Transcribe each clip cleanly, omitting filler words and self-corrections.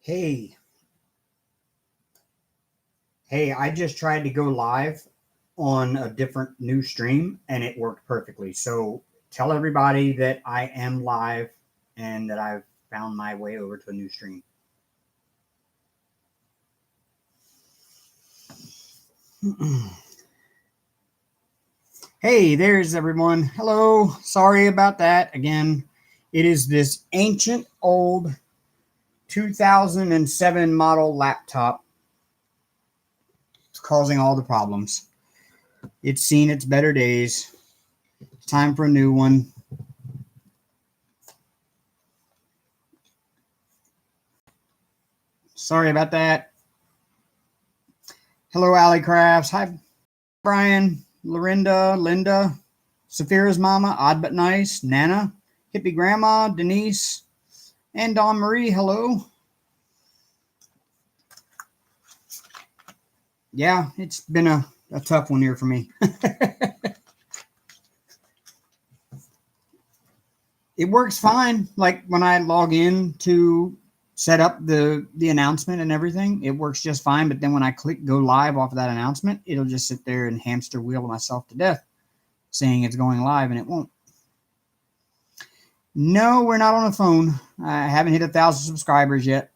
Hey, hey, I just tried to go live on a different new stream and it worked perfectly. So tell everybody that I am live and that I've found my way over to a new stream. Hey, there's everyone. Hello. Sorry about that. Again, it is this ancient old 2007 model laptop. It's causing all the problems. It's seen its better days. Time for a new one. Sorry about that. Hello, Allie Crafts. Hi, Brian, Lorinda, Linda, Saphira's mama, Odd But Nice, Nana, Hippie Grandma, Denise, and Dawn Marie. Hello. Yeah, it's been a tough one here for me. It works fine. Like when I log in to set up the announcement and everything, it works just fine. But then when I click go live off of that announcement, it'll just sit there and hamster wheel myself to death saying it's going live and it won't. No, we're not on a phone. I haven't hit 1,000 subscribers yet.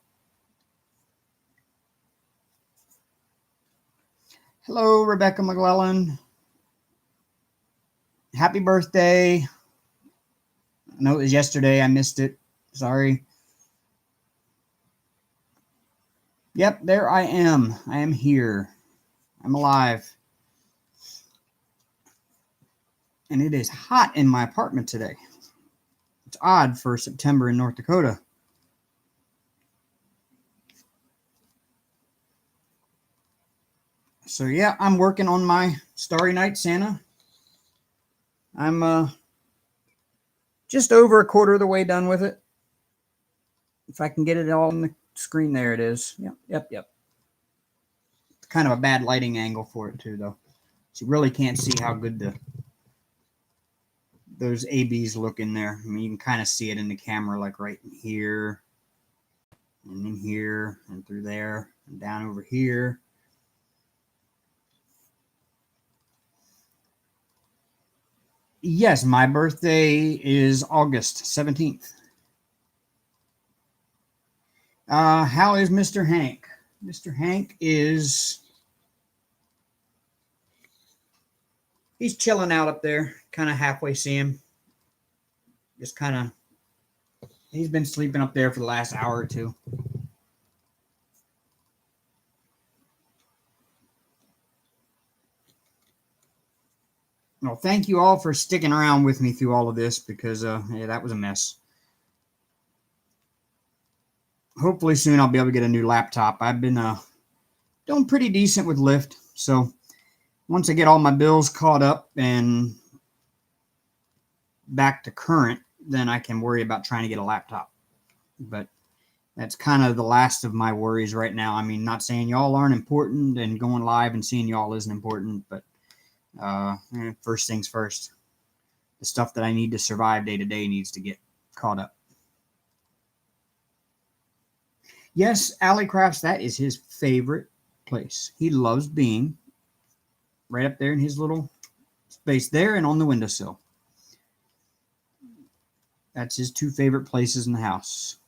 Hello, Rebecca McClellan. Happy birthday. I know it was yesterday. I missed it. Sorry. Yep, there I am. I am here. I'm alive. And it is hot in my apartment today. It's odd for September in North Dakota. So yeah, I'm working on my Starry Night Santa. I'm just over a quarter of the way done with it. If I can get it all on the screen, there it is. Yep. It's kind of a bad lighting angle for it too, though. So you really can't see how good those ABs look in there. I mean, you can kind of see it in the camera, like right in here, and in here, and through there, and down over here. Yes, my birthday is August 17th. How is Mr. Hank? Mr. Hank is... he's chilling out up there. Kind of halfway see him. Just kind of... he's been sleeping up there for the last hour or two. Well, thank you all for sticking around with me through all of this because yeah, that was a mess. Hopefully soon I'll be able to get a new laptop. I've been doing pretty decent with Lyft, so once I get all my bills caught up and back to current, then I can worry about trying to get a laptop. But that's kind of the last of my worries right now. I mean, not saying y'all aren't important and going live and seeing y'all isn't important, but first things first. The stuff that I need to survive day to day needs to get caught up. Yes, Allie Crafts, that is his favorite place. He loves being right up there in his little space there and on the windowsill. That's his two favorite places in the house.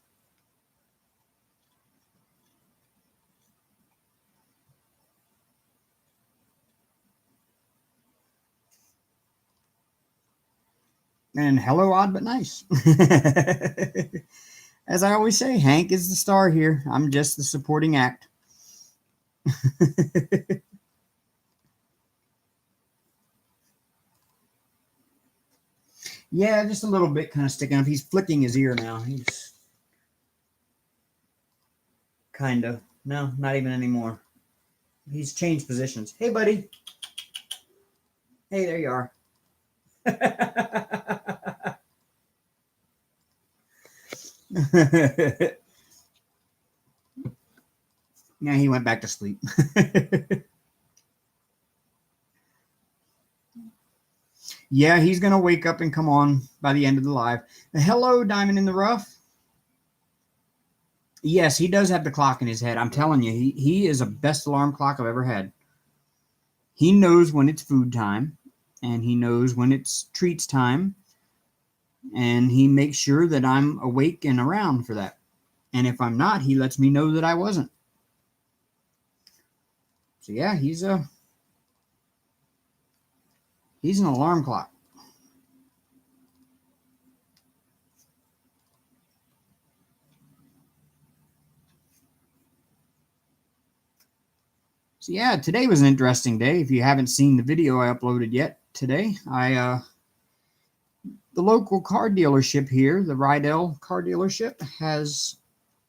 And hello, Odd But Nice. As I always say, Hank is the star here. I'm just the supporting act. Yeah, just a little bit kind of sticking up. He's flicking his ear now. He's kind of. No, not even anymore. He's changed positions. Hey, buddy. Hey, there you are. Yeah, he went back to sleep. Yeah, he's going to wake up and come on by the end of the live. Hello, Diamond in the Rough. Yes, he does have the clock in his head. I'm telling you, he is the best alarm clock I've ever had. He knows when it's food time, and he knows when it's treats time, and he makes sure that I'm awake and around for that. And if I'm not, he lets me know that I wasn't. So yeah, he's an alarm clock. So yeah, today was an interesting day. If you haven't seen the video I uploaded yet today, the local car dealership here, the Rydell car dealership, has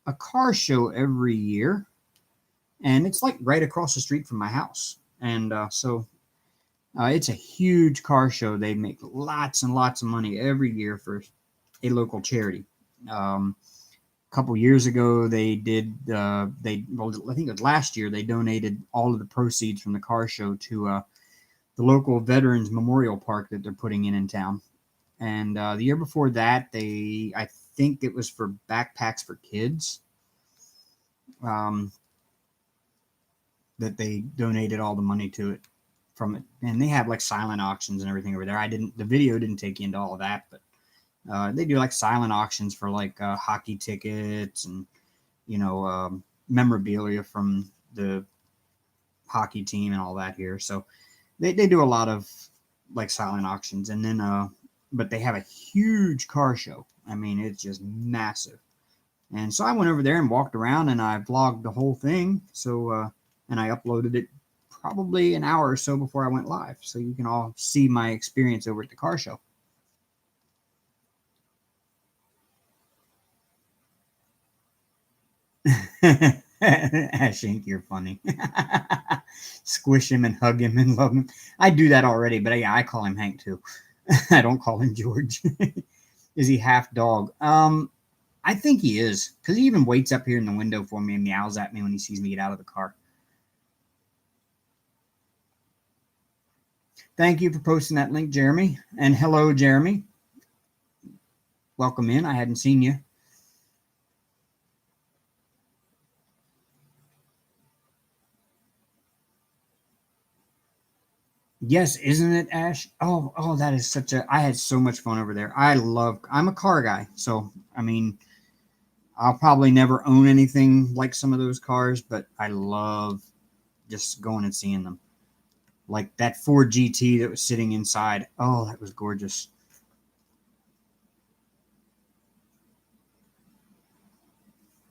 a car show every year, and it's like right across the street from my house. And it's a huge car show. They make lots and lots of money every year for a local charity. A couple years ago, they did. Well, I think it was last year. They donated all of the proceeds from the car show to the local Veterans Memorial Park that they're putting in town. And the year before that, I think it was for backpacks for kids. Um, that they donated all the money to it from it, and they have like silent auctions and everything over there. The video didn't take you into all of that, but they do like silent auctions for like hockey tickets and memorabilia from the hockey team and all that here. So they do a lot of like silent auctions, and then but they have a huge car show. I mean, it's just massive. And so I went over there and walked around, and I vlogged the whole thing. So and I uploaded it probably an hour or so before I went live, so you can all see my experience over at the car show. Ashink, you're funny. Squish him and hug him and love him. I do that already, but yeah, I call him Hank too. I don't call him George. Is he half dog? I think he is, because he even waits up here in the window for me and meows at me when he sees me get out of the car. Thank you for posting that link, Jeremy. And hello, Jeremy. Welcome in. I hadn't seen you. Yes, isn't it, Ash? Oh, that is such a. I had so much fun over there. I'm a car guy, so I mean, I'll probably never own anything like some of those cars, but I love just going and seeing them. Like that Ford GT that was sitting inside. Oh, that was gorgeous.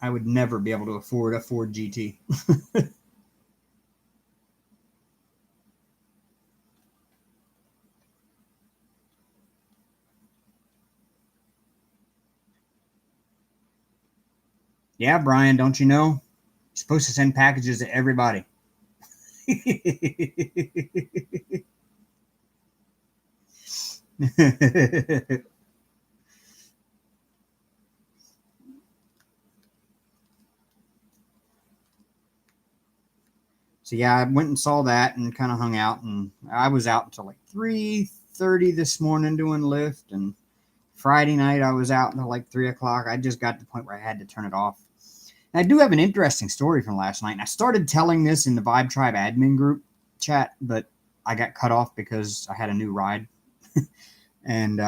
I would never be able to afford a Ford GT. Yeah, Brian, don't you know? You're supposed to send packages to everybody. So yeah, I went and saw that and kind of hung out, and I was out until like 3:30 this morning doing Lyft, and Friday night I was out until like 3 o'clock. I just got to the point where I had to turn it off. And I do have an interesting story from last night, and I started telling this in the Vibe Tribe admin group chat, but I got cut off because I had a new ride, and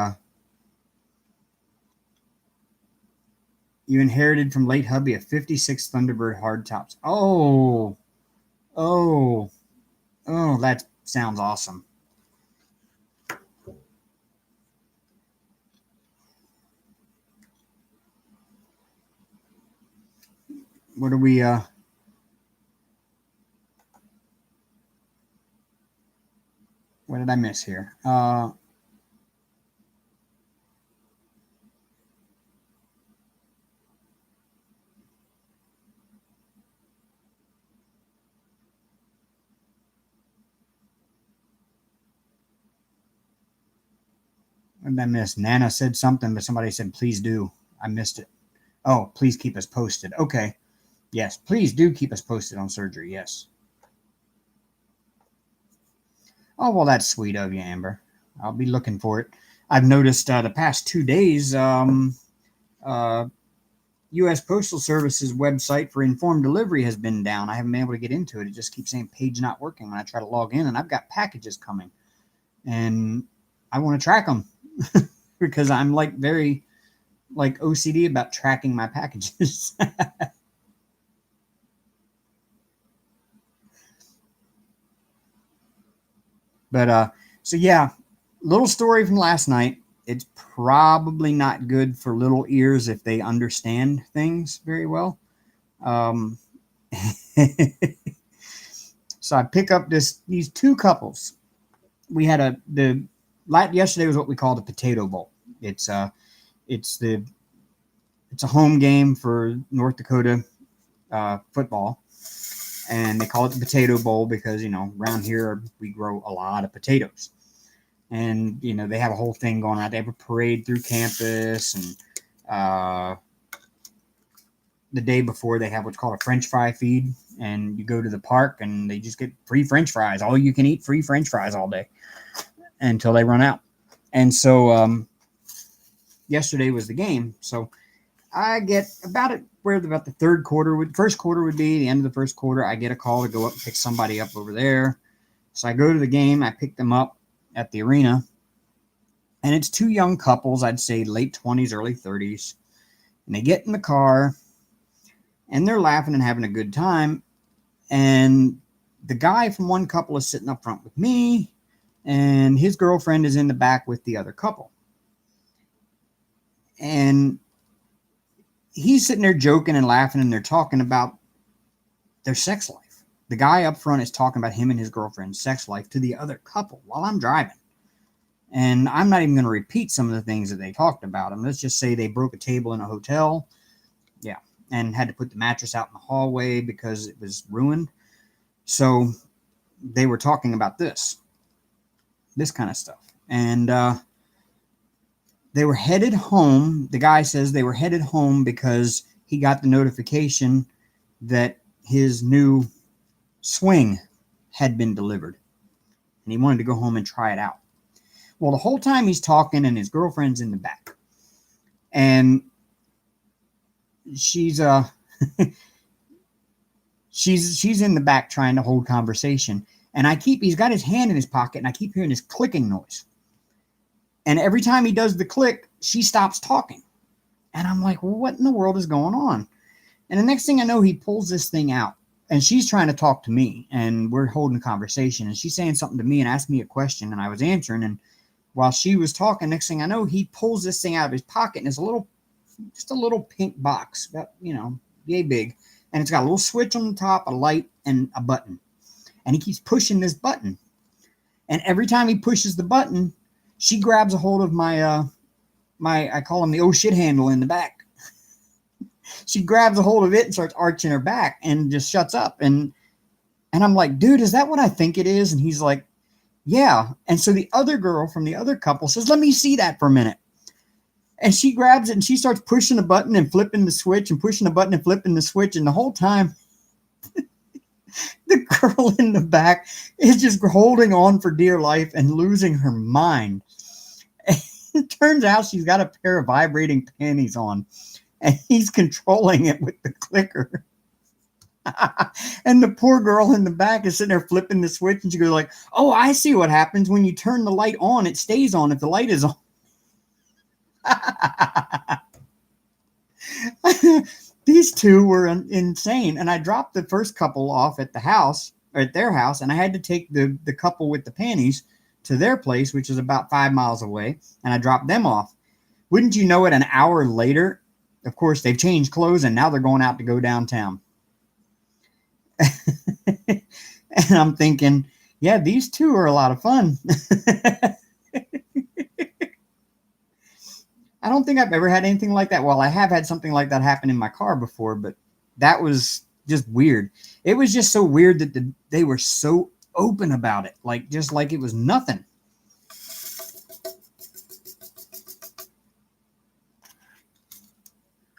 you inherited from late hubby a '56 Thunderbird hardtops. Oh, oh, that sounds awesome. What are we? What did I miss here? What did I miss? Nana said something, but somebody said, please do. I missed it. Oh, please keep us posted. Okay. Yes, please do keep us posted on surgery. Yes. Oh, well, that's sweet of you, Amber. I'll be looking for it. I've noticed the past 2 days, uh, U.S. Postal Service's website for informed delivery has been down. I haven't been able to get into it. It just keeps saying page not working when I try to log in, and I've got packages coming, and I want to track them because I'm like very like OCD about tracking my packages. But so yeah, little story from last night. It's probably not good for little ears if they understand things very well. Um, so I pick up these two couples. We had yesterday was what we call the Potato Bowl. It's the it's a home game for North Dakota football, and they call it the Potato Bowl because around here we grow a lot of potatoes, and they have a whole thing going on. They have a parade through campus, and the day before they have what's called a French fry feed, and you go to the park and they just get free French fries, all you can eat free French fries all day until they run out. And so yesterday was the game, so I get about the first quarter would be the end of the first quarter. I get a call to go up and pick somebody up over there. So I go to the game. I pick them up at the arena, and it's two young couples. I'd say late 20s, early 30s, and they get in the car, and they're laughing and having a good time. And the guy from one couple is sitting up front with me, and his girlfriend is in the back with the other couple. And he's sitting there joking and laughing, and they're talking about their sex life. The guy up front is talking about him and his girlfriend's sex life to the other couple while I'm driving. And I'm not even going to repeat some of the things that they talked about. And let's just say they broke a table in a hotel. Yeah. And had to put the mattress out in the hallway because it was ruined. So they were talking about this kind of stuff. And they were headed home. The guy says they were headed home because he got the notification that his new swing had been delivered. And he wanted to go home and try it out. Well, the whole time he's talking and his girlfriend's in the back. And she's she's in the back trying to hold conversation. And he's got his hand in his pocket, and I keep hearing this clicking noise. And every time he does the click, she stops talking. And I'm like, well, what in the world is going on? And the next thing I know, he pulls this thing out. And she's trying to talk to me. And we're holding a conversation. And she's saying something to me and asked me a question. And I was answering. And while she was talking, next thing I know, he pulls this thing out of his pocket. And it's just a little pink box. About, yay big. And it's got a little switch on the top, a light, and a button. And he keeps pushing this button. And every time he pushes the button, she grabs a hold of my I call him the oh shit handle in the back. She grabs a hold of it and starts arching her back and just shuts up. And I'm like, dude, is that what I think it is? And he's like, yeah. And so the other girl from the other couple says, let me see that for a minute. And she grabs it and she starts pushing the button and flipping the switch and pushing the button and flipping the switch. And the whole time, the girl in the back is just holding on for dear life and losing her mind. It turns out she's got a pair of vibrating panties on, and he's controlling it with the clicker. And the poor girl in the back is sitting there flipping the switch, and she goes like, oh, I see what happens when you turn the light on. It stays on if the light is on. These two were insane. And I dropped the first couple off at their house, and I had to take the couple with the panties to their place, which is about 5 miles away, and I dropped them off. Wouldn't you know it, an hour later, of course, they've changed clothes, and now they're going out to go downtown. And I'm thinking, yeah, these two are a lot of fun. I don't think I've ever had anything like that. Well, I have had something like that happen in my car before, but that was just weird. It was just so weird that they were so open about it, just like it was nothing.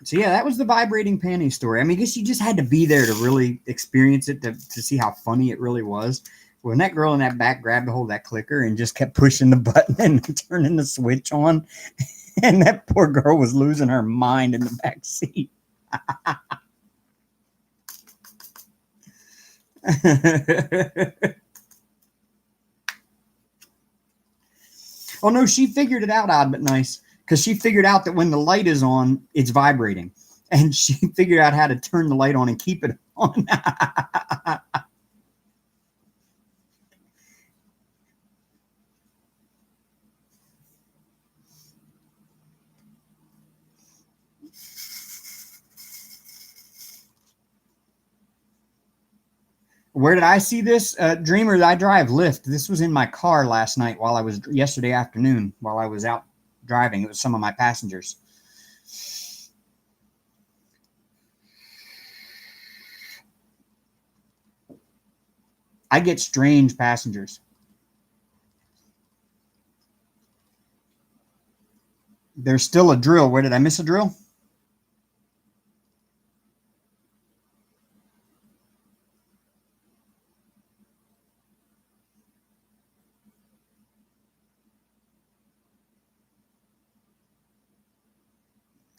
So yeah, that was the vibrating panty story. I mean, I guess you just had to be there to really experience it, to see how funny it really was. When that girl in that back grabbed a hold of that clicker and just kept pushing the button and turning the switch on, and that poor girl was losing her mind in the back seat. Oh no, she figured it out, odd but nice, because she figured out that when the light is on, it's vibrating, and she figured out how to turn the light on and keep it on. Where did I see this? Dreamer, I drive Lyft. This was in my car last night while I was, yesterday afternoon, while I was out driving. It was some of my passengers. I get strange passengers. There's still a drill. Where did I miss a drill?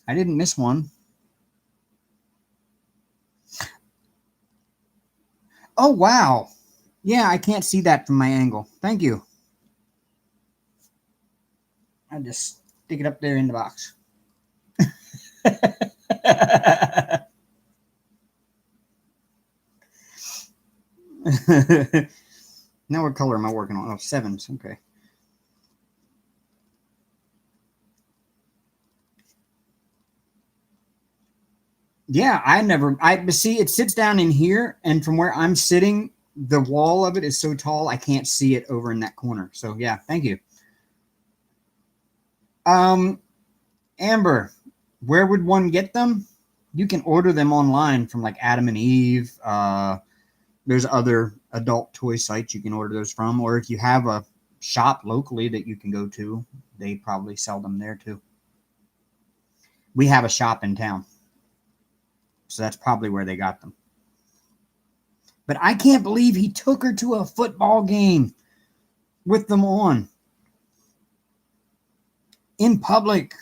I didn't miss one. Oh, wow. Yeah, I can't see that from my angle. Thank you. I just stick it up there in the box. Now what color am I working on? Oh, sevens. Okay. Yeah, I see it sits down in here, and from where I'm sitting, the wall of it is so tall I can't see it over in that corner. So yeah, thank you. Um, Amber, where would one get them? You can order them online from like Adam and Eve. There's other adult toy sites you can order those from, or if you have a shop locally that you can go to, they probably sell them there too. We have a shop in town, so that's probably where they got them. But I can't believe he took her to a football game with them on in public.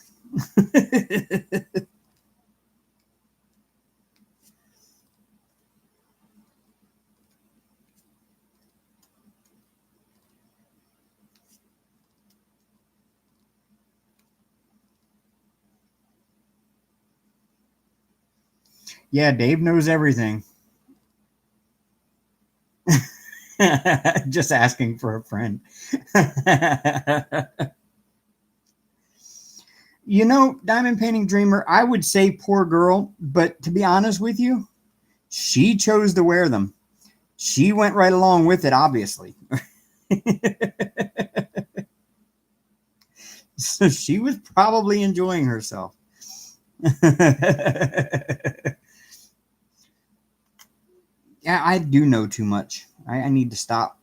Yeah, Dave knows everything. Just asking for a friend. You know, Diamond Painting Dreamer, I would say poor girl, but to be honest with you, she chose to wear them. She went right along with it, obviously. So she was probably enjoying herself. Yeah, I do know too much. I need to stop.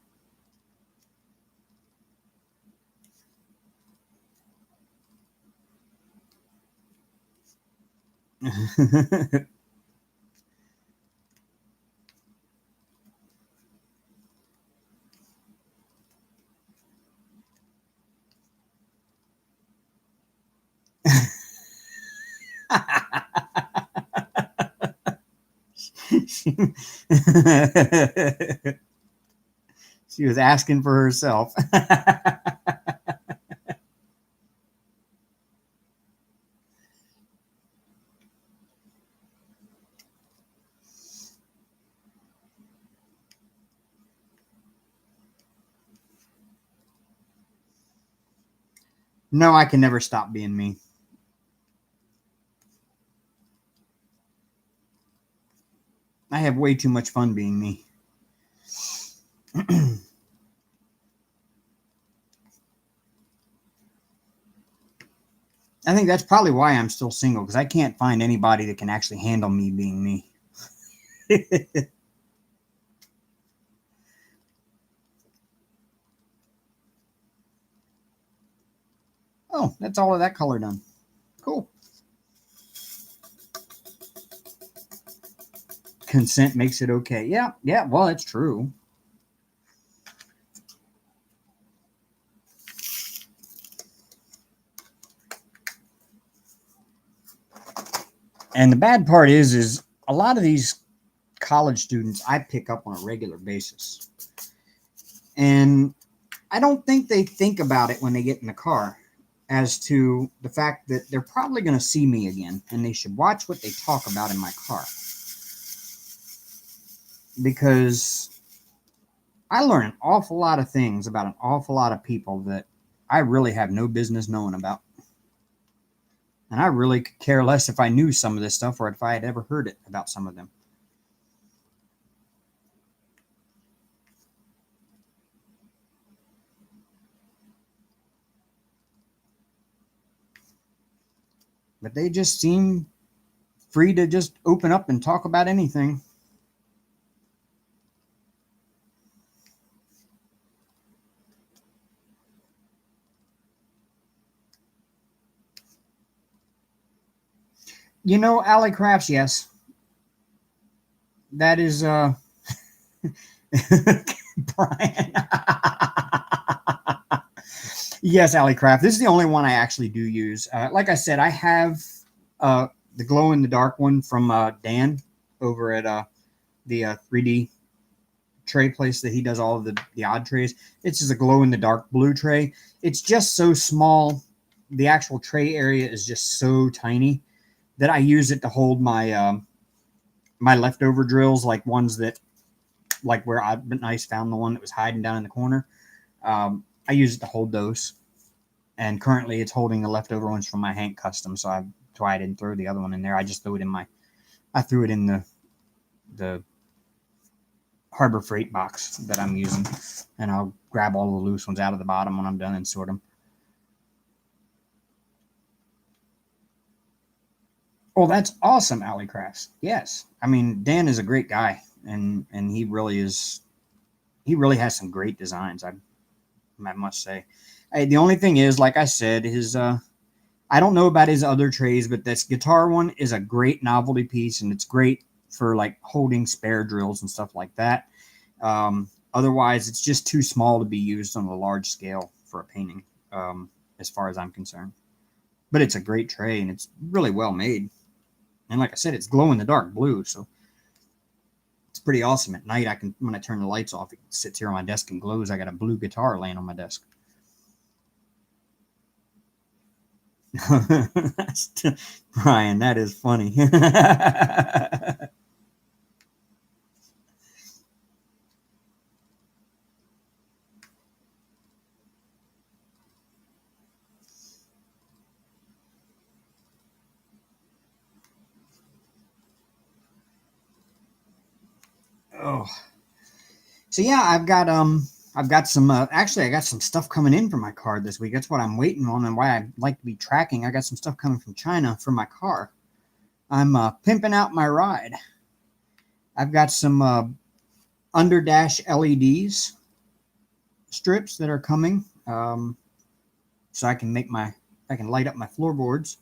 she, she was asking for herself. No, I can never stop being me. I have way too much fun being me. I think that's probably why I'm still single, because I can't find anybody that can actually handle me being me. Oh, that's all of that color done. Cool. Consent makes it okay. Yeah, yeah, well, it's true. And the bad part is a lot of these college students I pick up on a regular basis. And I don't think they think about it when they get in the car as to the fact that they're probably going to see me again and they should watch what they talk about in my car. Because I learn an awful lot of things about an awful lot of people that I really have no business knowing about. And I really could care less if I knew some of this stuff or if I had ever heard it about some of them. But they just seem free to just open up and talk about anything. You know, Alley Crafts, yes. That is Brian. Yes, Alley Craft. This is the only one I actually do use. Like I said, I have the glow in the dark one from Dan over at the 3D tray place that he does all of the odd trays. It's just a glow in the dark blue tray. It's just so small. The actual tray area is just so tiny that I use it to hold my leftover drills, like ones that like where Nice found the one that was hiding down in the corner. I use it to hold those, and currently it's holding the leftover ones from my Hank custom. So that's why I didn't throw the other one in there. I just threw it in I threw it in the Harbor Freight box that I'm using, and I'll grab all the loose ones out of the bottom when I'm done and sort them. Oh, that's awesome, Alley Crafts. Yes, I mean Dan is a great guy, and he really is. He really has some great designs. I must say. The only thing is, like I said, his I don't know about his other trays, but this guitar one is a great novelty piece, and it's great for like holding spare drills and stuff like that. Otherwise, it's just too small to be used on a large scale for a painting, as far as I'm concerned. But it's a great tray, and it's really well made. And like I said, it's glow in the dark blue, so it's pretty awesome. At night, I can when I turn the lights off, it sits here on my desk and glows. I got a blue guitar laying on my desk. Brian, that is funny. Oh, so yeah, I've got some actually I got some stuff coming in for my car this week. That's what I'm waiting on and why I like to be tracking. I got some stuff coming from China for my car. I'm pimping out my ride. I've got some under dash LEDs strips that are coming, so I can light up my floorboards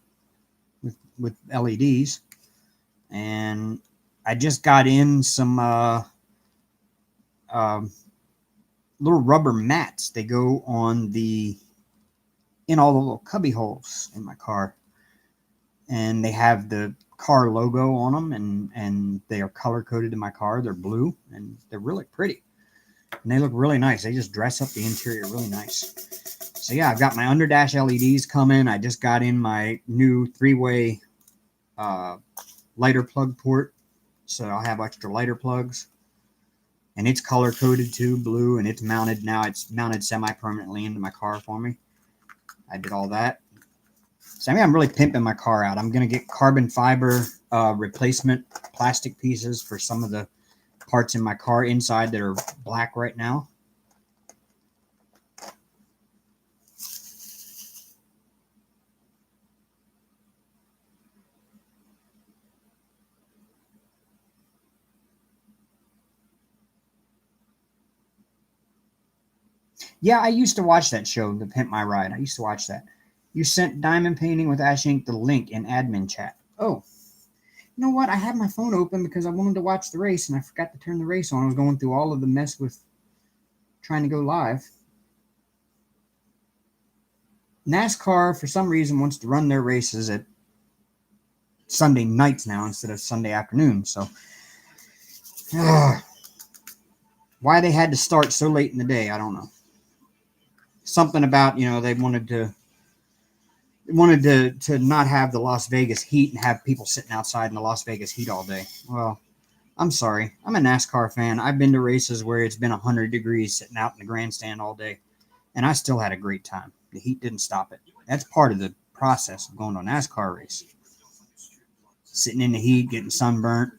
with LEDs. And I just got in some um, little rubber mats. They go on in all the little cubby holes in my car, and they have the car logo on them, and they are color coded in my car. They're blue, and they're really pretty, and they look really nice. They just dress up the interior really nice. So yeah, I've got my under dash LEDs coming. I just got in my new 3-way lighter plug port, so I'll have extra lighter plugs. And it's color coded too, blue, and it's mounted now. It's mounted semi-permanently into my car for me. I did all that. So I mean, I'm really pimping my car out. I'm gonna get carbon fiber replacement plastic pieces for some of the parts in my car inside that are black right now. Yeah, I used to watch that show, The Pimp My Ride. I used to watch that. You sent Diamond Painting with Ash Ink the link in admin chat. Oh, you know what? I had my phone open because I wanted to watch the race and I forgot to turn the race on. I was going through all of the mess with trying to go live. NASCAR, for some reason, wants to run their races at Sunday nights now instead of Sunday afternoon. So why they had to start so late in the day, I don't know. Something about, they wanted to not have the Las Vegas heat and have people sitting outside in the Las Vegas heat all day. Well, I'm sorry. I'm a NASCAR fan. I've been to races where it's been 100 degrees sitting out in the grandstand all day, and I still had a great time. The heat didn't stop it. That's part of the process of going to a NASCAR race. Sitting in the heat, getting sunburnt.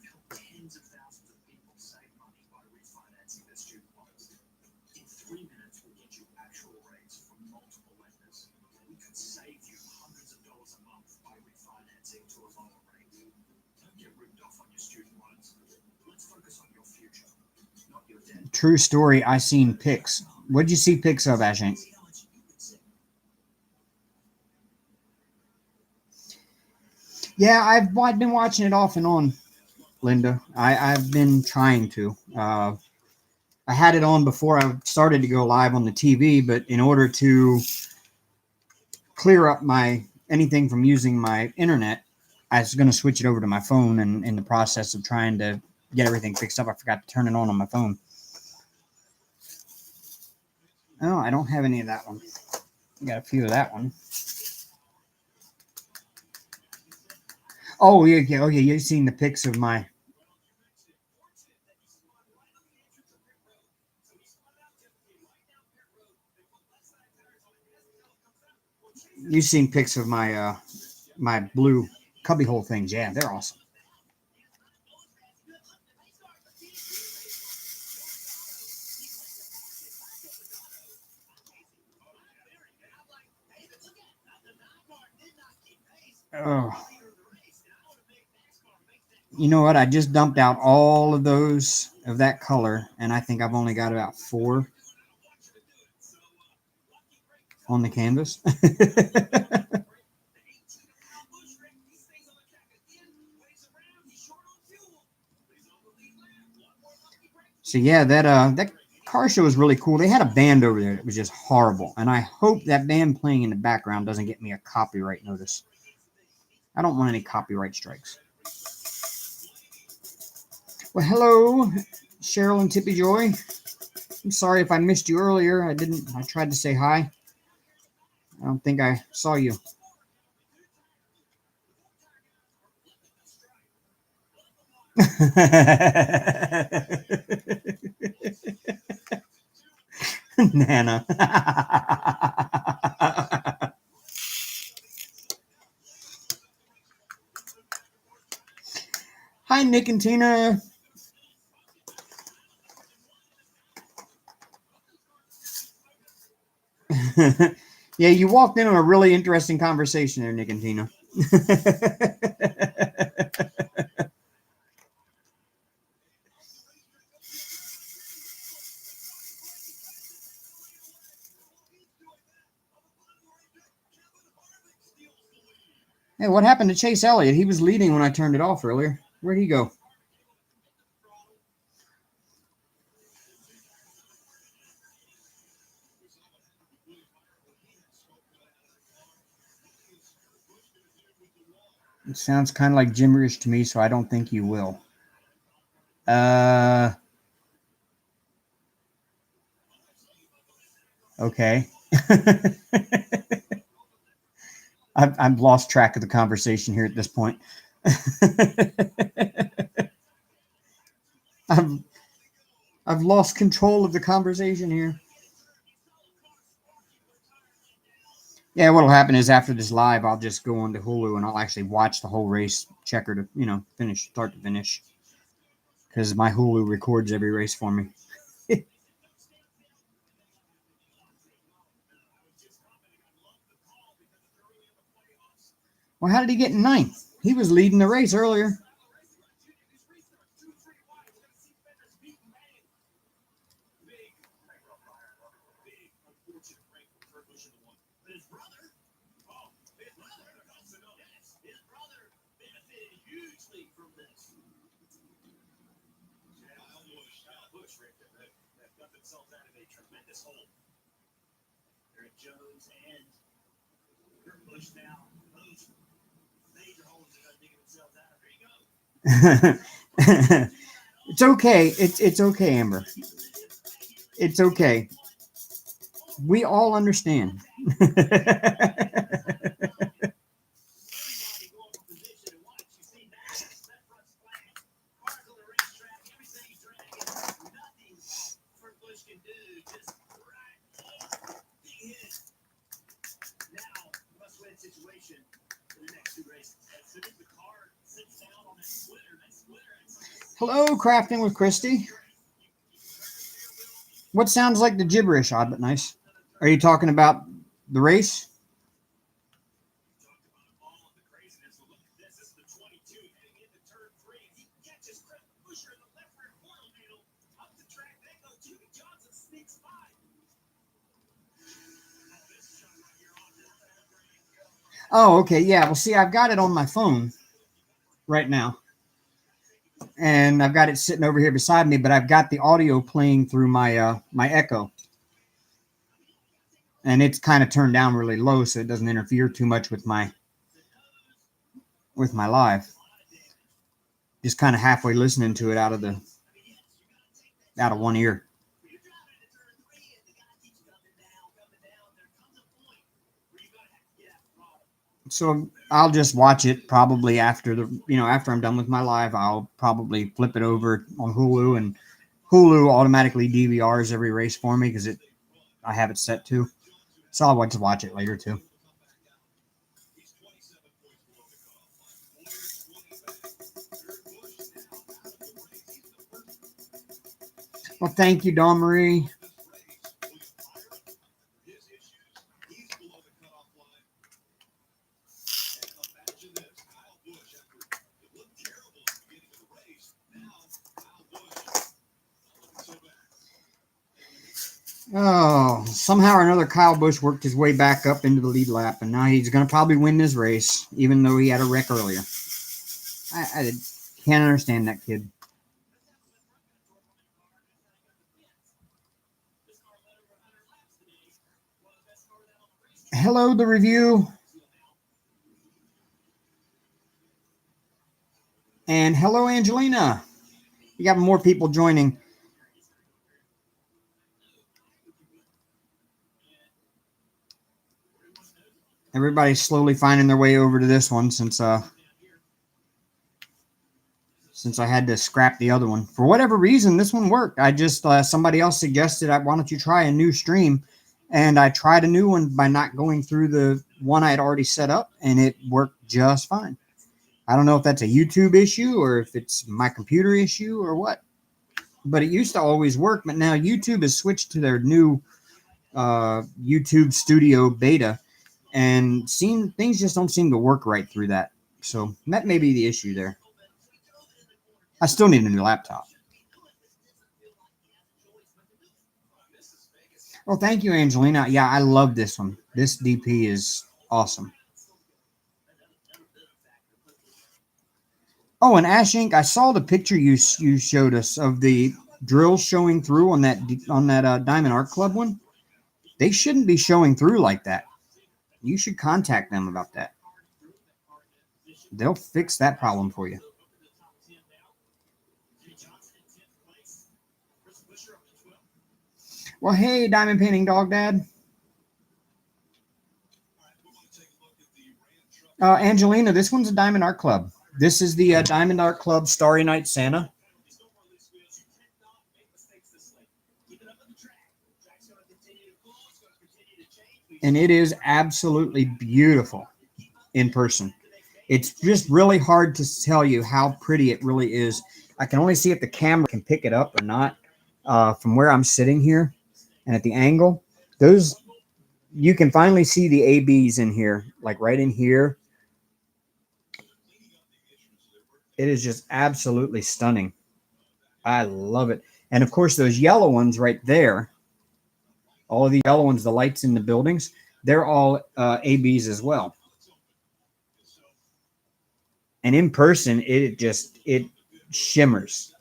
True story. I seen pics. What'd you see pics of, Ashank? Yeah, I've been watching it off and on, Linda. I've been trying to. I had it on before I started to go live on the TV, but in order to clear up my anything from using my internet, I was going to switch it over to my phone, and in the process of trying to get everything fixed up, I forgot to turn it on my phone. Oh, I don't have any of that one. I got a few of that one. Oh yeah. You've seen the pics of my. You've seen pics of my my blue cubbyhole things. Yeah, they're awesome. Oh, you know what? I just dumped out all of those of that color, and I think I've only got about 4 on the canvas. So yeah, that car show was really cool. They had a band over there that was just horrible, and I hope that band playing in the background doesn't get me a copyright notice. I don't want any copyright strikes. Well, hello, Cheryl and Tippy Joy. I'm sorry if I missed you earlier. I didn't. I tried to say hi. I don't think I saw you. Nana. Hi, Nick and Tina. Yeah, you walked into a really interesting conversation there, Nick and Tina. Hey, what happened to Chase Elliott? He was leading when I turned it off earlier. Where'd he go? It sounds kind of like gibberish to me, so I don't think you will. Okay. I've lost track of the conversation here at this point. I've I've lost control of the conversation here. Yeah, what'll happen is after this live, I'll just go on to Hulu and I'll actually watch the whole race, checker to finish, start to finish, because my Hulu records every race for me. Well, how did he get in ninth? He was leading the race earlier. It's okay. It's okay, Amber. It's okay. We all understand. Hello, crafting with Christy. What sounds like the gibberish, odd but nice? Are you talking about the race? Oh, okay. Yeah. Well, see, I've got it on my phone right now, and I've got it sitting over here beside me, but I've got the audio playing through my Echo, and it's kind of turned down really low so it doesn't interfere too much with my live. Just kind of halfway listening to it out of one ear. So I'll just watch it probably after I'm done with my live. I'll probably flip it over on Hulu, and Hulu automatically DVRs every race for me because I have it set to. So I'll just watch it later too. Well, thank you, Dawn Marie. Oh, somehow or another, Kyle Busch worked his way back up into the lead lap, and now he's going to probably win this race, even though he had a wreck earlier. I can't understand that kid. Hello, the review. And hello, Angelina. You got more people joining. Everybody's slowly finding their way over to this one since I had to scrap the other one. For whatever reason, this one worked. I just somebody else suggested, why don't you try a new stream? And I tried a new one by not going through the one I had already set up, and it worked just fine. I don't know if that's a YouTube issue or if it's my computer issue or what. But it used to always work, but now YouTube has switched to their new YouTube Studio beta, and things just don't seem to work right through that. So that may be the issue there. I still need a new laptop. Well, thank you, Angelina. Yeah, I love this one. This DP is awesome. Oh, and Ash Inc., I saw the picture you showed us of the drills showing through on that Diamond Art Club one. They shouldn't be showing through like that. You should contact them about that. They'll fix that problem for you. Well, hey, Diamond Painting Dog Dad. Angelina, this one's a Diamond Art Club. This is the Diamond Art Club Starry Night Santa. And it is absolutely beautiful in person. It's just really hard to tell you how pretty it really is. I can only see if the camera can pick it up or not from where I'm sitting here and at the angle. You can finally see the ABs in here, like right in here. It is just absolutely stunning. I love it. And of course, those yellow ones right there, all of the yellow ones, the lights in the buildings, they're all ABs as well. And in person, it shimmers.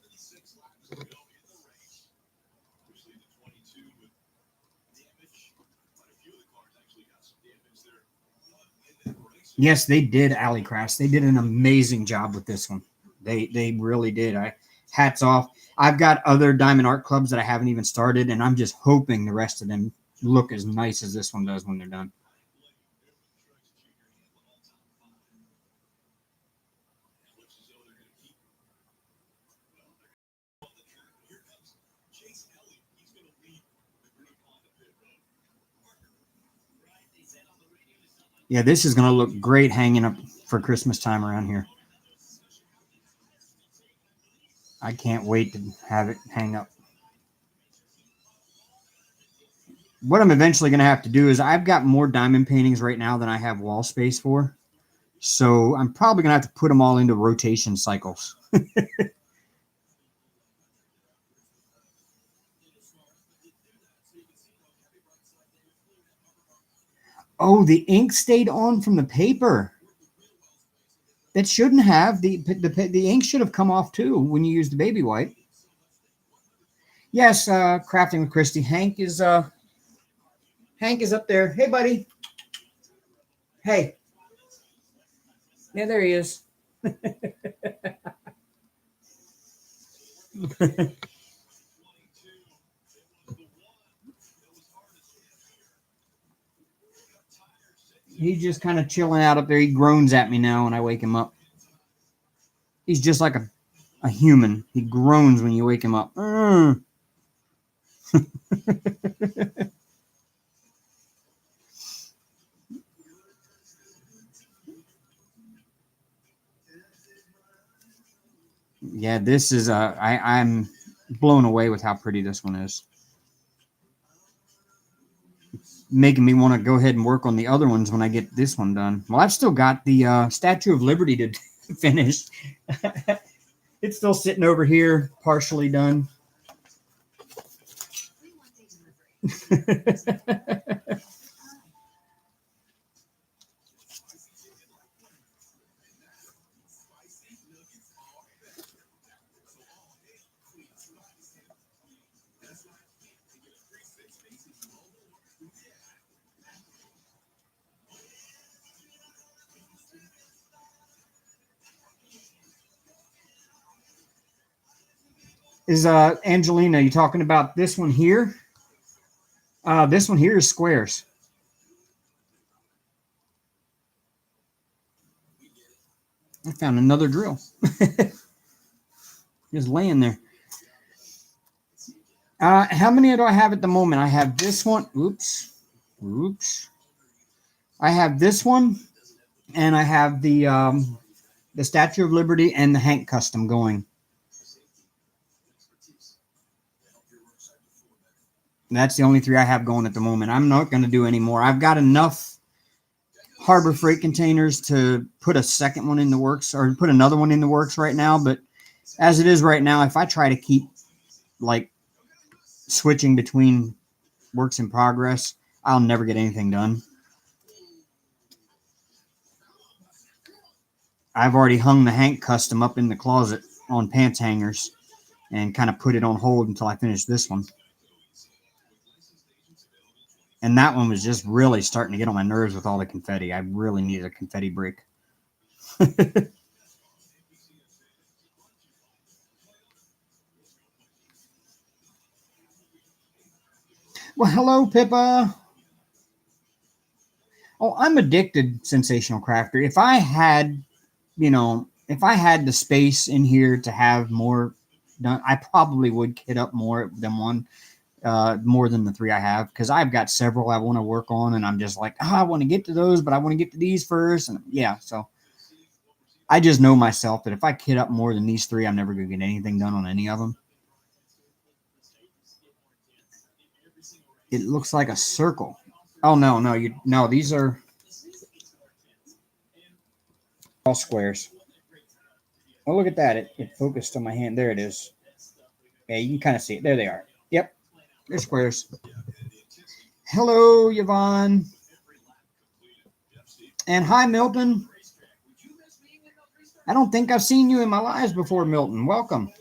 Yes, they did, Alley Crash. They did an amazing job with this one. They really did. Hats off. I've got other diamond art clubs that I haven't even started, and I'm just hoping the rest of them look as nice as this one does when they're done. Yeah, this is going to look great hanging up for Christmas time around here. I can't wait to have it hang up. What I'm eventually going to have to do is I've got more diamond paintings right now than I have wall space for. So I'm probably going to have to put them all into rotation cycles. Oh, the ink stayed on from the paper. That shouldn't have. The ink should have come off too when you use the baby white. Yes, crafting with Christy. Hank is up there. Hey, buddy. Hey. Yeah, there he is. He's just kind of chilling out up there. He groans at me now when I wake him up. He's just like a human. He groans when you wake him up. Yeah, this is I'm blown away with how pretty this one is. Making me want to go ahead and work on the other ones when I get this one done. Well, I've still got the Statue of Liberty to finish. It's still sitting over here, partially done. Is Angelina, you talking about this one here? This one here is squares. I found another drill. Just laying there. How many do I have at the moment? I have this one. Oops. I have this one, and I have the Statue of Liberty and the Hank custom going. That's the only 3 I have going at the moment. I'm not going to do any more. I've got enough Harbor Freight containers to put a second one in the works, or put another one in the works right now. But as it is right now, if I try to keep like switching between works in progress, I'll never get anything done. I've already hung the Hank custom up in the closet on pants hangers and kind of put it on hold until I finish this one. And that one was just really starting to get on my nerves with all the confetti. I really needed a confetti break. Well, hello, Pippa. Oh, I'm addicted, Sensational Crafter. If I had, if I had the space in here to have more done, I probably would kit up more than one, more than the 3 I have, because I've got several I want to work on, and I'm just like, I want to get to those, but I want to get to these first, and yeah, so I just know myself that if I kit up more than these 3, I'm never going to get anything done on any of them. It looks like a circle. Oh no, these are all squares. Oh, look at that. It focused on my hand. There it is. Yeah, you can kind of see it. There they are. Yep. They're squares. Hello, Yvonne. And hi, Milton. I don't think I've seen you in my lives before, Milton. Welcome.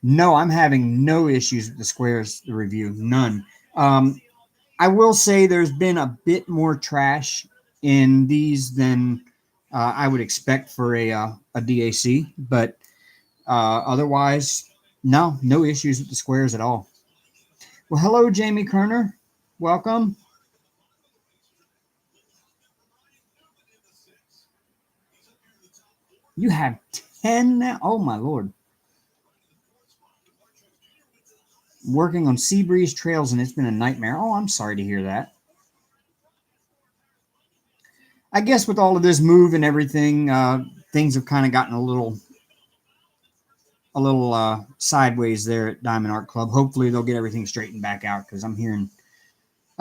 No, I'm having no issues with the squares the review. None. Um, I will say there's been a bit more trash in these than I would expect for a DAC, but otherwise, no issues with the squares at all. Well, hello, Jamie Kerner. Welcome. You have 10 now? Oh, my Lord. Working on Seabreeze trails, and it's been a nightmare. Oh, I'm sorry to hear that. I guess with all of this move and everything, things have kind of gotten a little sideways there at Diamond Art Club. Hopefully, they'll get everything straightened back out because I've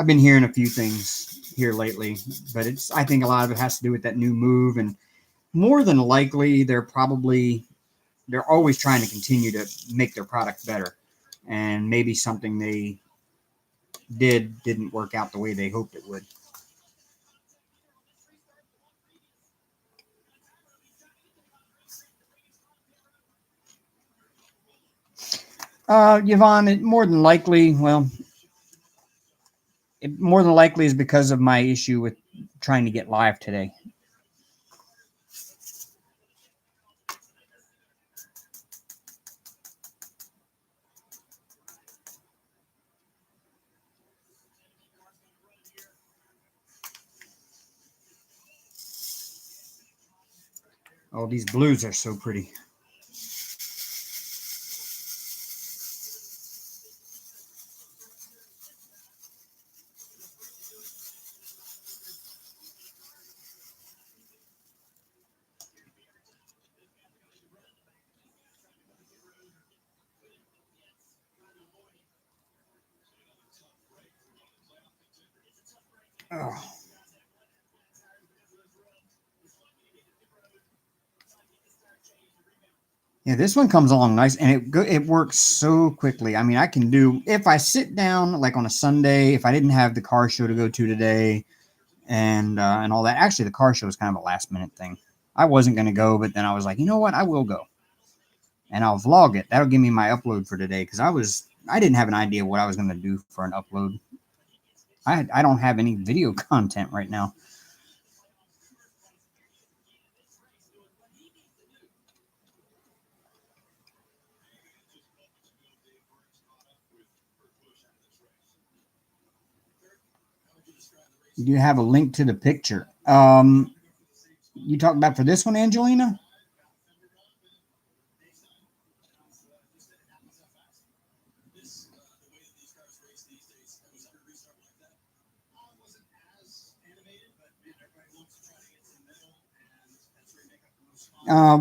been hearing a few things here lately, but I think a lot of it has to do with that new move, and more than likely, they're always trying to continue to make their product better, and maybe something they didn't work out the way they hoped it would. Yvonne, it more than likely is because of my issue with trying to get live today. Oh, these blues are so pretty. Oh. Yeah, this one comes along nice, and it works so quickly. I mean, I can do if I sit down like on a Sunday, if I didn't have the car show to go to today, and all that. Actually, the car show was kind of a last minute thing. I wasn't going to go, but then I was like, you know what, I will go, and I'll vlog it. That'll give me my upload for today because I didn't have an idea what I was going to do for an upload. I don't have any video content right now. Do you have a link to the picture? You talking about for this one, Angelina?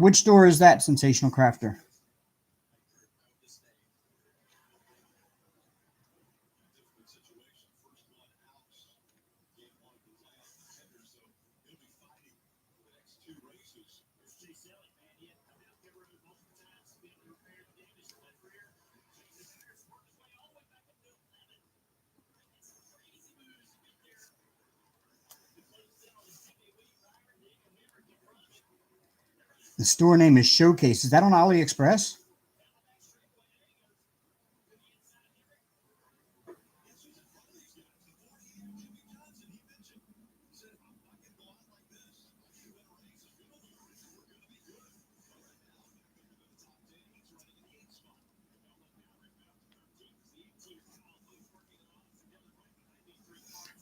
Which store is that, Sensational Crafter? The store name is Showcase. Is that on AliExpress?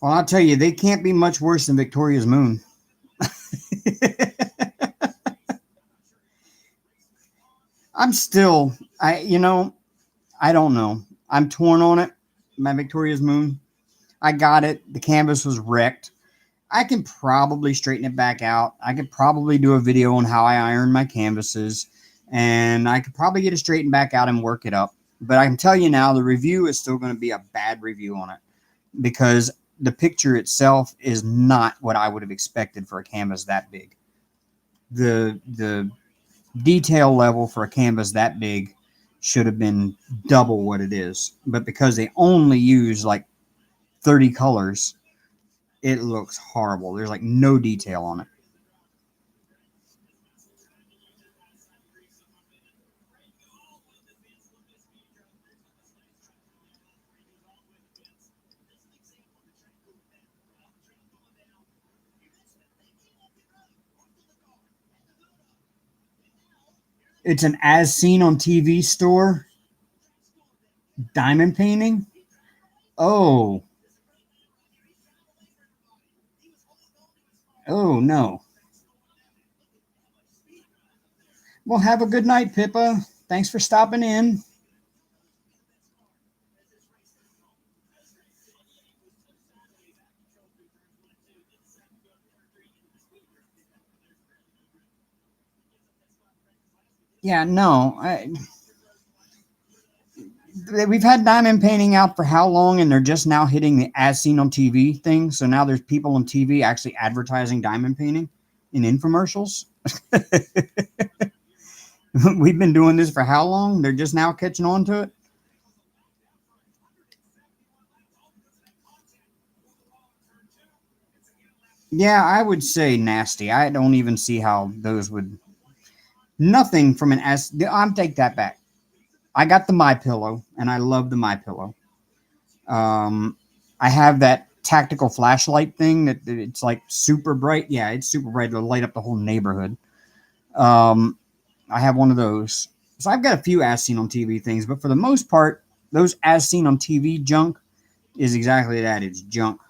Well, I'll tell you, they can't be much worse than Victoria's Moon. I'm still, I don't know. I'm torn on it. My Victoria's Moon. I got it. The canvas was wrecked. I can probably straighten it back out. I could probably do a video on how I iron my canvases, and I could probably get it straightened back out and work it up. But I can tell you now, the review is still going to be a bad review on it because the picture itself is not what I would have expected for a canvas that big. The detail level for a canvas that big should have been double what it is. But because they only use like 30 colors, it looks horrible. There's like no detail on it. It's an as seen on TV store diamond painting. Oh, oh no. Well, have a good night, Pippa. Thanks for stopping in. Yeah, no, we've had diamond painting out for how long, and they're just now hitting the as seen on TV thing. So now there's people on TV actually advertising diamond painting in infomercials. We've been doing this for how long? They're just now catching on to it. Yeah, I would say nasty. I don't even see how those would. Nothing from an S. I'm take that back. I got the My Pillow, and I love the My Pillow. I have that tactical flashlight thing that it's like super bright. Yeah, it's super bright. It'll light up the whole neighborhood. Um, I have one of those. So I've got a few as seen on TV things, but for the most part, those as seen on TV junk is exactly that. It's junk.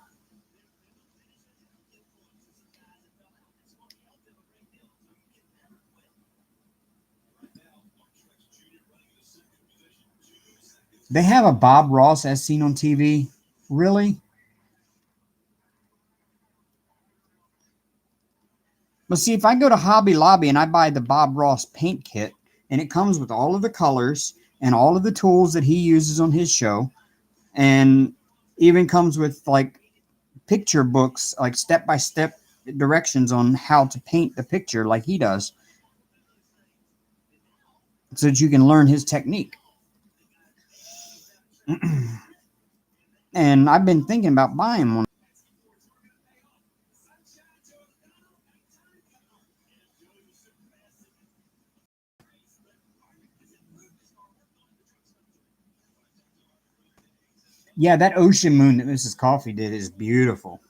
They have a Bob Ross as seen on TV. Really? But see, if I go to Hobby Lobby and I buy the Bob Ross paint kit, and it comes with all of the colors and all of the tools that he uses on his show, and even comes with like picture books, like step by step directions on how to paint the picture, like he does, so that you can learn his technique. And I've been thinking about buying one. Yeah, that ocean moon that Mrs. Coffee did is beautiful.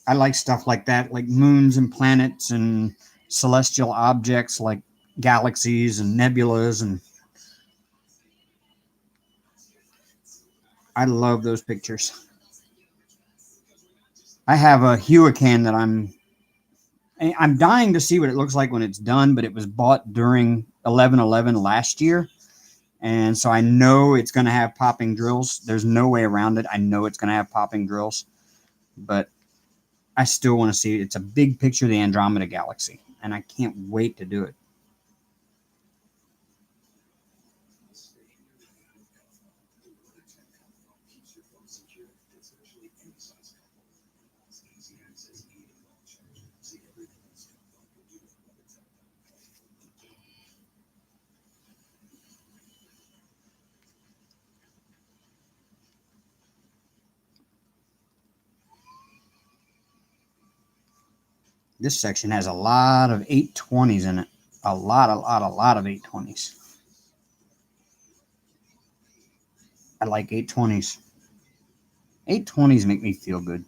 I like stuff like that, like moons and planets and celestial objects like galaxies and nebulas, and I love those pictures. I have a Huracan that I'm dying to see what it looks like when it's done, but it was bought during 11/11 last year, and so I know it's going to have popping drills. There's no way around it. I know it's going to have popping drills, but I still want to see it. It's a big picture of the Andromeda Galaxy, and I can't wait to do it. This section has a lot of 820s in it. A lot of 820s. I like 820s. 820s make me feel good.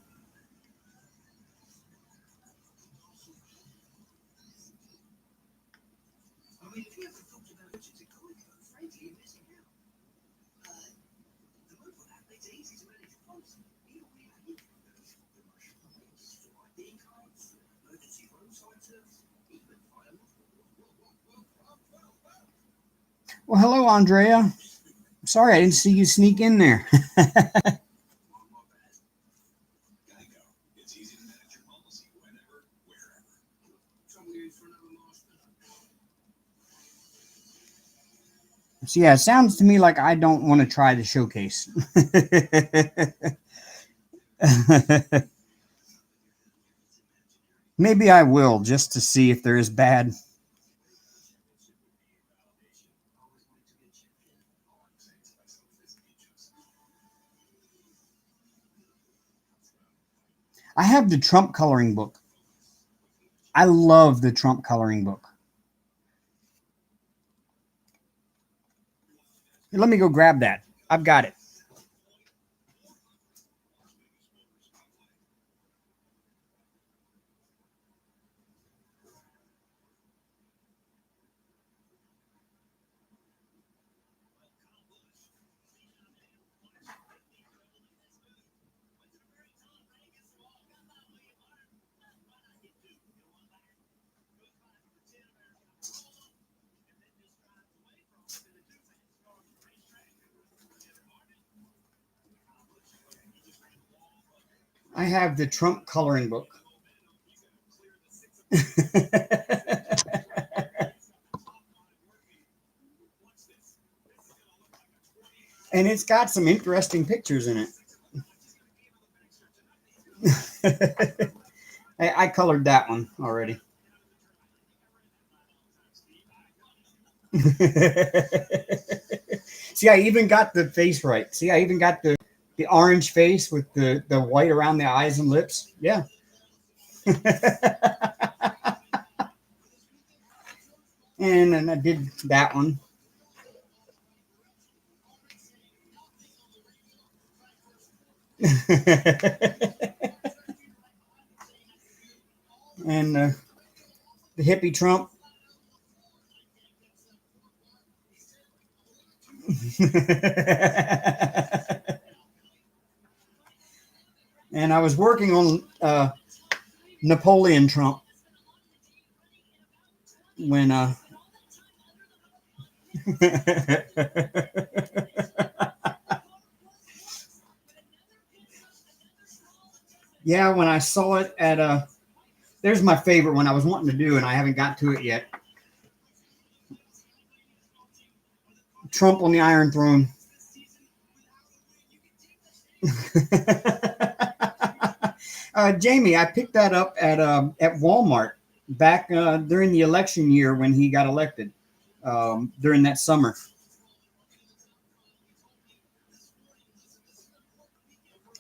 Well, hello, Andrea. Sorry, I didn't see you sneak in there. So, yeah, it sounds to me like I don't want to try the showcase. Maybe I will just to see if they're as bad. I have the Trump coloring book. I love the Trump coloring book. Let me go grab that. I've got it. I have the Trump coloring book. And it's got some interesting pictures in it. I colored that one already. See, I even got the face right. See, I even got the orange face with the white around the eyes and lips. Yeah. And then I did that one. And the hippie Trump. And I was working on Napoleon Trump when yeah, when I saw it at there's my favorite one I was wanting to do and I haven't got to it yet. Trump on the Iron Throne. Jamie, I picked that up at Walmart back during the election year when he got elected, during that summer.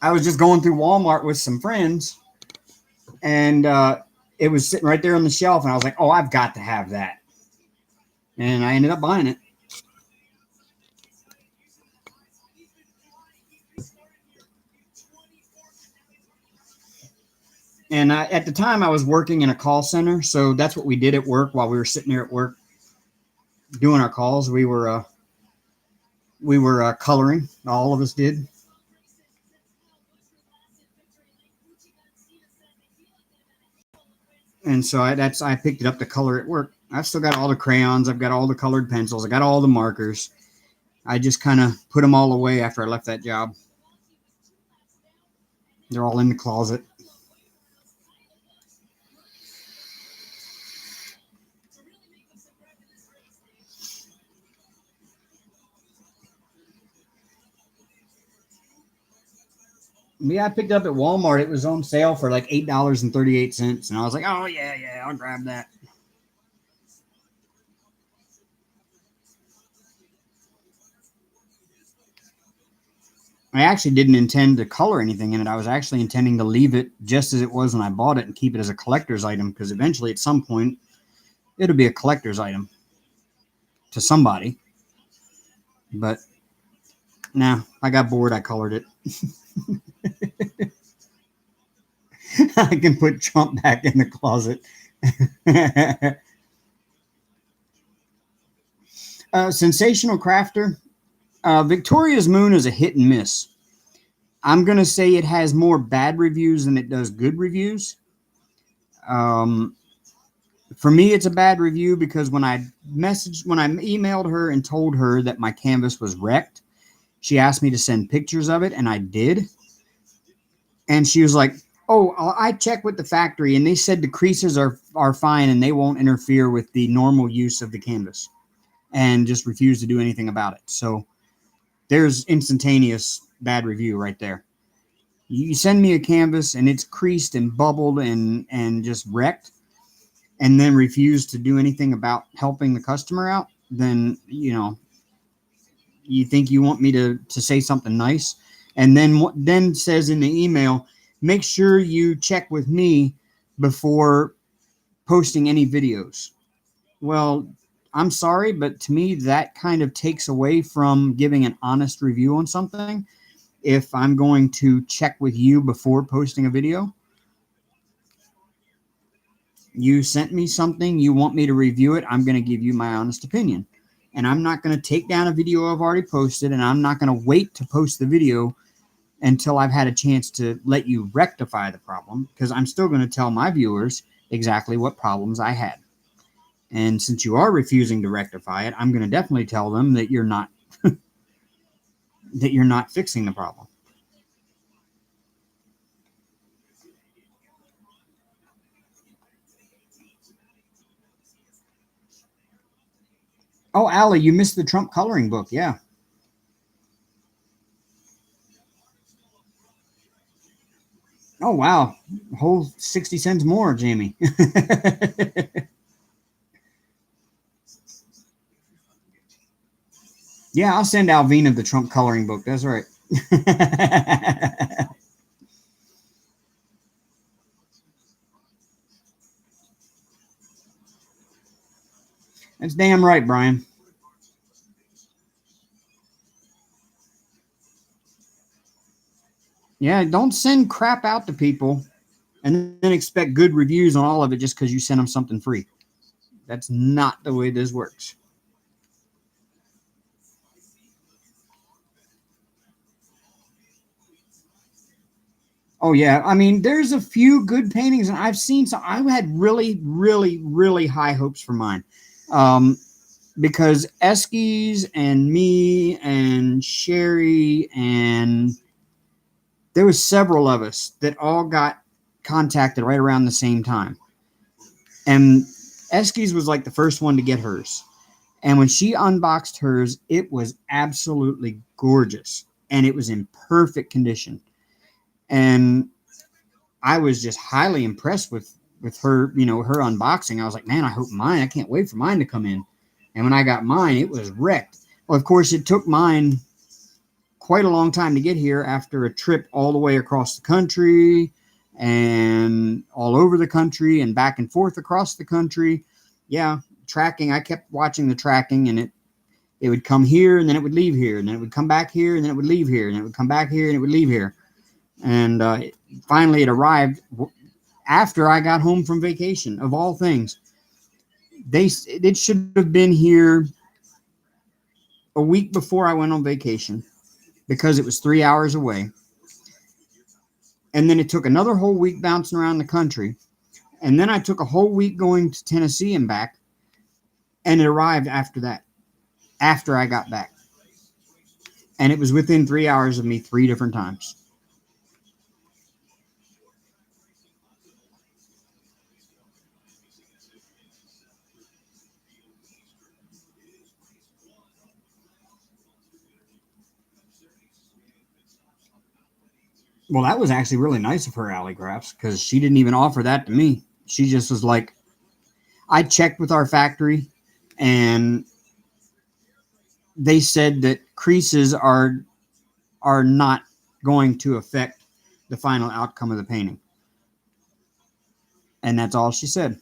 I was just going through Walmart with some friends, and it was sitting right there on the shelf, and I was like, "Oh, I've got to have that," and I ended up buying it. And at the time, I was working in a call center, so that's what we did at work while we were sitting there at work doing our calls. We were coloring. All of us did. And so I picked it up to color at work. I've still got all the crayons. I've got all the colored pencils. I got all the markers. I just kind of put them all away after I left that job. They're all in the closet. Yeah, I picked it up at Walmart. It was on sale for like $8.38, and I was like, "Oh yeah, I'll grab that." I actually didn't intend to color anything in it. I was actually intending to leave it just as it was when I bought it and keep it as a collector's item because eventually, at some point, it'll be a collector's item to somebody. But nah, I got bored. I colored it. I can put Trump back in the closet. Sensational Crafter. Victoria's Moon is a hit and miss. I'm going to say it has more bad reviews than it does good reviews. Um, for me, it's a bad review because when I emailed her and told her that my canvas was wrecked, she asked me to send pictures of it, and I did. And she was like, "Oh, I checked with the factory, and they said the creases are fine, and they won't interfere with the normal use of the canvas," and just refused to do anything about it. So there's instantaneous bad review right there. You send me a canvas and it's creased and bubbled and just wrecked, and then refuse to do anything about helping the customer out, then you think you want me to say something nice, and then says in the email, make sure you check with me before posting any videos. Well, I'm sorry, but to me, that kind of takes away from giving an honest review on something. If I'm going to check with you before posting a video, you sent me something, you want me to review it, I'm going to give you my honest opinion. And I'm not going to take down a video I've already posted, and I'm not going to wait to post the video until I've had a chance to let you rectify the problem, because I'm still going to tell my viewers exactly what problems I had. And since you are refusing to rectify it, I'm going to definitely tell them that you're not that you're not fixing the problem. Oh, Allie, you missed the Trump coloring book. Yeah. Oh, wow. A whole 60 cents more, Jamie. Yeah, I'll send Alvina the Trump coloring book. That's right. That's damn right, Brian. Yeah, don't send crap out to people and then expect good reviews on all of it just because you sent them something free. That's not the way this works. Oh yeah, I mean, there's a few good paintings, and I've seen some. I had really, really, really high hopes for mine, um, because Eskies and me and Sherry and there was several of us that all got contacted right around the same time, and Eskies was like the first one to get hers. And when she unboxed hers, it was absolutely gorgeous, and it was in perfect condition. And I was just highly impressed with her, her unboxing. I was like, man, I hope mine. I can't wait for mine to come in. And when I got mine, it was wrecked. Well, of course, it took mine quite a long time to get here after a trip all the way across the country and all over the country and back and forth across the country. Yeah, tracking. I kept watching the tracking, and it would come here and then it would leave here, and then it would come back here and then it would leave here, and it would come back here and it would leave here. And finally, it arrived after I got home from vacation. Of all things, it should have been here a week before I went on vacation because it was 3 hours away. And then it took another whole week bouncing around the country. And then I took a whole week going to Tennessee and back. And it arrived after that, after I got back. And it was within 3 hours of me three different times. Well, that was actually really nice of her, Alley Crafts, because she didn't even offer that to me. She just was like, I checked with our factory, and they said that creases are not going to affect the final outcome of the painting. And that's all she said.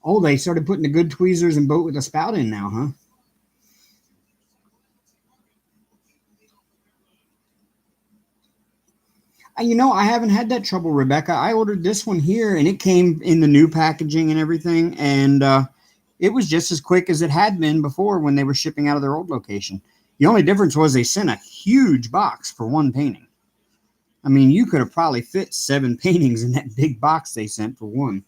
Oh, they started putting the good tweezers and boat with a spout in now, huh? I haven't had that trouble, Rebecca. I ordered this one here, and it came in the new packaging and everything, and it was just as quick as it had been before when they were shipping out of their old location. The only difference was they sent a huge box for one painting. I mean, you could have probably fit 7 paintings in that big box they sent for one.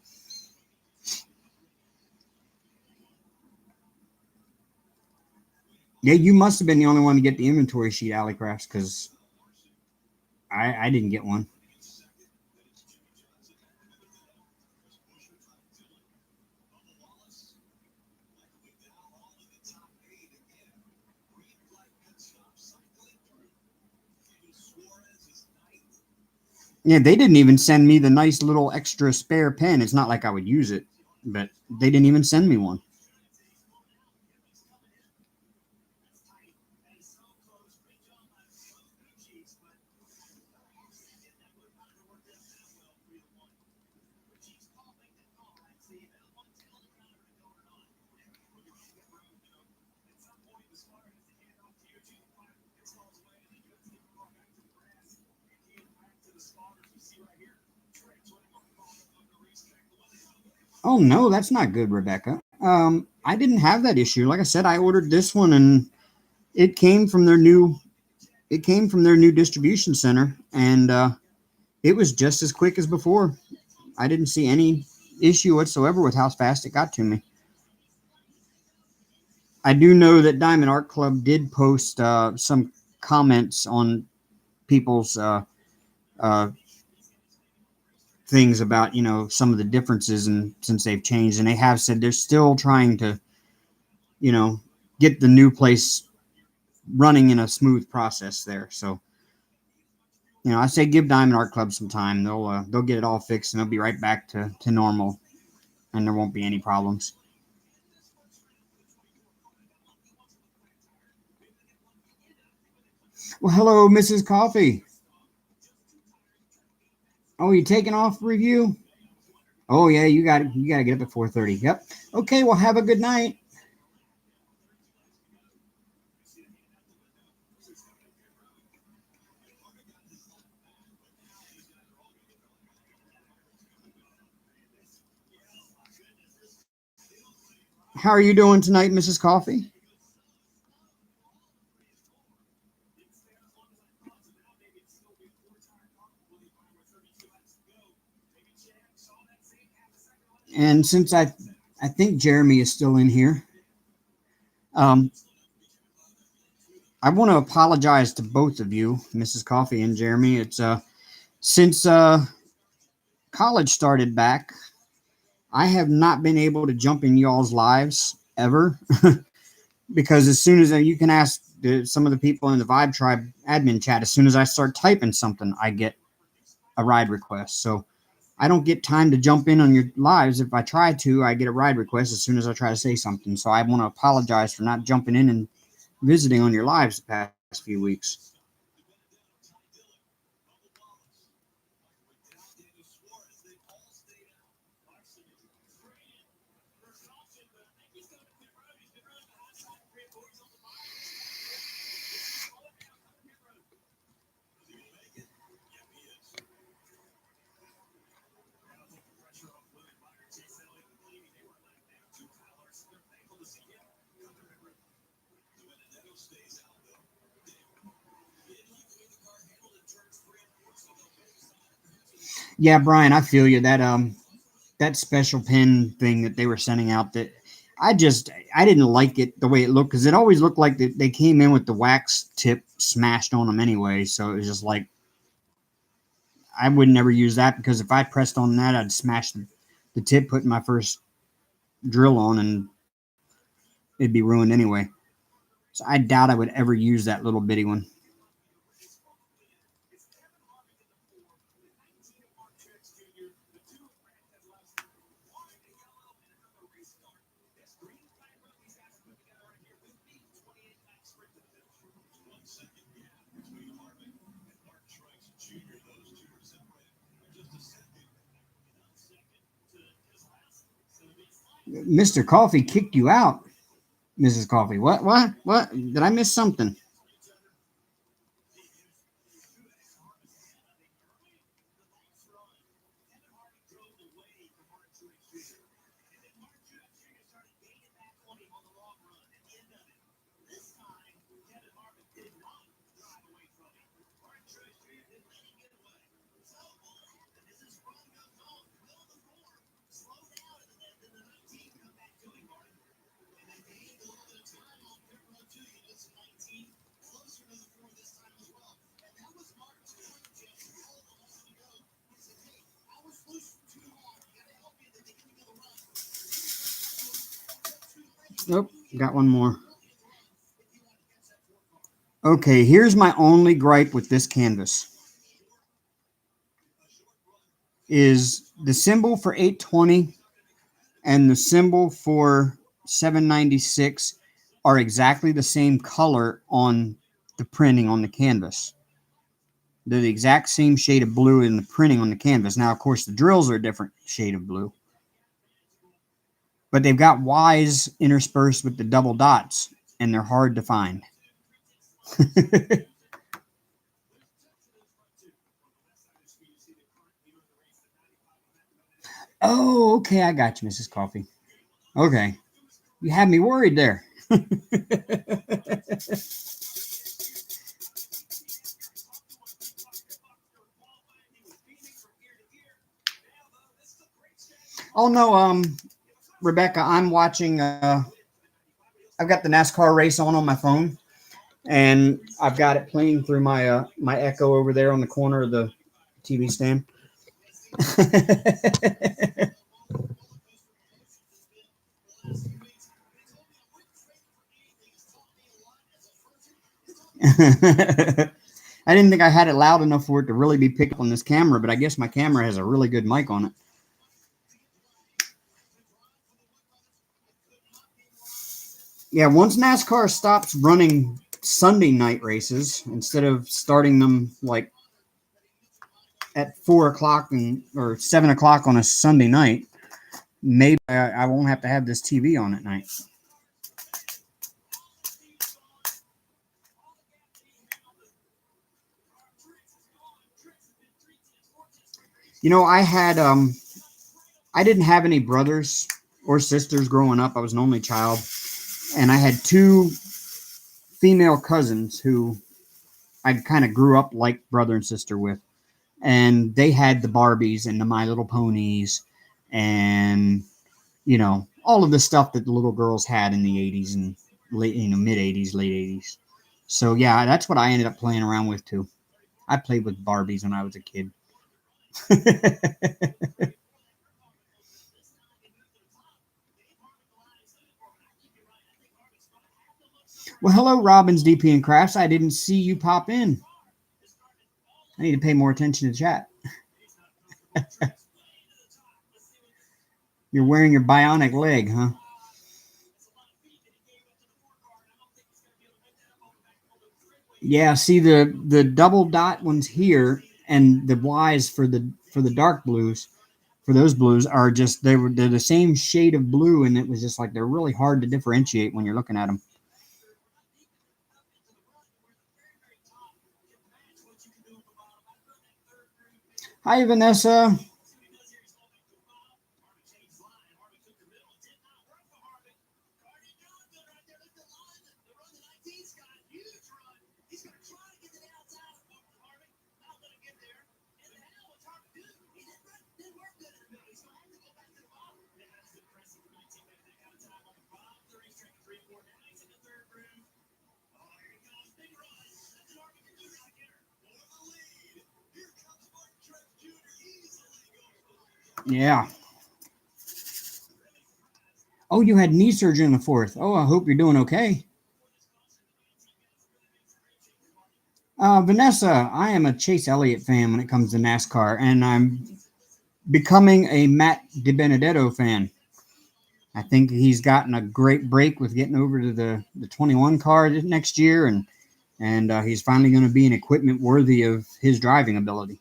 Yeah, you must have been the only one to get the inventory sheet, Alley Crafts, because I didn't get one. Yeah, they didn't even send me the nice little extra spare pen. It's not like I would use it, but they didn't even send me one. Oh no, that's not good, Rebecca. I didn't have that issue. Like I said, I ordered this one and it came from their new distribution center, and it was just as quick as before. I didn't see any issue whatsoever with how fast it got to me. I do know that Diamond Art Club did post some comments on people's uh, things about some of the differences, and since they've changed, and they have said they're still trying to you know get the new place running in a smooth process there. So I say give Diamond Art Club some time. They'll get it all fixed and they'll be right back to normal, and there won't be any problems. Well, hello, Mrs. Coffee. Oh, you taking off review? Oh yeah, you got to get up at 4:30. Yep. Okay, well have a good night. How are you doing tonight, Mrs. Coffee? And since I think Jeremy is still in here, um, I want to apologize to both of you, Mrs. Coffee and Jeremy. It's since college started back, I have not been able to jump in y'all's lives ever because as soon as you can ask some of the people in the Vibe Tribe admin chat, as soon as I start typing something, I get a ride request. So I don't get time to jump in on your lives. If I try to, I get a ride request as soon as I try to say something. So I want to apologize for not jumping in and visiting on your lives the past few weeks. Yeah, Brian, I feel you. That special pen thing that they were sending out, that I didn't like it the way it looked, because it always looked like they came in with the wax tip smashed on them anyway. So it was just like I would never use that, because if I pressed on that, I'd smash the tip putting my first drill on, and it'd be ruined anyway. So I doubt I would ever use that little bitty one. Mr. Coffee kicked you out, Mrs. Coffee. What? What? What? Did I miss something? Nope. Got one more. Okay, here's my only gripe with this canvas. is the symbol for 820 and the symbol for 796 are exactly the same color on the printing on the canvas. They're the exact same shade of blue in the printing on the canvas. Now, of course, the drills are a different shade of blue, but they've got Y's interspersed with the double dots, and they're hard to find. Oh, okay, I got you, Mrs. Coffee. Okay, you had me worried there. Oh no, Rebecca, I'm watching. I've got the NASCAR race on my phone, and I've got it playing through my Echo over there on the corner of the TV stand. I didn't think I had it loud enough for it to really be picked up on this camera, but I guess my camera has a really good mic on it. Yeah, once NASCAR stops running Sunday night races instead of starting them like at 4 o'clock or 7 o'clock on a Sunday night, maybe I won't have to have this TV on at night. I didn't have any brothers or sisters growing up. I was an only child, and I had two female cousins who I kind of grew up like brother and sister with, and they had the Barbies and the My Little Ponies, and all of the stuff that the little girls had in the 80s and late, mid 80s, late 80s. So yeah, that's what I ended up playing around with too. I played with Barbies when I was a kid. Well, hello, Robbins DP and Crafts. I didn't see you pop in. I need to pay more attention to chat. You're wearing your bionic leg, huh? Yeah, see the double dot ones here and the Y's for the dark blues, for those blues are just they're the same shade of blue, and it was just like they're really hard to differentiate when you're looking at them. Hi, Vanessa. Yeah. Oh, you had knee surgery in the fourth. Oh, I hope you're doing okay. Vanessa, I am a Chase Elliott fan when it comes to NASCAR, and I'm becoming a Matt DiBenedetto fan. I think he's gotten a great break with getting over to the 21 car next year, and he's finally going to be an equipment worthy of his driving ability.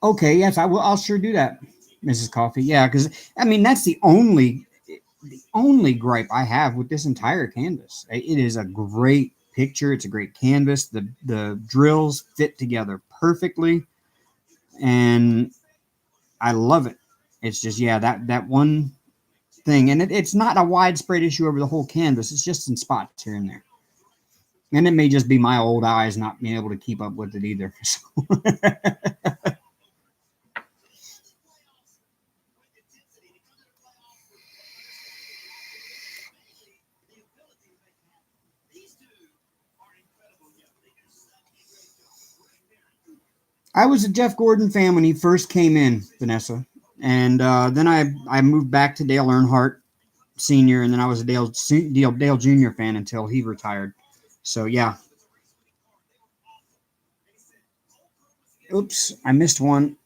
Okay, yes, I will. I'll sure do that, Mrs. Coffee. Yeah, because I mean that's the only gripe I have with this entire canvas. It is a great picture. It's a great canvas. The drills fit together perfectly, and I love it. It's just that one thing, and it's not a widespread issue over the whole canvas. It's just in spots here and there, and it may just be my old eyes not being able to keep up with it either. I was a Jeff Gordon fan when he first came in, Vanessa, and then I moved back to Dale Earnhardt Senior, and then I was a Dale Junior fan until he retired. So yeah, Oops, I missed one.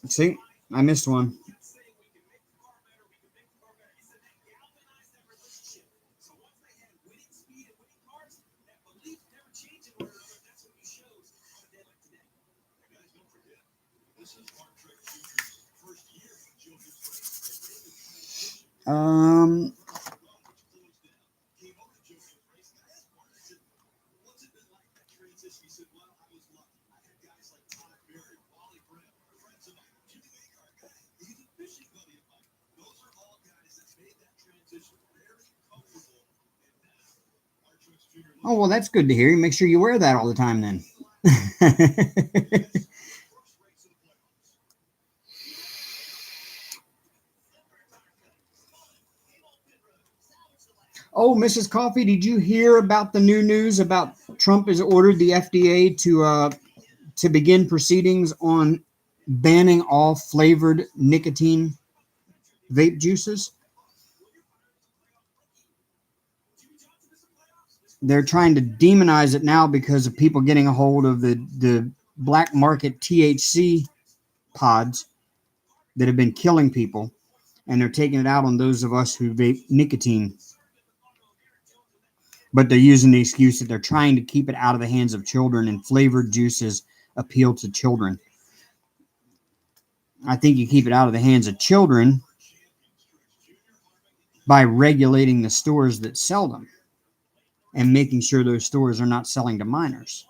See, I missed one. Um, oh, well, that's good to hear. Make sure you wear that all the time then. Oh, Mrs. Coffee, did you hear about the new news about Trump has ordered the FDA to begin proceedings on banning all flavored nicotine vape juices? They're trying to demonize it now because of people getting a hold of the black market THC pods that have been killing people, and they're taking it out on those of us who vape nicotine. But they're using the excuse that they're trying to keep it out of the hands of children, and flavored juices appeal to children. I think you keep it out of the hands of children by regulating the stores that sell them and making sure those stores are not selling to minors.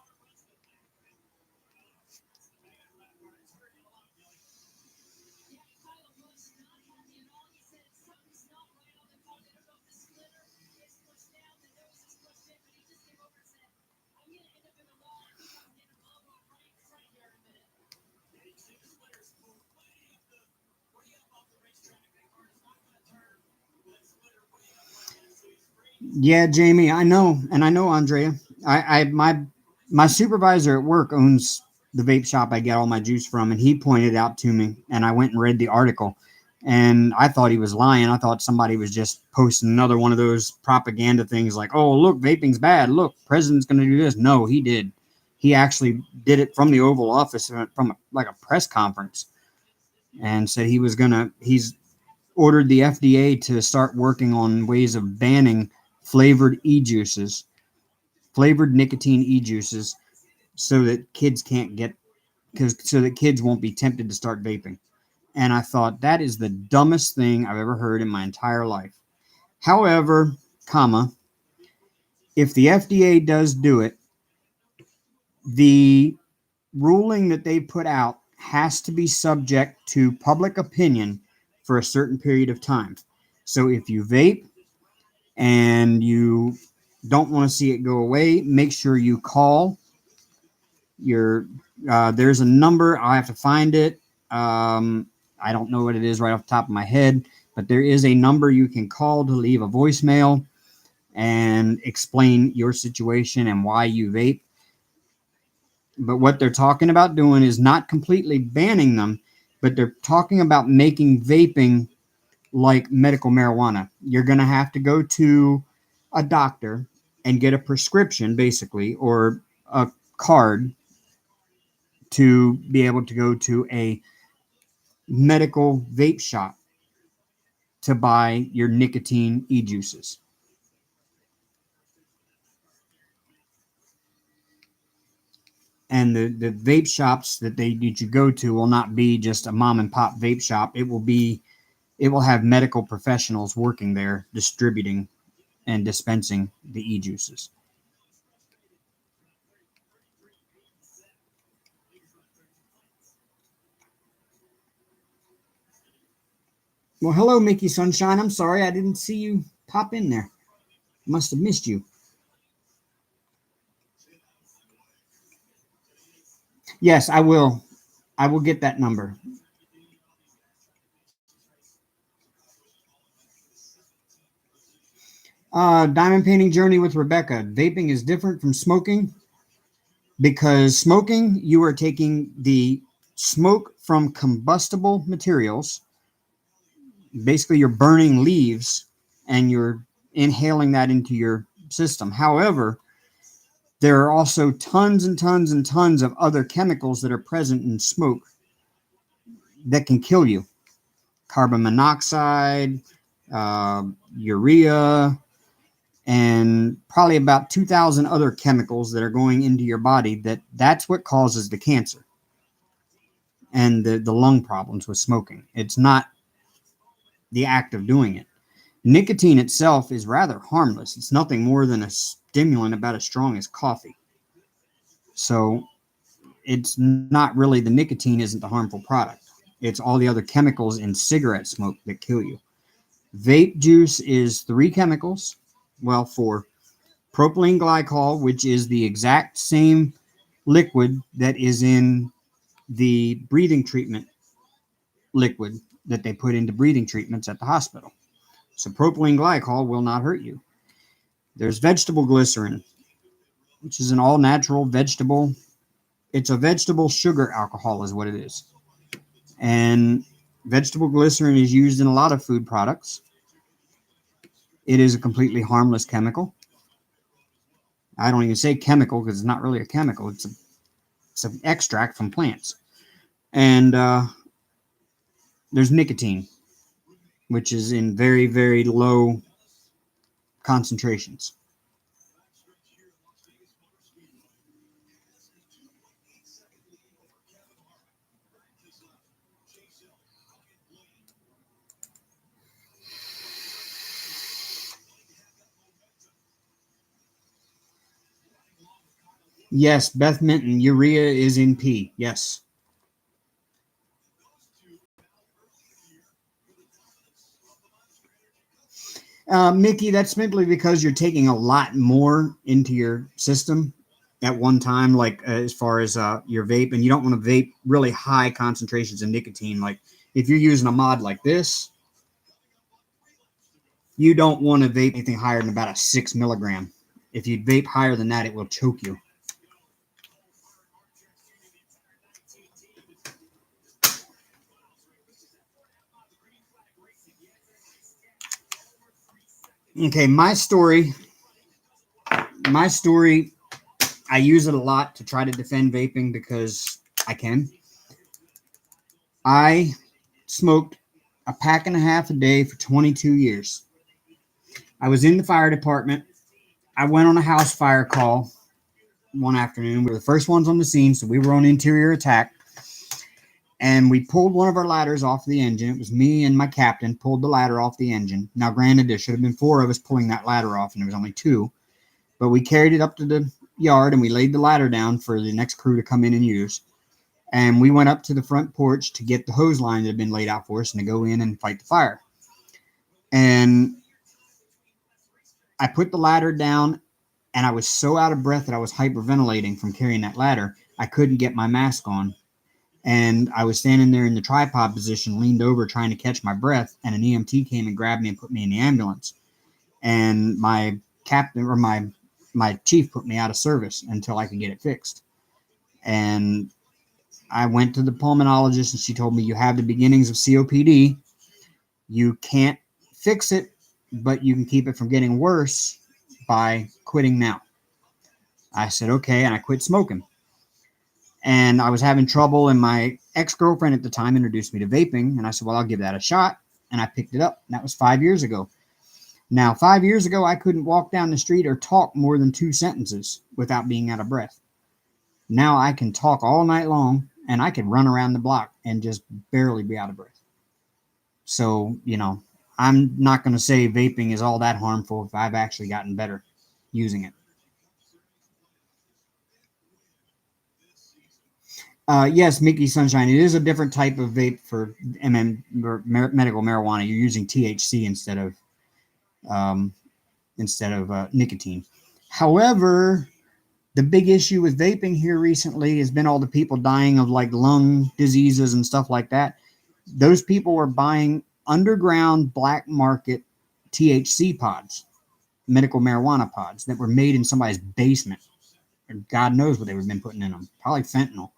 Yeah, Jamie, I know, and I know Andrea. My supervisor at work owns the vape shop I get all my juice from, and he pointed out to me, and I went and read the article, and I thought he was lying. I thought somebody was just posting another one of those propaganda things like, "Oh, look, vaping's bad. Look, president's going to do this." No, he did. He actually did it from the Oval Office, from like a press conference, and said he's ordered the FDA to start working on ways of banning flavored e-juices, flavored nicotine e-juices, so that kids can't get because so that kids won't be tempted to start vaping. And I thought that is the dumbest thing I've ever heard in my entire life. However, comma, if the FDA does do it, the ruling that they put out has to be subject to public opinion for a certain period of time. So if you vape and you don't want to see it go away, make sure you call your. There's a number. I have to find it. I don't know what it is right off the top of my head, but there is a number you can call to leave a voicemail and explain your situation and why you vape. But what they're talking about doing is not completely banning them, but they're talking about making vaping like medical marijuana. You're going to have to go to a doctor and get a prescription, basically, or a card to be able to go to a medical vape shop to buy your nicotine e-juices. And the vape shops that you go to will not be just a mom and pop vape shop. It will have medical professionals working there distributing and dispensing the e-juices. Well, hello, Mickey Sunshine. I'm sorry I didn't see you pop in there. Must have missed you. Yes, I will. I will get that number. Diamond painting journey with Rebecca. Vaping is different from smoking because smoking, you are taking the smoke from combustible materials. Basically, you're burning leaves and you're inhaling that into your system. However, There are also tons and tons and tons of other chemicals that are present in smoke that can kill you. Carbon monoxide, urea, and probably about 2,000 other chemicals that are going into your body that's what causes the cancer and the lung problems with smoking. It's not the act of doing it. Nicotine itself is rather harmless. It's nothing more than a stimulant about as strong as coffee. So it's not really, the nicotine isn't the harmful product. It's all the other chemicals in cigarette smoke that kill you. Vape juice is 3 chemicals. Well, 4. Propylene glycol, which is the exact same liquid that is in the breathing treatment liquid that they put into breathing treatments at the hospital. So propylene glycol will not hurt you. There's vegetable glycerin, which is an all-natural vegetable. It's a vegetable sugar alcohol is what it is. And vegetable glycerin is used in a lot of food products. It is a completely harmless chemical. I don't even say chemical because it's not really a chemical. It's an extract from plants. And there's nicotine, which is in very, very low concentrations. Yes, Beth Minton, urea is in pee. Yes. Mickey, that's simply because you're taking a lot more into your system at one time, like as far as your vape, and you don't want to vape really high concentrations of nicotine. Like if you're using a mod like this, you don't want to vape anything higher than about a 6 milligram. If you vape higher than that, it will choke you. Okay, my story, I use it a lot to try to defend vaping because I can. I smoked a pack and a half a day for 22 years. I was in the fire department. I went on a house fire call one afternoon. We were the first ones on the scene, so we were on interior attack. And we pulled one of our ladders off the engine. It was me and my captain pulled the ladder off the engine. Now, granted, there should have been 4 of us pulling that ladder off, and there was only 2. But we carried it up to the yard, and we laid the ladder down for the next crew to come in and use. And we went up to the front porch to get the hose line that had been laid out for us and to go in and fight the fire. And I put the ladder down, and I was so out of breath that I was hyperventilating from carrying that ladder. I couldn't get my mask on. And I was standing there in the tripod position, leaned over trying to catch my breath, and an EMT came and grabbed me and put me in the ambulance. And my captain or my chief put me out of service until I could get it fixed. And I went to the pulmonologist, and she told me, you have the beginnings of COPD. You can't fix it, but you can keep it from getting worse by quitting now. I said, okay, and I quit smoking. And I was having trouble, and my ex-girlfriend at the time introduced me to vaping, and I said, well, I'll give that a shot, and I picked it up, and that was 5 years ago. Now, 5 years ago, I couldn't walk down the street or talk more than 2 sentences without being out of breath. Now I can talk all night long, and I can run around the block and just barely be out of breath. So, I'm not going to say vaping is all that harmful if I've actually gotten better using it. Yes, Mickey Sunshine. It is a different type of vape for medical marijuana. You're using THC instead of nicotine. However, the big issue with vaping here recently has been all the people dying of like lung diseases and stuff like that. Those people were buying underground black market THC pods, medical marijuana pods that were made in somebody's basement. God knows what they would have been putting in them. Probably fentanyl.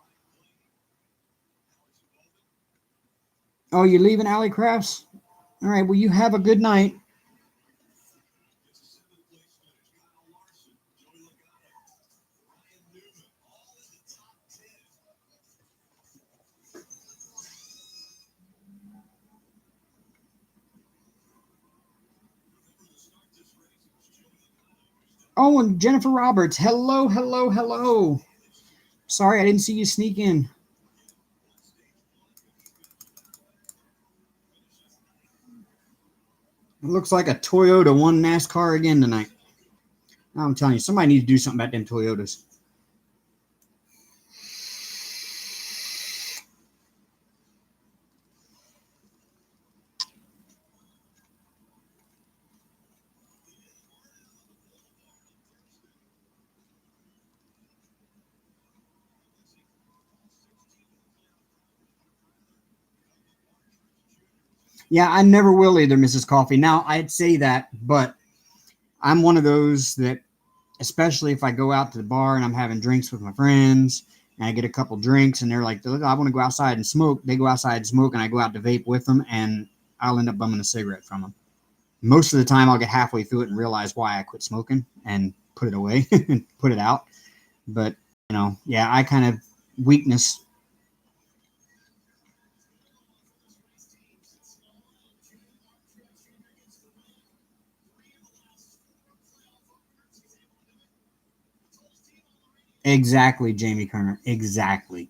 Oh, you're leaving Alley Crafts? All right. Well, you have a good night. Oh, and Jennifer Roberts. Hello, hello, hello. Sorry, I didn't see you sneak in. It looks like a Toyota won NASCAR again tonight. I'm telling you, somebody needs to do something about them Toyotas. Yeah, I never will either, Mrs. Coffee. Now, I'd say that, but I'm one of those that, especially if I go out to the bar and I'm having drinks with my friends and I get a couple drinks and they're like, look, I want to go outside and smoke. They go outside and smoke and I go out to vape with them and I'll end up bumming a cigarette from them. Most of the time, I'll get halfway through it and realize why I quit smoking and put it away and put it out. But, yeah, I kind of weakness. Exactly, Jamie Kerner. Exactly.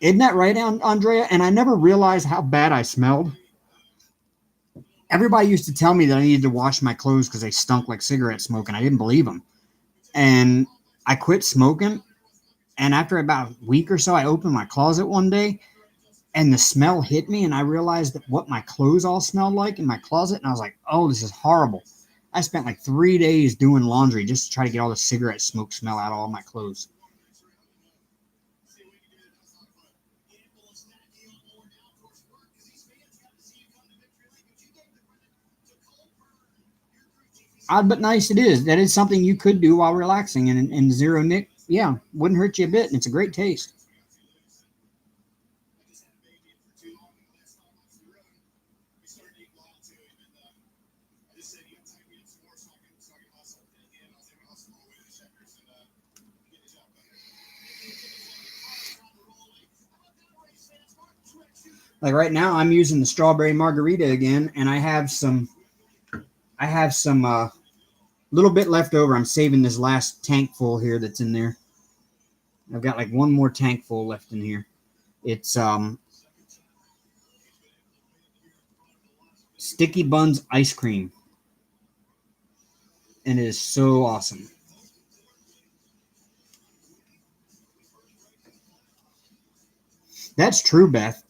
Isn't that right, Andrea? And I never realized how bad I smelled. Everybody used to tell me that I needed to wash my clothes because they stunk like cigarette smoke, and I didn't believe them. And I quit smoking. And after about a week or so, I opened my closet one day and the smell hit me. And I realized that what my clothes all smelled like in my closet. And I was like, oh, this is horrible. I spent like 3 days doing laundry just to try to get all the cigarette smoke smell out of all my clothes. Odd but nice it is. That is something you could do while relaxing. And zero nick, yeah, wouldn't hurt you a bit. And it's a great taste. Like right now, I'm using the strawberry margarita again, and I have some little bit left over. I'm saving this last tank full here that's in there. I've got like one more tank full left in here. It's Sticky Buns ice cream, and it is so awesome. That's true, Beth.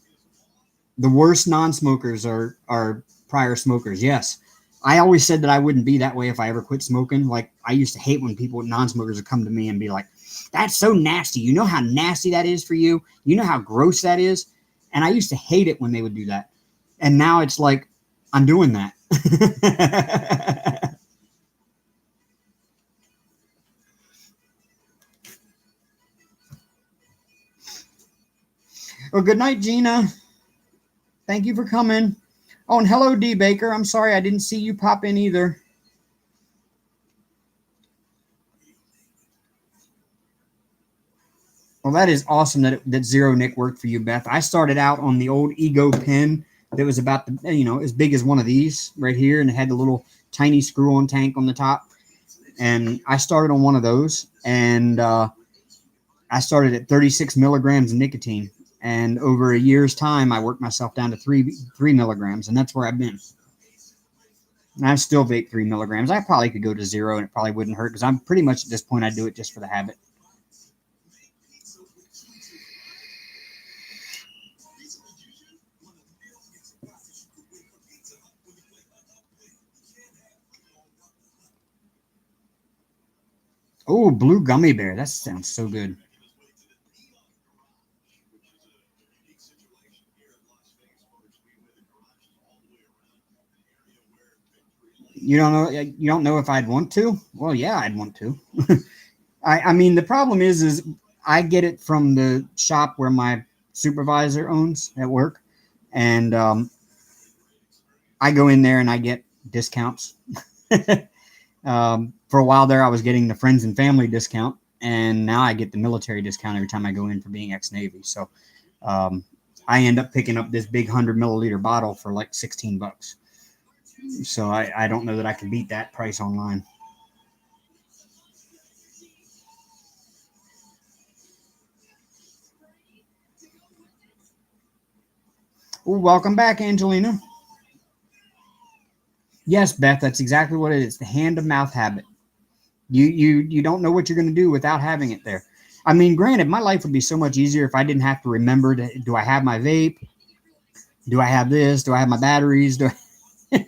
The worst non-smokers are prior smokers. Yes, I always said that I wouldn't be that way if I ever quit smoking. Like I used to hate when people non-smokers would come to me and be like, "That's so nasty. You know how nasty that is for you. You know how gross that is." And I used to hate it when they would do that. And now it's like I'm doing that. Well, good night, Gina. Thank you for coming. Oh, and hello, D Baker. I'm sorry I didn't see you pop in either. Well, that is awesome that Zero Nick worked for you, Beth. I started out on the old Ego pen that was about as big as one of these right here, and it had the little tiny screw-on tank on the top. And I started on one of those, and I started at 36 milligrams of nicotine. And over a year's time, I worked myself down to three milligrams, and that's where I've been. And I still vape 3 milligrams. I probably could go to zero, and it probably wouldn't hurt because I'm pretty much at this point I do it just for the habit. Oh, blue gummy bear. That sounds so good. You don't know if I'd want to? Well, yeah, I'd want to. I mean, the problem is I get it from the shop where my supervisor owns at work, and I go in there and I get discounts. For a while there, I was getting the friends and family discount, and now I get the military discount every time I go in for being ex-Navy. So I end up picking up this big 100 milliliter bottle for like $16. So I don't know that I can beat that price online. Well, welcome back, Angelina. Yes, Beth, that's exactly what it is. The hand of mouth habit. You don't know what you're going to do without having it there. I mean, granted, my life would be so much easier if I didn't have to remember do I have my vape? Do I have this? Do I have my batteries? Do I...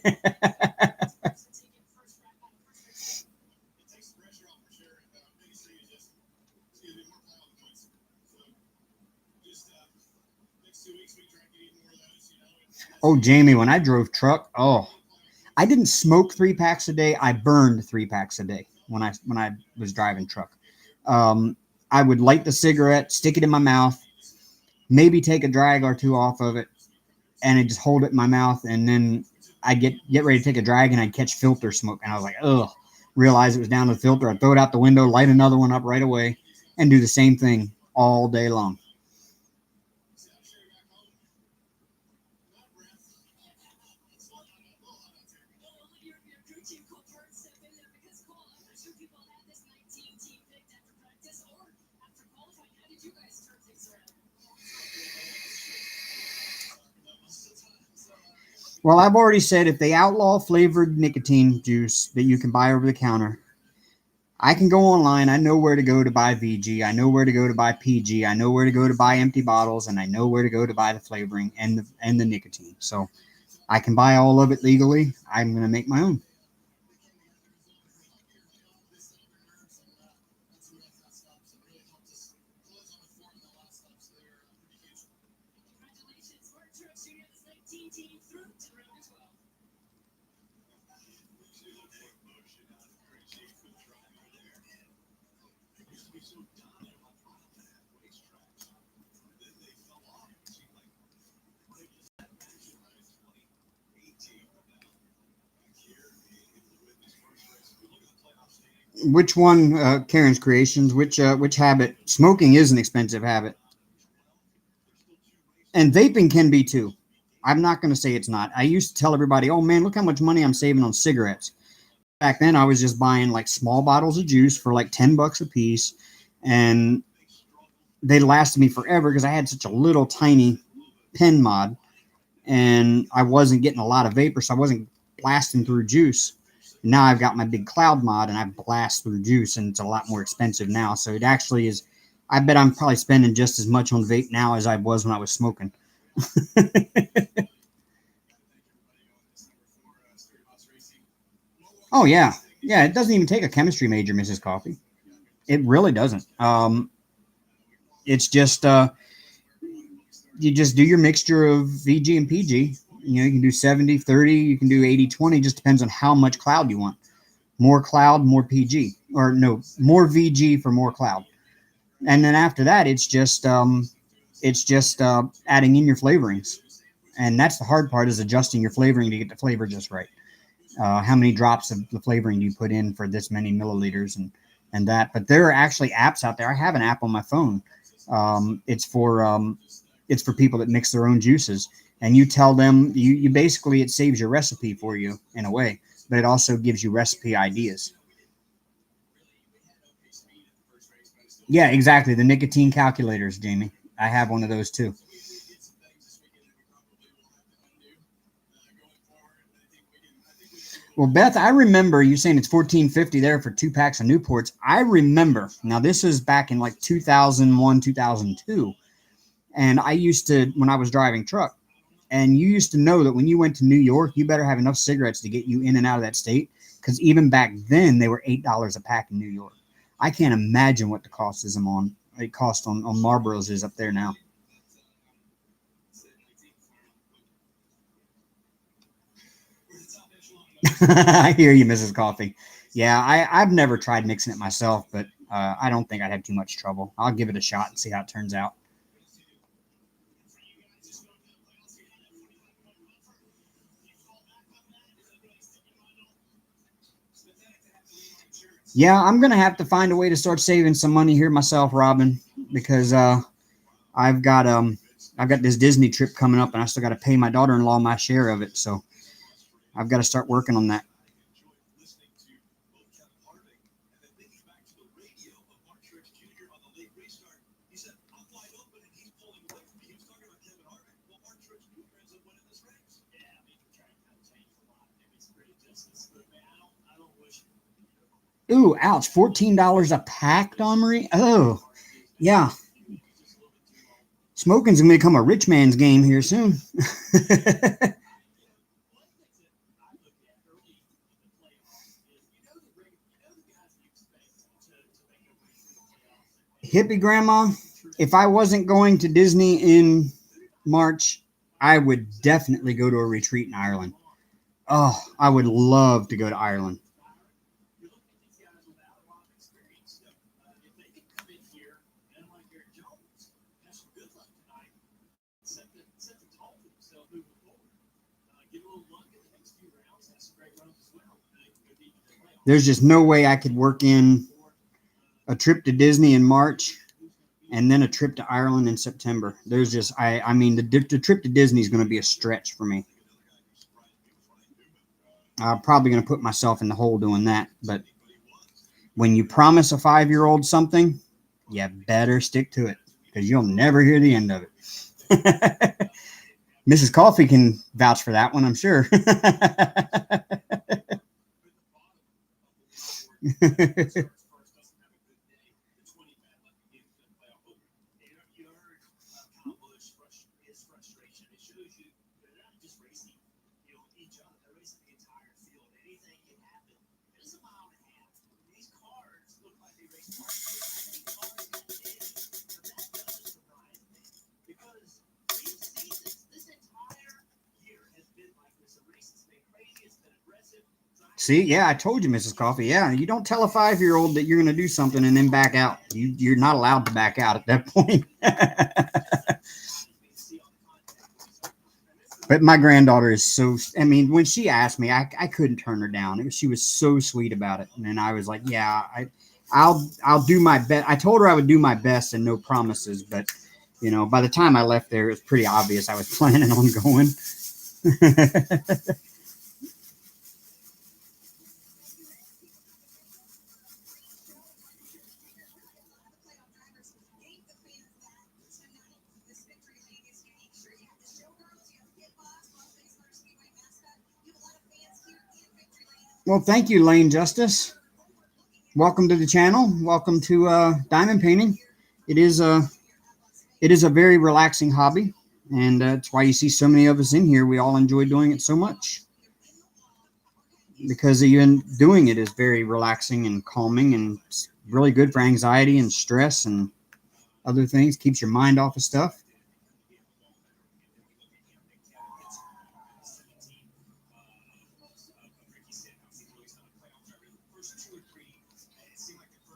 Oh, Jamie, when I drove truck, I didn't smoke 3 packs a day. I burned 3 packs a day when I was driving truck. Um, I would light the cigarette, stick it in my mouth, maybe take a drag or two off of it, and I just hold it in my mouth, and then I get ready to take a drag, and I'd catch filter smoke, and I was like, ugh. Realize it was down to the filter. I'd throw it out the window, light another one up right away, and do the same thing all day long. Well, I've already said if they outlaw flavored nicotine juice that you can buy over the counter, I can go online. I know where to go to buy VG. I know where to go to buy PG. I know where to go to buy empty bottles, and I know where to go to buy the flavoring and the nicotine. So I can buy all of it legally. I'm going to make my own. Which one, Karen's Creations? Which habit? Smoking is an expensive habit, and vaping can be too. I'm not going to say it's not. I used to tell everybody, "Oh man, look how much money I'm saving on cigarettes." Back then, I was just buying like small bottles of juice for like $10 a piece, and they lasted me forever because I had such a little tiny pen mod, and I wasn't getting a lot of vapor, so I wasn't blasting through juice. Now I've got my big cloud mod, and I blast through juice, and it's a lot more expensive now. So it actually is. I bet I'm probably spending just as much on vape now as I was when I was smoking. Oh yeah, yeah. It doesn't even take a chemistry major, Mrs. Coffee. It really doesn't. It's just you just do your mixture of VG and PG. You know, you can do 70-30, you can do 80-20. Just depends on how much cloud you want. More cloud, more PG, or no, more VG for more cloud. And then after that, it's just adding in your flavorings, and that's the hard part is adjusting your flavoring to get the flavor just right. How many drops of the flavoring do you put in for this many milliliters and that? But there are actually apps out there. I have an app on my phone. Um, it's for um, it's for people that mix their own juices, and you tell them you basically it saves your recipe for you in a way, but it also gives you recipe ideas. Yeah, exactly. The nicotine calculators, Jamie. I have one of those too. Well, Beth, I remember you saying it's 14.50 there for 2 packs of Newports. I remember. Now this is back in like 2001, 2002, and I used to when I was driving truck. And you used to know that when you went to New York, you better have enough cigarettes to get you in and out of that state. Because even back then, they were $8 a pack in New York. I can't imagine what the cost is on it cost on Marlboros is up there now. I hear you, Mrs. Coffee. Yeah, I've never tried mixing it myself, but I don't think I'd have too much trouble. I'll give it a shot and see how it turns out. Yeah, I'm gonna have to find a way to start saving some money here myself, Robin, because I've got um I've got this Disney trip coming up, and I still got to pay my daughter-in-law my share of it. So I've got to start working on that. Ooh, ouch! $14 a pack, Don Marie. Oh, yeah. Smoking's gonna become a rich man's game here soon. Hippie grandma, if I wasn't going to Disney in March, I would definitely go to a retreat in Ireland. Oh, I would love to go to Ireland. There's just no way I could work in a trip to Disney in March and then a trip to Ireland in September. There's just I mean the trip to Disney is going to be a stretch for me. I'm probably going to put myself in the hole doing that. But when you promise a 5-year-old something, you better stick to it because you'll never hear the end of it. Mrs. Coffee can vouch for that one, I'm sure. See, yeah, I told you, Mrs. Coffee. Yeah, you don't tell a 5-year-old that you're going to do something and then back out. You're not allowed to back out at that point. But my granddaughter is so. I mean, when she asked me, I couldn't turn her down. She was so sweet about it, and then I was like, yeah, I'll do my best. I told her I would do my best and no promises, but by the time I left there, it was pretty obvious I was planning on going. Well, thank you, Lane Justice. Welcome to the channel. Welcome to diamond painting. It is a very relaxing hobby, and that's why you see so many of us in here. We all enjoy doing it so much because even doing it is very relaxing and calming, and it's really good for anxiety and stress and other things. Keeps your mind off of stuff.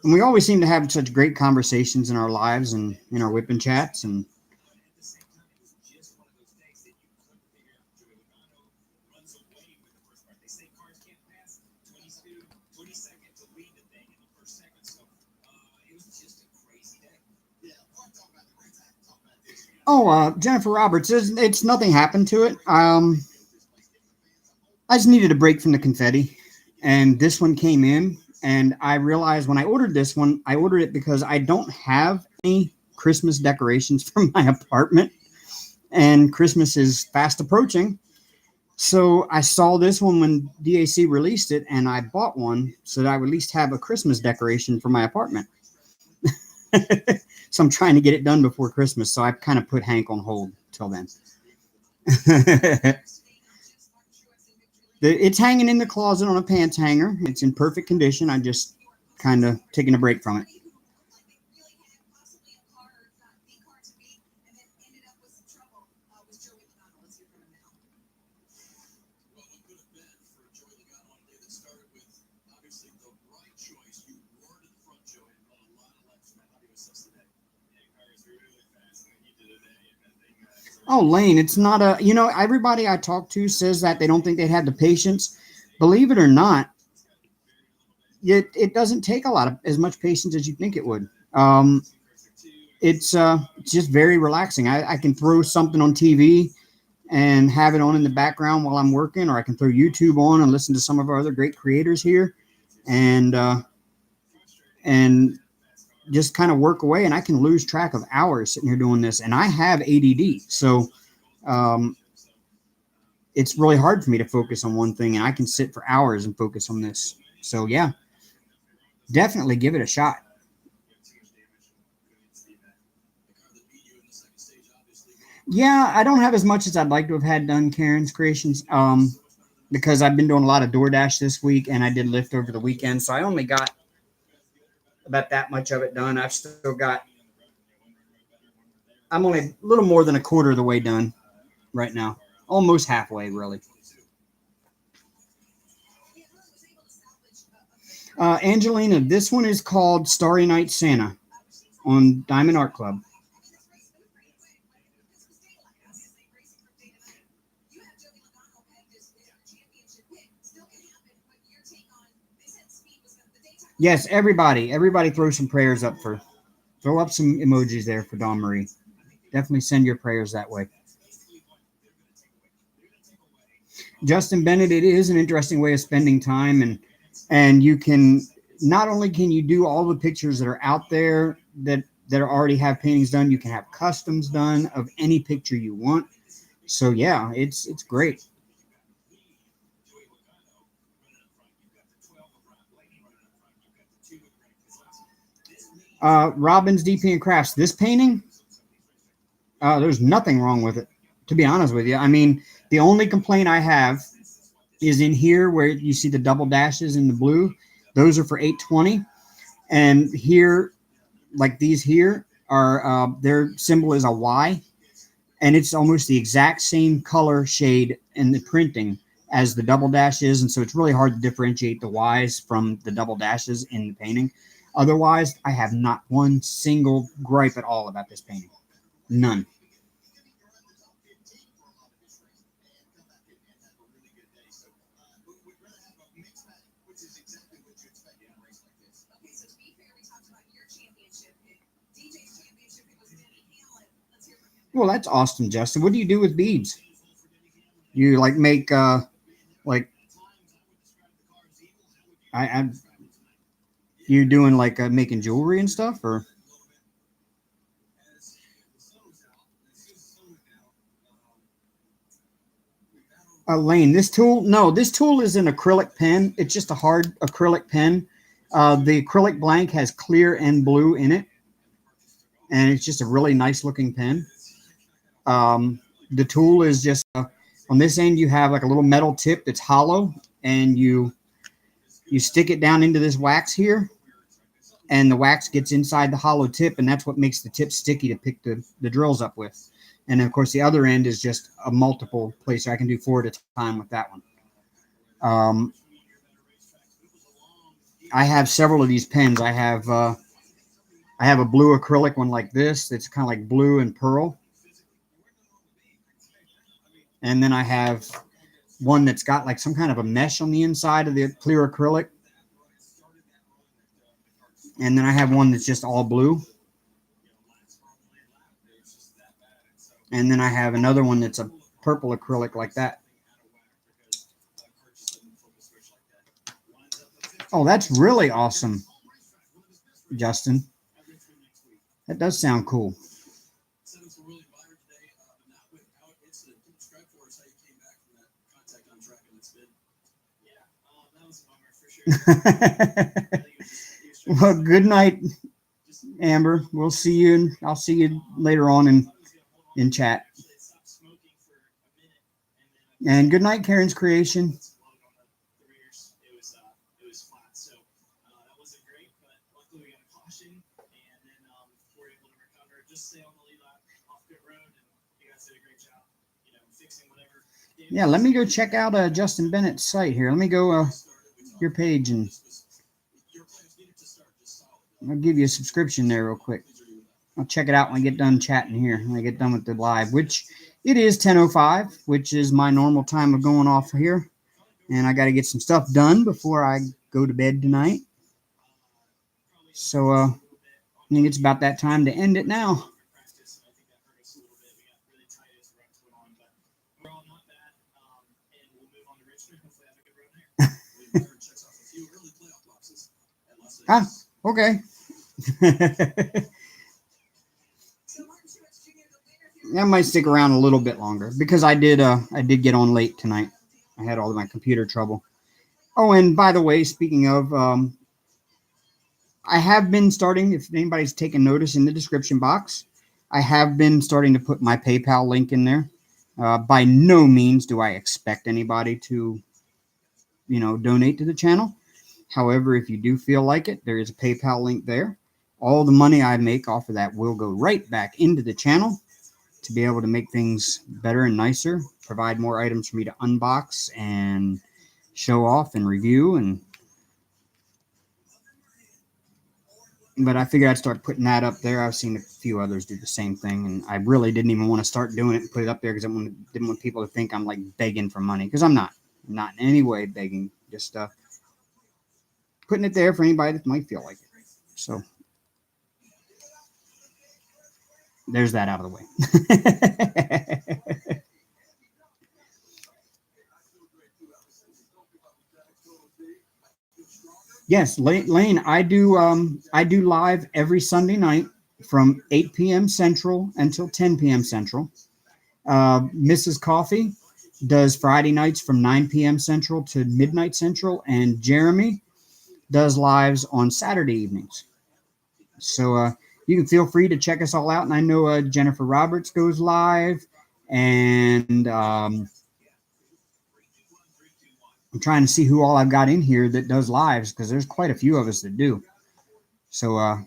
And we always seem to have such great conversations in our lives and in our whipping chats. And oh, Jennifer Roberts, it's nothing happened to it. I just needed a break from the confetti, and this one came in. And I realized when I ordered this one, I ordered it because I don't have any Christmas decorations for my apartment, and Christmas is fast approaching. So I saw this one when DAC released it, and I bought one so that I would at least have a Christmas decoration for my apartment. So I'm trying to get it done before Christmas. So I kind of put Hank on hold till then. It's hanging in the closet on a pants hanger. It's in perfect condition. I just kind of taking a break from it. Oh, Lane, it's not everybody I talk to says that they don't think they'd have the patience. Believe it or not, it doesn't take as much patience as you think it would. It's just very relaxing. I can throw something on TV and have it on in the background while I'm working, or I can throw YouTube on and listen to some of our other great creators here, and and just kind of work away. And I can lose track of hours sitting here doing this. And I have ADD, so um, it's really hard for me to focus on one thing, and I can sit for hours and focus on this. So yeah, definitely give it a shot. Yeah, I don't have as much as I'd like to have had done Karen's creations, because I've been doing a lot of DoorDash this week, and I did Lyft over the weekend, so I only got about that much of it done. I've still got, I'm only a little more than a quarter of the way done right now, almost halfway, really. Angelina, this one is called Starry Night Santa on Diamond Art Club. Yes, everybody throw some prayers up for, throw up some emojis there for Dawn Marie. Definitely send your prayers that way. Justin Bennett, it is an interesting way of spending time, and you can, not only can you do all the pictures that are out there that already have paintings done, you can have customs done of any picture you want. So yeah, it's great. Robbins DP and Crafts. This painting, there's nothing wrong with it, to be honest with you. I mean, the only complaint I have is in here where you see the double dashes in the blue. Those are for 820. And here, like these here, are their symbol is a Y, and it's almost the exact same color shade in the printing as the double dash is, and so it's really hard to differentiate the Y's from the double dashes in the painting. Otherwise, I have not one single gripe at all about this painting. None. Well, that's awesome, Justin. What do you do with beads? You like make like I you doing like making jewelry and stuff, or Lane, this tool? No, this tool is an acrylic pen. It's just a hard acrylic pen. The acrylic blank has clear and blue in it, and it's just a really nice looking pen. The tool is just on this end. You have like a little metal tip that's hollow, and you stick it down into this wax here, and the wax gets inside the hollow tip, and that's what makes the tip sticky to pick the drills up with. And of course, the other end is just a multiple placer. I can do 4 at a time with that one. Um, I have several of these pens. I have a blue acrylic one like this. It's kind of like blue and pearl. And then I have one that's got like some kind of a mesh on the inside of the clear acrylic. And then I have one that's just all blue. And then I have another one that's a purple acrylic like that. Oh, that's really awesome, Justin. That does sound cool. Well, good night, Amber. We'll see you. I'll see you later on in chat. And good night, Karen's Creation. Yeah, let me go check out Justin Bennett's site here. Let me go your page, and I'll give you a subscription there real quick. I'll check it out when I get done chatting here, when I get done with the live, which it is 10:05, which is my normal time of going off here. And I got to get some stuff done before I go to bed tonight. So I think it's about that time to end it now. Ah, okay. I might stick around a little bit longer because I did get on late tonight. I had all of my computer trouble. Oh, and by the way, speaking of, I have been starting, if anybody's taken notice in the description box, I have been starting to put my PayPal link in there. By no means do I expect anybody to, donate to the channel. However, if you do feel like it, there is a PayPal link there. All the money I make off of that will go right back into the channel to be able to make things better and nicer, provide more items for me to unbox and show off and review. But I figured I'd start putting that up there. I've seen a few others do the same thing, and I really didn't even want to start doing it and put it up there because I didn't want people to think I'm like begging for money, because I'm not in any way begging. Just putting it there for anybody that might feel like it. So there's that out of the way. Yes, Lane, I do live every Sunday night from 8 p.m. Central until 10 p.m. Central. Mrs. Coffee does Friday nights from 9 p.m. Central to midnight Central, and Jeremy does lives on Saturday evenings. So you can feel free to check us all out. And I know Jennifer Roberts goes live, and I'm trying to see who all I've got in here that does lives, because there's quite a few of us that do. So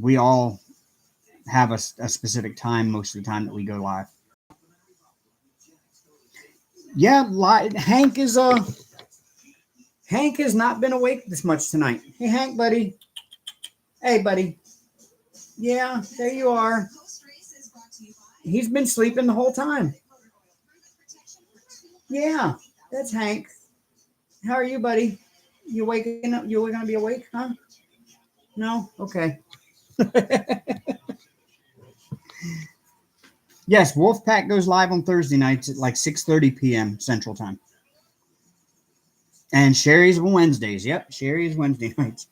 we all have a specific time most of the time that we go live. Yeah, Hank has not been awake this much tonight. Hey, Hank, buddy. Hey, buddy. Yeah, there you are. He's been sleeping the whole time. Yeah, that's Hank. How are you, buddy? You waking up? You going to be awake, huh? No? Okay. Yes, Wolfpack goes live on Thursday nights at like 6:30 p.m. Central Time. And Sherry's on Wednesdays. Yep, Sherry's Wednesday nights.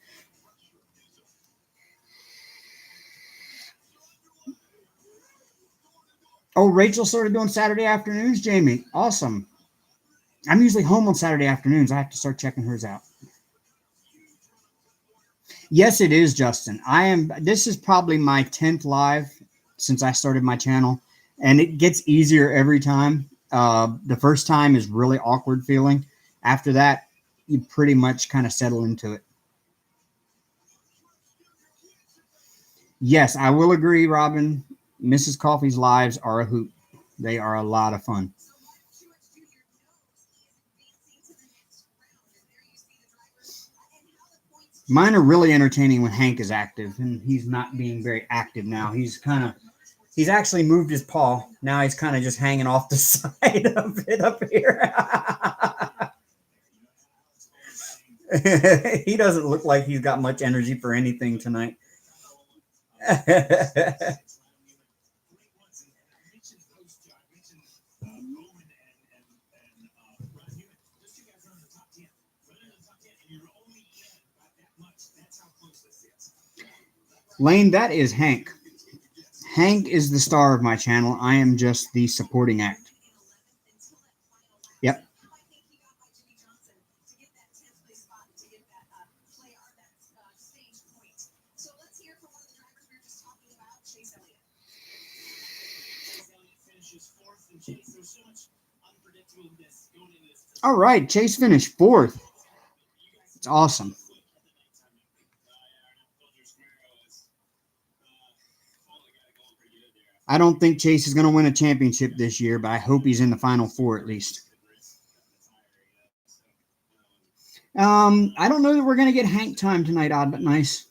Oh, Rachel started doing Saturday afternoons, Jamie. Awesome. I'm usually home on Saturday afternoons. I have to start checking hers out. Yes, it is, Justin. This is probably my 10th live since I started my channel, and it gets easier every time. The first time is really awkward feeling. After that, you pretty much kind of settle into it. Yes, I will agree, Robin. Mrs. Coffee's lives are a hoot. They are a lot of fun. Mine are really entertaining when Hank is active, and he's not being very active now. He's actually moved his paw. Now he's kind of just hanging off the side of it up here. He doesn't look like he's got much energy for anything tonight. Lane, that is Hank. Hank is the star of my channel. I am just the supporting act. Yep. All right, Chase finished 4th. It's awesome. I don't think Chase is going to win a championship this year, but I hope he's in the Final Four at least. I don't know that we're going to get Hank time tonight, odd but nice.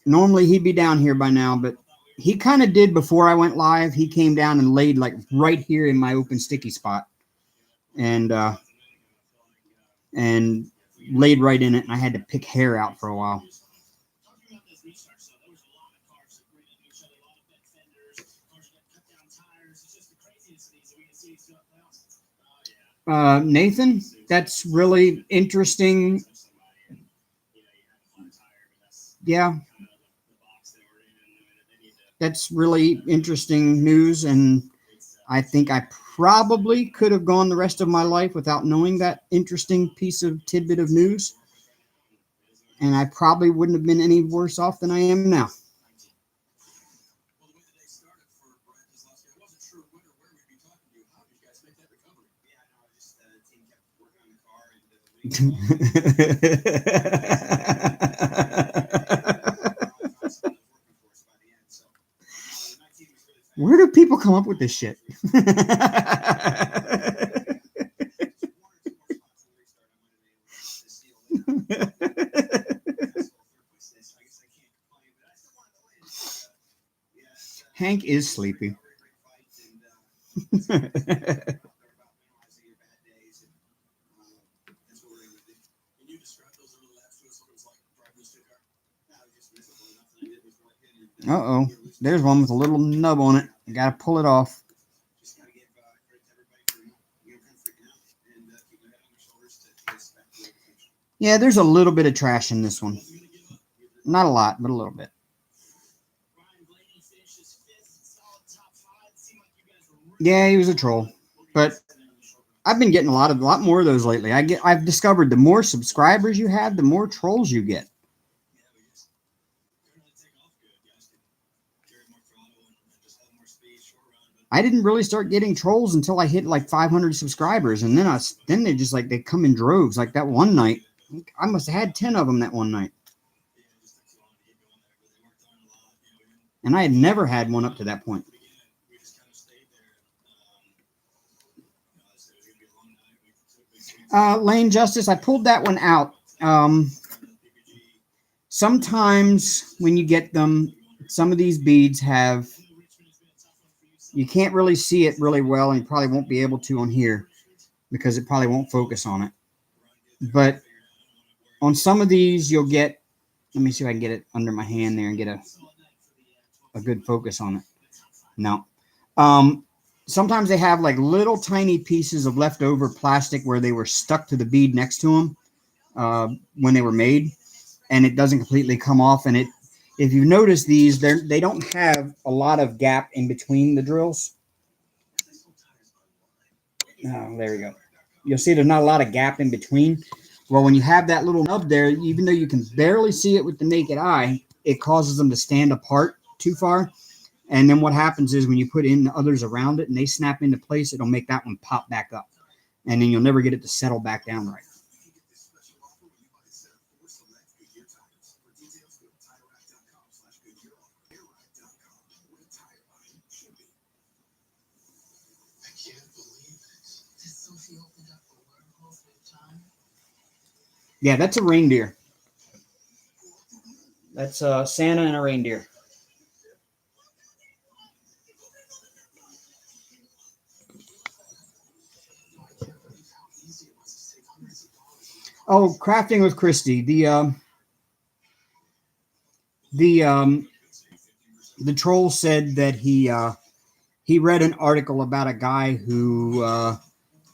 Normally he'd be down here by now, but he kind of did before I went live. He came down and laid like right here in my open sticky spot. And and laid right in it, and I had to pick hair out for a while. Nathan, that's really interesting. Yeah, that's really interesting news, and I think I probably could have gone the rest of my life without knowing that interesting piece of tidbit of news, and I probably wouldn't have been any worse off than I am now. Where do people come up with this shit? Hank is sleepy. Uh-oh. There's one with a little nub on it. You got to pull it off. Yeah, there's a little bit of trash in this one. Not a lot, but a little bit. Yeah, he was a troll. But I've been getting a lot more of those lately. I've discovered the more subscribers you have, the more trolls you get. I didn't really start getting trolls until I hit like 500 subscribers, and then they just like they come in droves. Like that one night, I must have had 10 of them that one night, and I had never had one up to that point. Lane Justice, I pulled that one out. Sometimes when you get them, some of these beads have, you can't really see it really well, and you probably won't be able to on here because it probably won't focus on it. But on some of these, you'll get, let me see if I can get it under my hand there and get a good focus on it. No. Sometimes they have like little tiny pieces of leftover plastic where they were stuck to the bead next to them when they were made, and it doesn't completely come off. And if you notice these, they don't have a lot of gap in between the drills. Oh, there we go. You'll see there's not a lot of gap in between. Well, when you have that little nub there, even though you can barely see it with the naked eye, it causes them to stand apart too far. And then what happens is when you put in the others around it and they snap into place, it'll make that one pop back up. And then you'll never get it to settle back down right. Yeah, that's a reindeer. That's Santa and a reindeer. Oh, Crafting with Christy. The troll said that he read an article about a guy who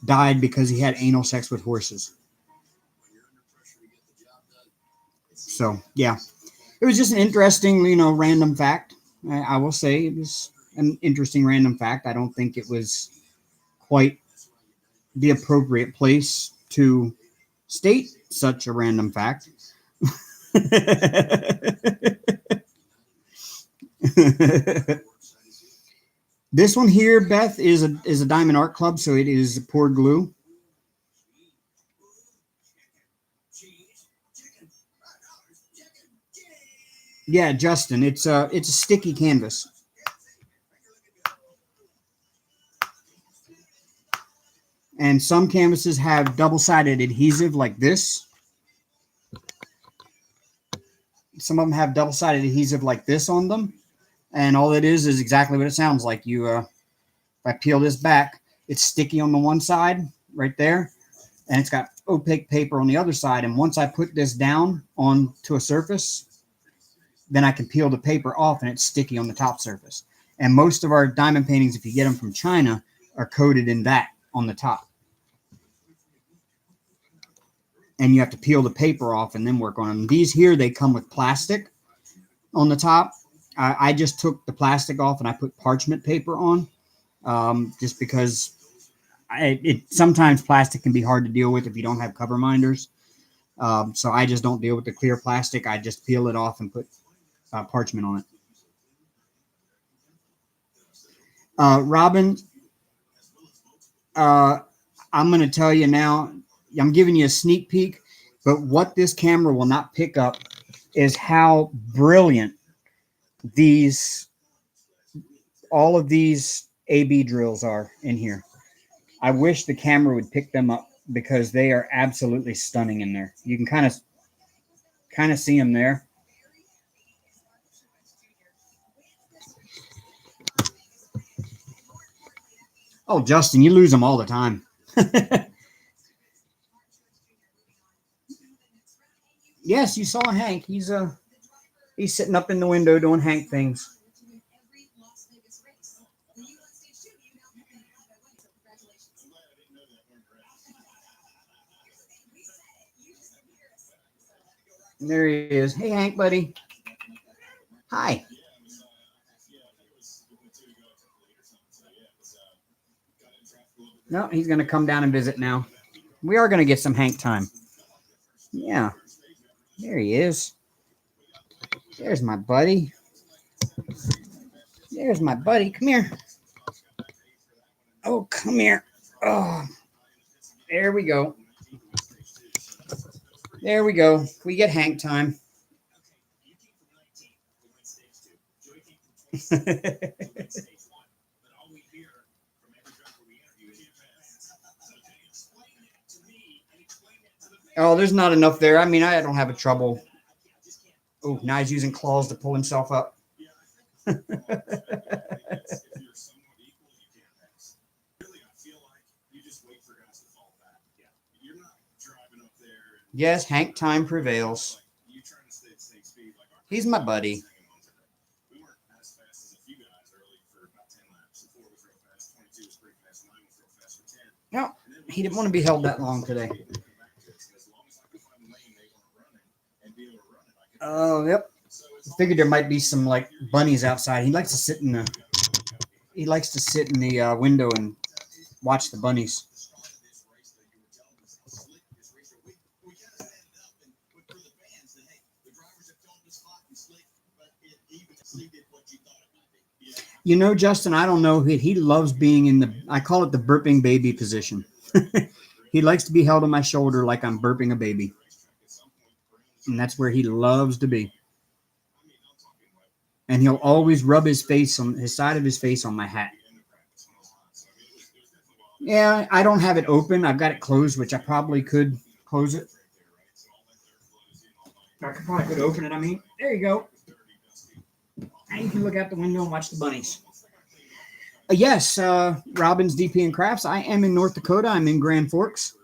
died because he had anal sex with horses. So yeah, it was just an interesting, random fact. I will say it was an interesting random fact. I don't think it was quite the appropriate place to state such a random fact. This one here, Beth, is a Diamond Art Club, so it is poured glue. Yeah, Justin, it's a sticky canvas. And some canvases have double-sided adhesive like this. Some of them have double-sided adhesive like this on them. And all it is exactly what it sounds like. If I peel this back, it's sticky on the one side right there. And it's got opaque paper on the other side. And once I put this down onto a surface, then I can peel the paper off and it's sticky on the top surface. And most of our diamond paintings, if you get them from China, are coated in that on the top. And you have to peel the paper off and then work on them. These here, they come with plastic on the top. I just took the plastic off and I put parchment paper on, just because sometimes plastic can be hard to deal with if you don't have cover minders. So I just don't deal with the clear plastic. I just peel it off and put parchment on it. Robin, I'm going to tell you now, I'm giving you a sneak peek, but what this camera will not pick up is how brilliant all of these AB drills are in here. I wish the camera would pick them up because they are absolutely stunning in there. You can kind of see them there. Oh, Justin, you lose them all the time. Yes, you saw Hank. He's sitting up in the window doing Hank things. There he is. Hey, Hank, buddy. Hi. No, he's going to come down and visit now. We are going to get some Hank time. Yeah. There he is. There's my buddy. There's my buddy. Come here. Oh, come here. Oh, there we go. There we go. We get Hank time. Oh, there's not enough there. I mean, I don't have a trouble. Oh, now he's using claws to pull himself up. Yes, Hank time prevails. He's my buddy. No, he didn't want to be held that long today. Oh, yep. I figured there might be some like bunnies outside. He likes to sit in the window and watch the bunnies. You know, Justin, I don't know. He loves being in I call it the burping baby position. He likes to be held on my shoulder like I'm burping a baby. And that's where he loves to be. And he'll always rub his side of his face on my hat. Yeah, I don't have it open. I've got it closed, which I probably could close it. I could open it. I mean, there you go. Now you can look out the window and watch the bunnies. Yes, Robin's DP and Crafts. I am in North Dakota. I'm in Grand Forks.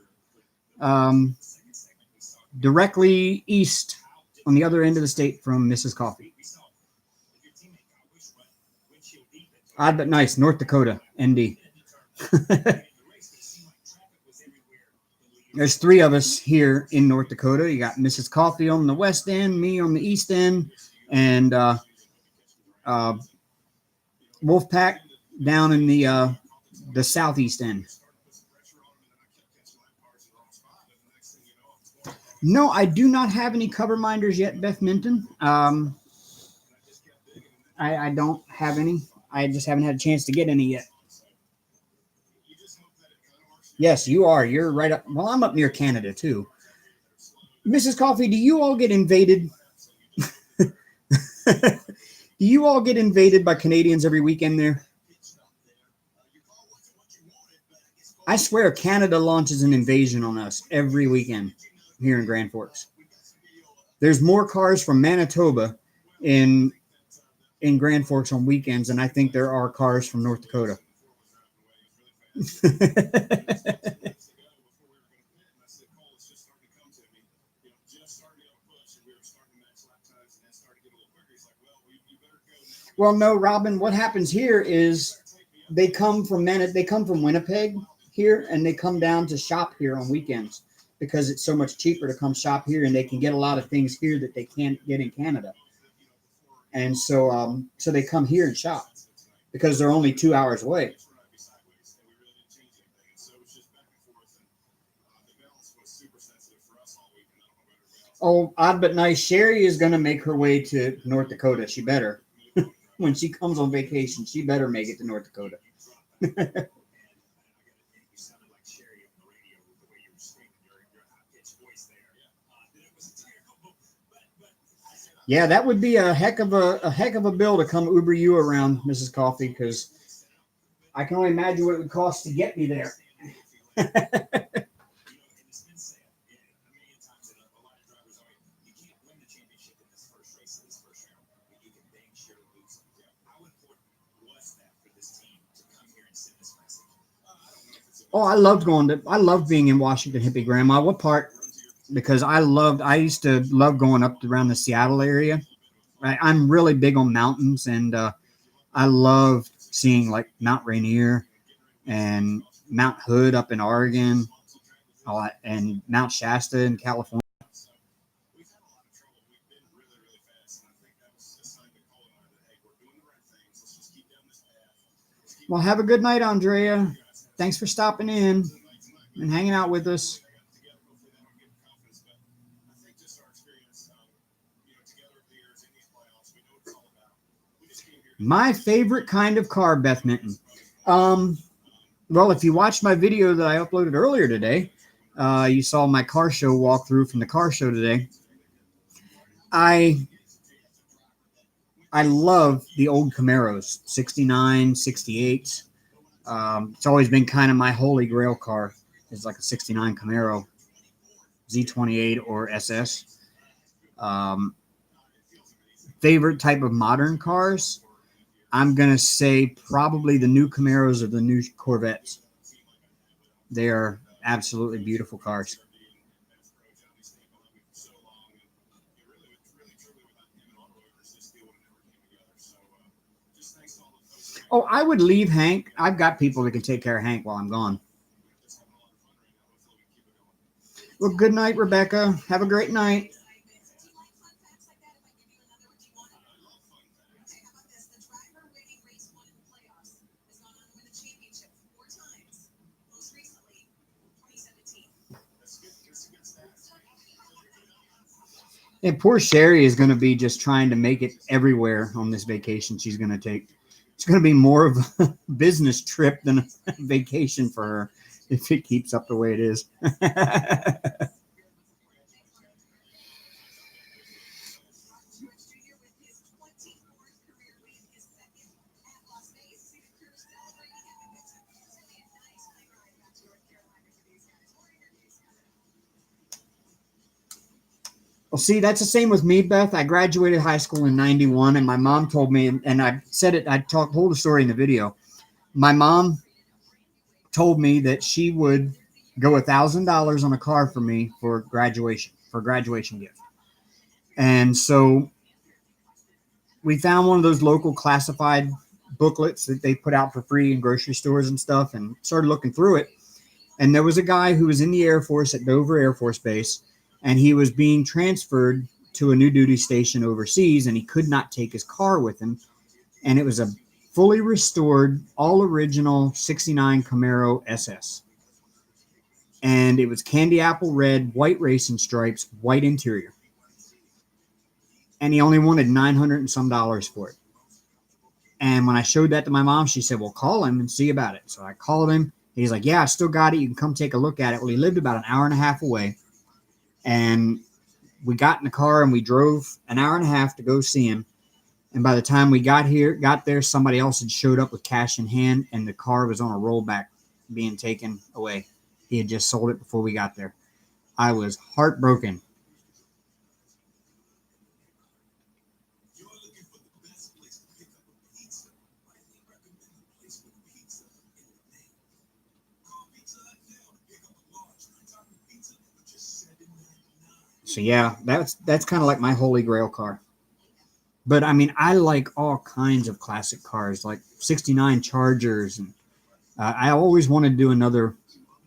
Directly east on the other end of the state from Mrs. Coffee. Odd but nice. North Dakota, ND. There's 3 of us here in North Dakota. You got Mrs. Coffee on the west end, me on the east end, and Wolfpack down in the southeast end. No, I do not have any cover minders yet, Beth Minton. I don't have any. I just haven't had a chance to get any yet. Yes, you are. You're right up. Well, I'm up near Canada, too. Mrs. Coffee, do you all get invaded? Do you all get invaded by Canadians every weekend there? I swear Canada launches an invasion on us every weekend here in Grand Forks. There's more cars from Manitoba in Grand Forks on weekends than I think there are cars from North Dakota. Well, no, Robin, what happens here is they come from they come from Winnipeg here, and they come down to shop here on weekends because it's so much cheaper to come shop here, and they can get a lot of things here that they can't get in Canada. And so they come here and shop because they're only 2 hours away. Oh, odd but nice. Sherry is going to make her way to North Dakota. She better. When she comes on vacation, she better make it to North Dakota. Yeah, that would be a heck of a bill to come Uber you around, Mrs. Coffee, because I can only imagine what it would cost to get me there. Oh, I loved being in Washington Hippie, Grandma. What part? Because I used to love going up around the Seattle area. I'm really big on mountains, and I loved seeing like Mount Rainier and Mount Hood up in Oregon, and Mount Shasta in California. Well, have a good night, Andrea. Thanks for stopping in and hanging out with us. My favorite kind of car, Beth Minton. Um, well, if you watched my video that I uploaded earlier today, you saw my car show walkthrough from the car show today. I I love the old Camaros, 69, 68. It's always been kind of my holy grail car. It's like a 69 Camaro Z28 or SS. Um, Favorite type of modern cars? I'm going to say probably the new Camaros or the new Corvettes. They are absolutely beautiful cars. Oh, I would leave Hank. I've got people that can take care of Hank while I'm gone. Well, good night, Rebecca. Have a great night. And poor Sherry is going to be just trying to make it everywhere on this vacation she's going to take. It's going to be more of a business trip than a vacation for her if it keeps up the way it is. Well, see, that's the same with me, Beth. I graduated high school in 91, and my mom told me, and I said it, told the story in the video. My mom told me that she would go $1,000 on a car for me for graduation gift. And so we found one of those local classified booklets that they put out for free in grocery stores and stuff, and started looking through it. And there was a guy who was in the Air Force at Dover Air Force Base, and he was being transferred to a new duty station overseas, and he could not take his car with him. And it was a fully restored, all original 69 Camaro SS. And it was candy apple red, white racing stripes, white interior. And he only wanted 900 and some dollars for it. And when I showed that to my mom, she said, well, call him and see about it. So I called him. He's like, yeah, I still got it. You can come take a look at it. Well, he lived about an hour and a half away. And we got in the car and we drove an hour and a half to go see him. And by the time we got there, somebody else had showed up with cash in hand, and the car was on a rollback being taken away. He had just sold it before we got there. I was heartbroken. So yeah, that's kind of like my holy grail car. But I mean, I like all kinds of classic cars, like '69 Chargers, and I always wanted to do another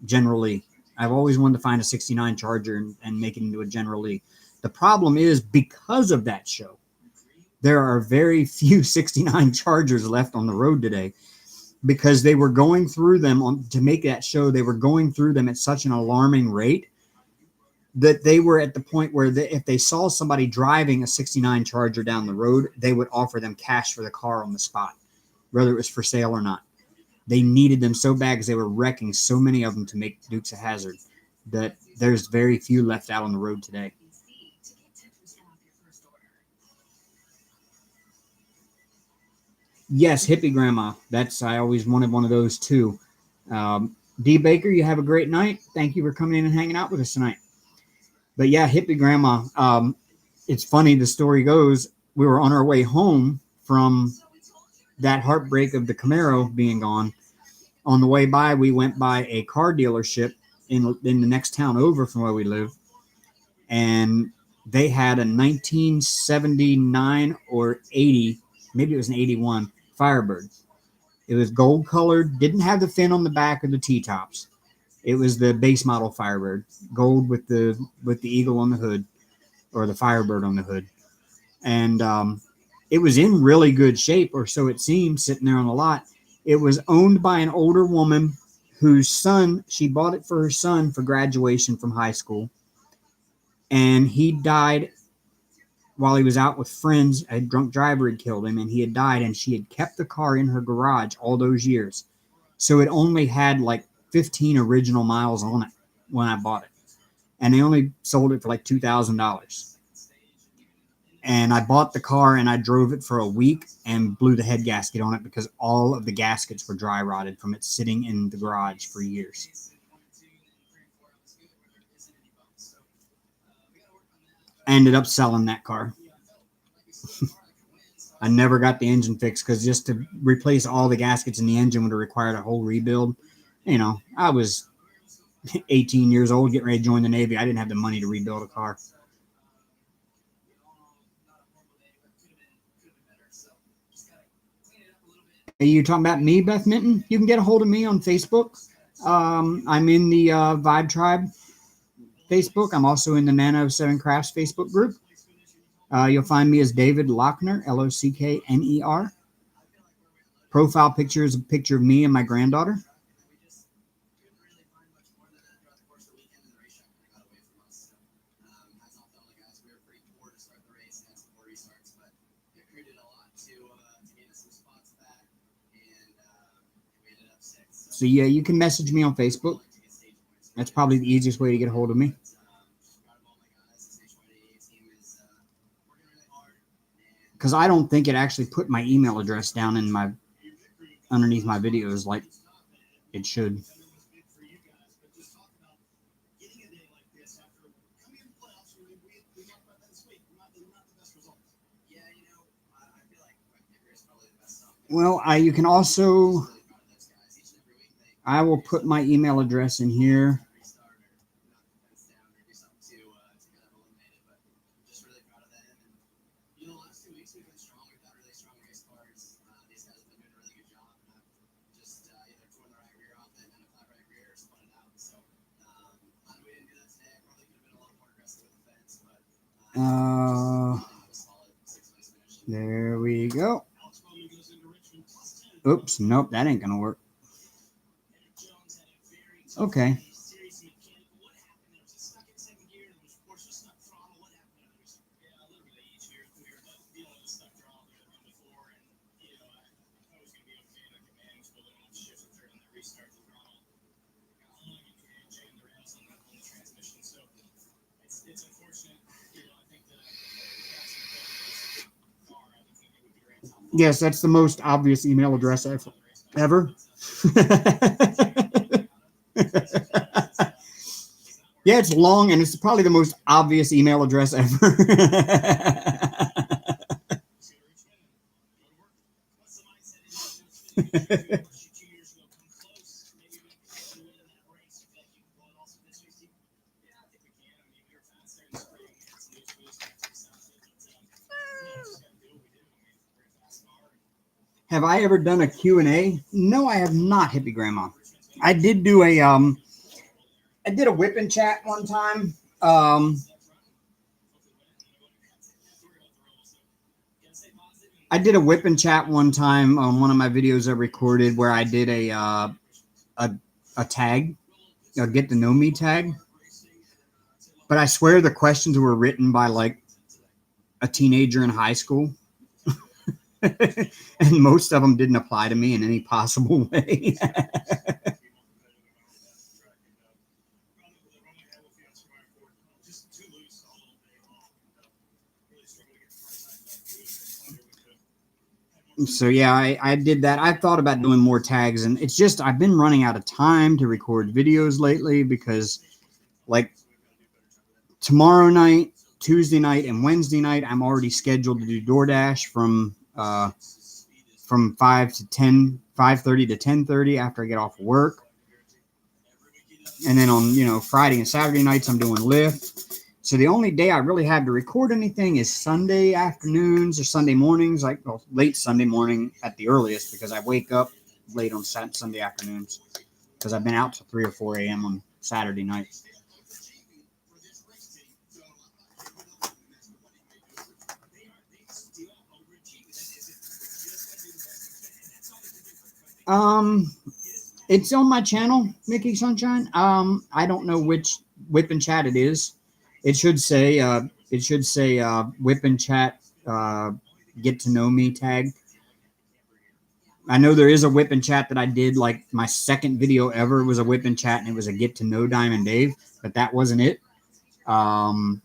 General Lee. I've always wanted to find a '69 Charger and make it into a General Lee. The problem is because of that show, there are very few '69 Chargers left on the road today because they were going through them to make that show. They were going through them at such an alarming rate that they were at the point where if they saw somebody driving a '69 Charger down the road, they would offer them cash for the car on the spot, whether it was for sale or not. They needed them so bad because they were wrecking so many of them to make Dukes of Hazzard that there's very few left out on the road today. Yes, hippie grandma. I always wanted one of those too. D Baker, you have a great night. Thank you for coming in and hanging out with us tonight. But yeah, hippie grandma. It's funny. The story goes we were on our way home from that heartbreak of the Camaro being gone. On the way by, we went by a car dealership in the next town over from where we live, and they had a 1979 or 80, maybe it was an 81 Firebird. It was gold colored, didn't have the fin on the back or the T-tops. It was the base model Firebird, gold with the eagle on the hood, or the Firebird on the hood, and it was in really good shape, or so it seemed, sitting there on the lot. It was owned by an older woman whose son, she bought it for her son for graduation from high school, and he died while he was out with friends. A drunk driver had killed him, and he had died, and she had kept the car in her garage all those years. So it only had like 15 original miles on it when I bought it, and they only sold it for like $2,000. And I bought the car and I drove it for a week and blew the head gasket on it because all of the gaskets were dry rotted from it sitting in the garage for years. I ended up selling that car. I never got the engine fixed because just to replace all the gaskets in the engine would have required a whole rebuild. I was 18 years old, getting ready to join the Navy. I didn't have the money to rebuild a car. Are you talking about me, Beth Minton? You can get a hold of me on Facebook. I'm in the Vibe Tribe Facebook. I'm also in the Nano 7 Crafts Facebook group. You'll find me as David Lochner, Lockner. Profile picture is a picture of me and my granddaughter. So yeah, you can message me on Facebook. That's probably the easiest way to get a hold of me. Because I don't think it actually put my email address down in underneath my videos like it should. Well, you can also, I will put my email address in here. There we go. Oops, nope, that ain't gonna work. Okay. Yes, that's the most obvious email address ever. Yeah, it's long and it's probably the most obvious email address ever. Have I ever done a Q&A? No, I have not, Hippie Grandma. I did do I did a whip and chat one time. I did a whip and chat one time on one of my videos I recorded where I did a tag, a get to know me tag. But I swear the questions were written by like a teenager in high school. And most of them didn't apply to me in any possible way. So yeah, I did that. I thought about doing more tags, and it's just I've been running out of time to record videos lately because like tomorrow night, Tuesday night, and Wednesday night, I'm already scheduled to do DoorDash from 5 to 10, 5:30 to 10:30 after I get off work. And then on, Friday and Saturday nights, I'm doing Lyft. So the only day I really have to record anything is Sunday afternoons or Sunday mornings, like late Sunday morning at the earliest, because I wake up late on Sunday afternoons because I've been out till 3 or 4 a.m. on Saturday night. It's on my channel, Mickey Sunshine. I don't know which whip and chat it is. It should say whip and chat get to know me tag. I know there is a whip and chat that I did, like my second video ever was a whip and chat, and it was a get to know Diamond Dave, but that wasn't it. That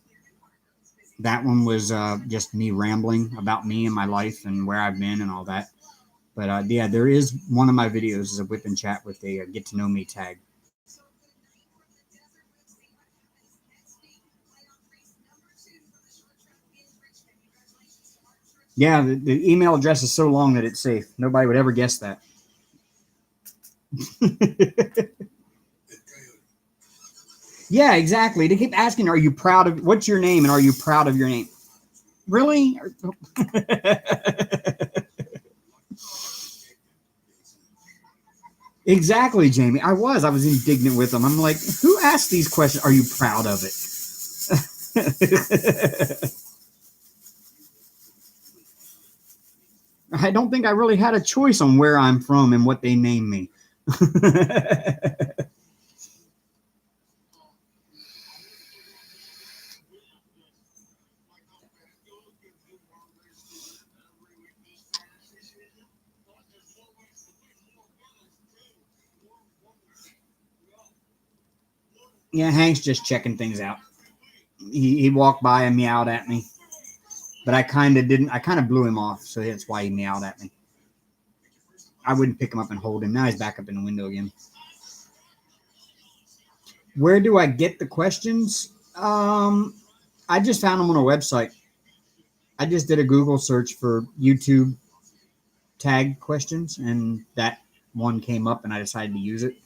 one was just me rambling about me and my life and where I've been and all that. But yeah, there is one of my videos is a whip and chat with a get to know me tag. Yeah, the email address is so long that it's safe. Nobody would ever guess that. Yeah, exactly. They keep asking, "Are you proud of what's your name?" and "Are you proud of your name?" Really? Exactly, Jamie. I was indignant with them. I'm like, who asked these questions? Are you proud of it? I don't think I really had a choice on where I'm from and what they named me. Yeah, Hank's just checking things out. He walked by and meowed at me, but I kind of didn't. I kind of blew him off, so that's why he meowed at me. I wouldn't pick him up and hold him. Now he's back up in the window again. Where do I get the questions? I just found them on a website. I just did a Google search for YouTube tag questions, and that one came up, and I decided to use it.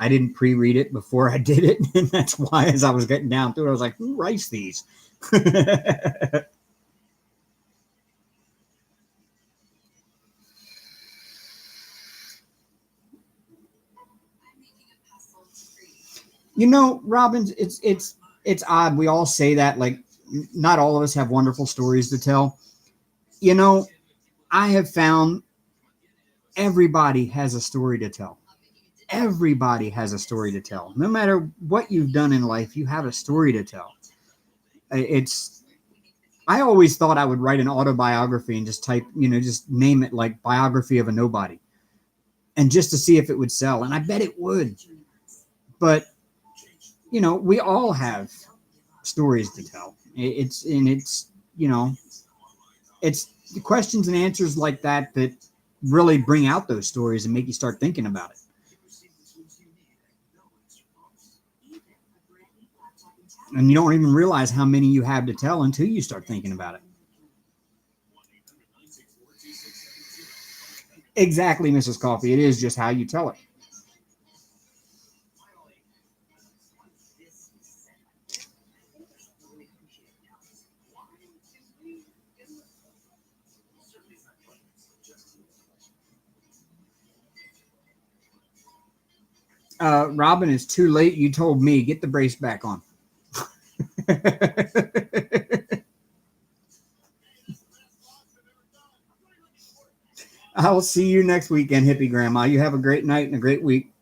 I didn't pre-read it before I did it, and that's why, as I was getting down through it, I was like, "Who writes these?" Robbins, it's odd. We all say that, like, not all of us have wonderful stories to tell. I have found everybody has a story to tell. Everybody has a story to tell. No matter what you've done in life, you have a story to tell. It's I always thought I would write an autobiography and just type, just name it like biography of a nobody, and just to see if it would sell. And I bet it would. But we all have stories to tell. It's the questions and answers like that that really bring out those stories and make you start thinking about it. And you don't even realize how many you have to tell until you start thinking about it. Exactly, Mrs. Coffee. It is just how you tell it. Robin, it's too late. You told me. Get the brace back on. I'll see you next weekend, hippie grandma. You have a great night and a great week.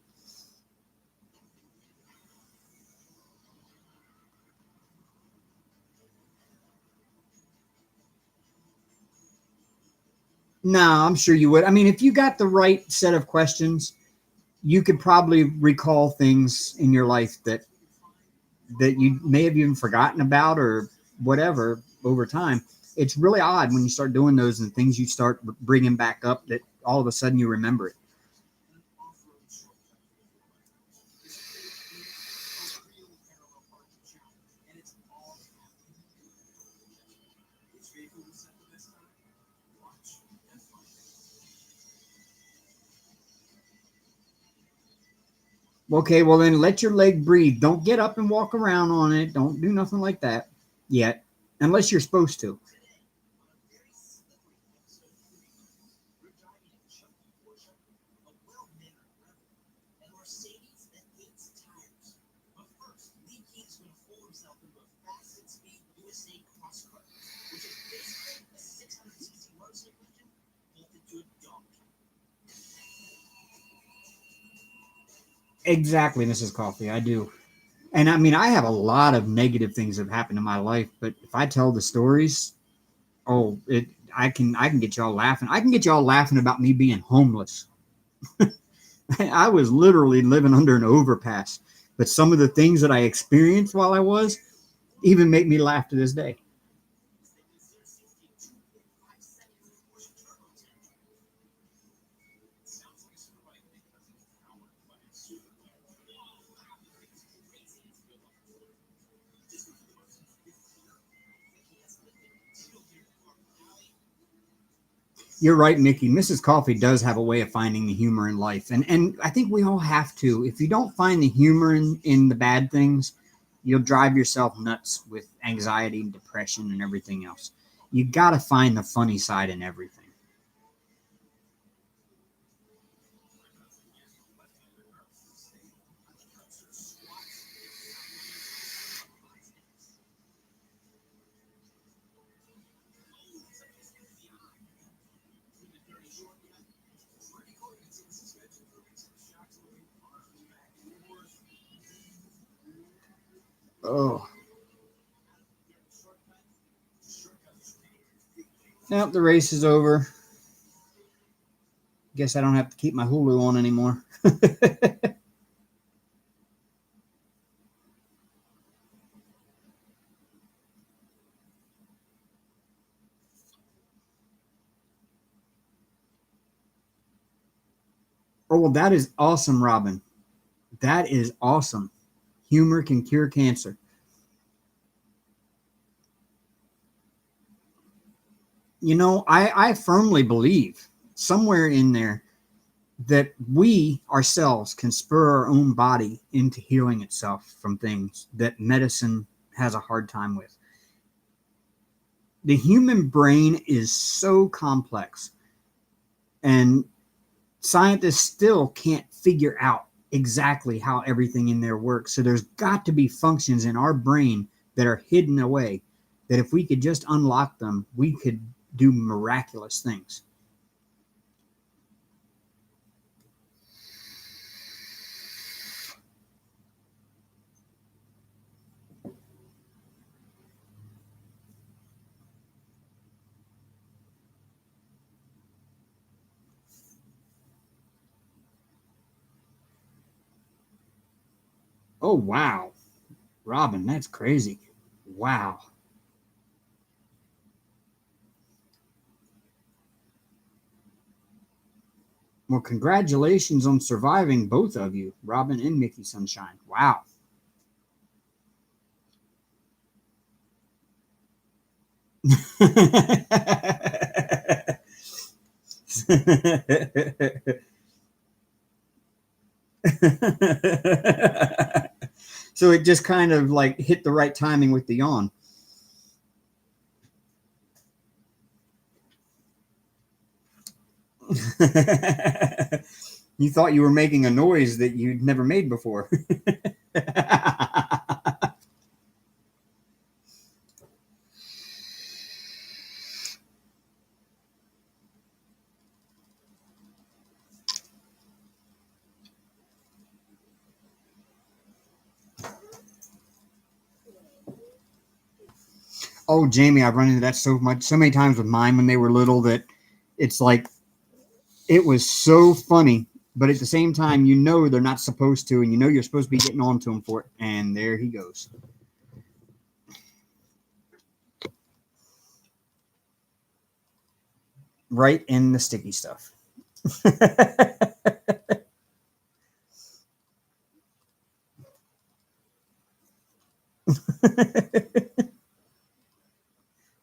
No, I'm sure you would. I mean, if you got the right set of questions, you could probably recall things in your life that you may have even forgotten about or whatever over time. It's really odd when you start doing those and things you start bringing back up that all of a sudden you remember it. Okay, well then let your leg breathe. Don't get up and walk around on it. Don't do nothing like that yet, unless you're supposed to. Exactly, Mrs. Coffee. I do. And I mean, I have a lot of negative things that have happened in my life, but if I tell the stories, oh, I can get y'all laughing. I can get y'all laughing about me being homeless. I was literally living under an overpass, but some of the things that I experienced while I was even make me laugh to this day. You're right, Mickey. Mrs. Coffee does have a way of finding the humor in life, and I think we all have to. If you don't find the humor in the bad things, you'll drive yourself nuts with anxiety and depression and everything else. You got to find the funny side in everything. Oh, now the race is over. Guess I don't have to keep my Hulu on anymore. Oh, well, that is awesome, Robin. That is awesome. Humor can cure cancer. You know, I firmly believe somewhere in there that we ourselves can spur our own body into healing itself from things that medicine has a hard time with. The human brain is so complex, and scientists still can't figure out exactly how everything in there works. So there's got to be functions in our brain that are hidden away that if we could just unlock them, we could do miraculous things. Oh, wow. Robin, that's crazy. Wow. Well, congratulations on surviving, both of you, Robin and Mickey Sunshine. Wow. So it just kind of like hit the right timing with the yawn. You thought you were making a noise that you'd never made before. Oh, Jamie, I've run into that so many times with mine when they were little that it's like it was so funny, but at the same time, you know they're not supposed to, and you know you're supposed to be getting on to him for it, and there he goes. Right in the sticky stuff.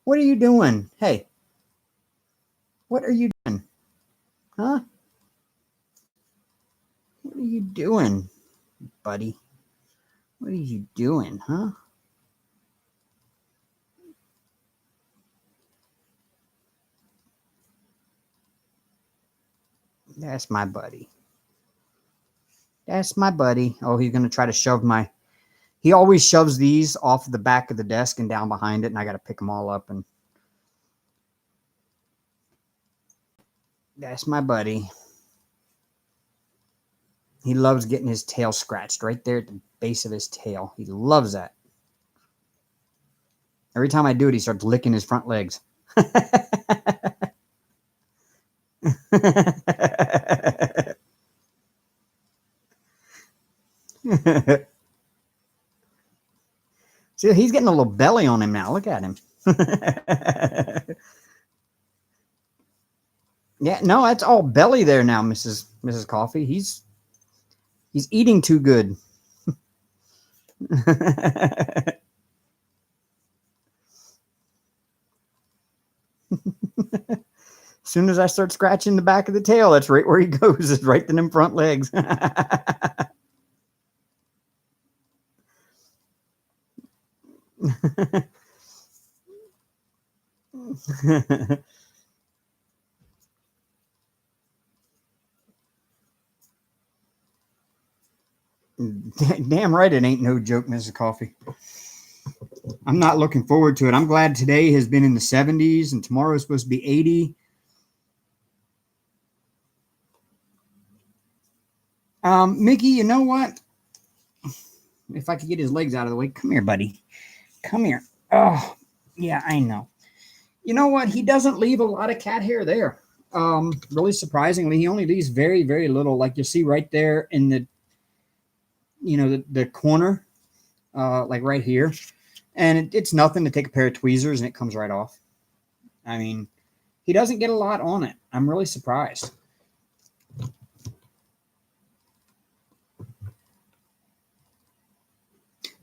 What are you doing? Hey, what are you doing? Huh? What are you doing, buddy? What are you doing, huh? That's my buddy. That's my buddy. Oh, he's going to try to shove my. He always shoves these off the back of the desk and down behind it, and I got to pick them all up. And that's my buddy. He loves getting his tail scratched right there at the base of his tail. He loves that. Every time I do it, he starts licking his front legs. See, he's getting a little belly on him now. Look at him. Yeah, no, that's all belly there now, Mrs. Coffee. He's eating too good. As soon as I start scratching the back of the tail, that's right where he goes. Is right in them front legs. Damn right it ain't no joke, Mrs. Coffee. I'm not looking forward to it. I'm glad today has been in the 70s and tomorrow is supposed to be 80. Mickey, you know what? If I could get his legs out of the way. Come here, buddy. Come here. Oh, yeah, I know. You know what? He doesn't leave a lot of cat hair there. Really surprisingly, he only leaves very, very little. Like you see right there in the, the corner, like right here. And it's nothing to take a pair of tweezers and it comes right off. I mean, he doesn't get a lot on it. I'm really surprised.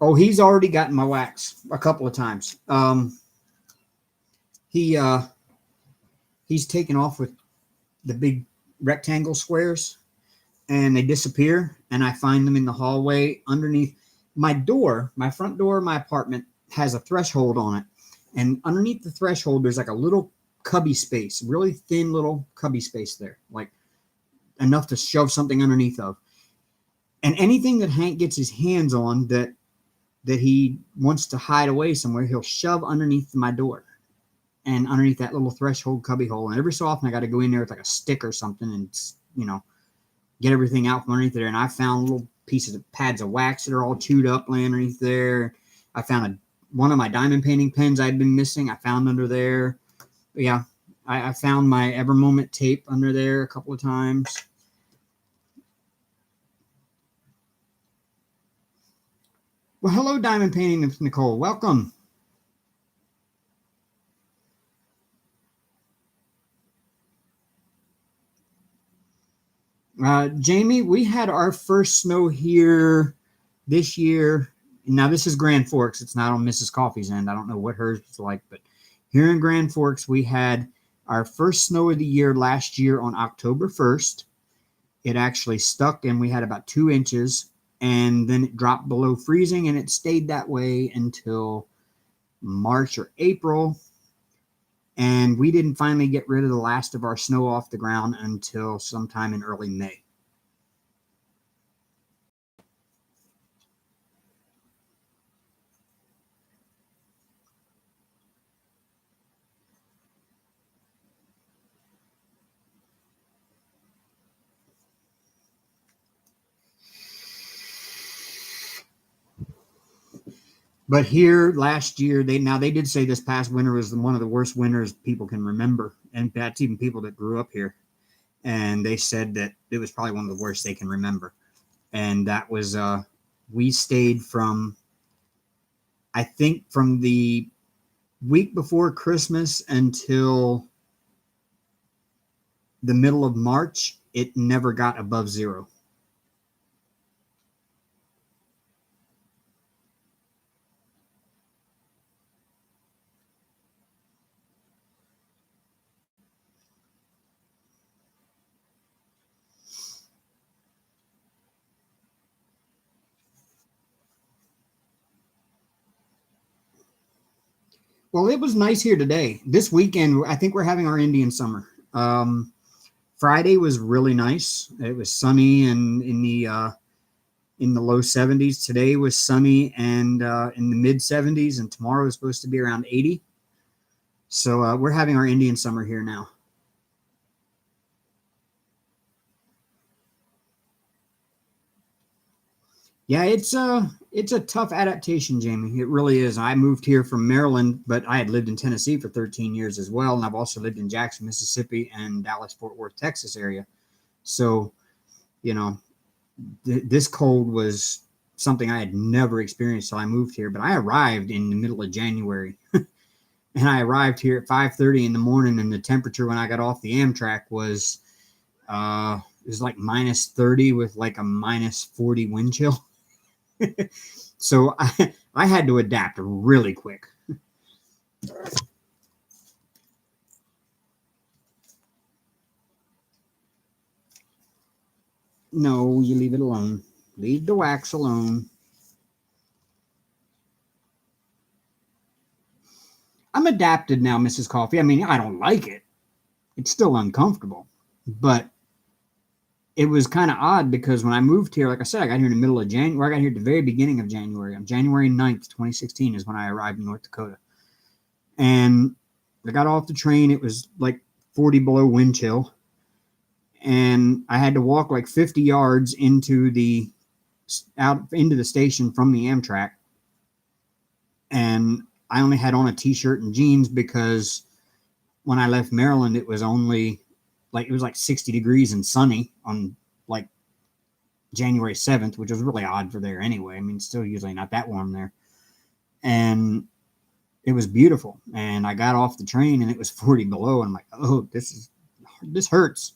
Oh, he's already gotten my wax a couple of times. He's taken off with the big rectangle squares and they disappear and I find them in the hallway underneath my door. My front door of my apartment has a threshold on it, and underneath the threshold there's like a little cubby space, really thin little cubby space there, like enough to shove something underneath of. And anything that Hank gets his hands on that he wants to hide away somewhere, he'll shove underneath my door and underneath that little threshold cubby hole. And every so often I got to go in there with like a stick or something and, get everything out from underneath there. And I found little pieces of pads of wax that are all chewed up laying underneath there. I found one of my diamond painting pens I'd been missing. I found under there. But yeah, I found my Ever Moment tape under there a couple of times. Well, hello, Diamond Painting Nicole. Welcome. Jamie, we had our first snow here this year. Now, this is Grand Forks. It's not on Mrs. Coffee's end. I don't know what hers was like, but here in Grand Forks, we had our first snow of the year last year on October 1st. It actually stuck, and we had about 2 inches, and then it dropped below freezing, and it stayed that way until March or April. And we didn't finally get rid of the last of our snow off the ground until sometime in early May. But here last year, they did say this past winter was one of the worst winters people can remember, and that's even people that grew up here. And they said that it was probably one of the worst they can remember. And that was we stayed from, I think, from the week before Christmas until the middle of March. It never got above zero. Well, it was nice here today. This weekend, I think we're having our Indian summer. Friday was really nice. It was sunny and in the low 70s. Today was sunny and in the mid 70s, and tomorrow is supposed to be around 80. So we're having our Indian summer here now. Yeah, it's a tough adaptation, Jamie. It really is. I moved here from Maryland, but I had lived in Tennessee for 13 years as well, and I've also lived in Jackson, Mississippi, and Dallas, Fort Worth, Texas area. So, you know, this cold was something I had never experienced till I moved here. But I arrived in the middle of January, and I arrived here at 5:30 in the morning, and the temperature when I got off the Amtrak was it was like minus 30 with like a minus 40 wind chill. So I had to adapt really quick. No, you leave it alone. Leave the wax alone. I'm adapted now, Mrs. Coffee. I mean, I don't like it. It's still uncomfortable. But it was kind of odd because when I moved here, like I said, I got here in the middle of January. I got here at the very beginning of January. On January 9th, 2016 is when I arrived in North Dakota. And I got off the train. It was like 40 below wind chill. And I had to walk like 50 yards out into the station from the Amtrak. And I only had on a t-shirt and jeans because when I left Maryland, it was like 60 degrees and sunny on like January 7th, which was really odd for there anyway. I mean, it's still usually not that warm there. And it was beautiful. And I got off the train and it was 40 below. And I'm like, oh, this hurts.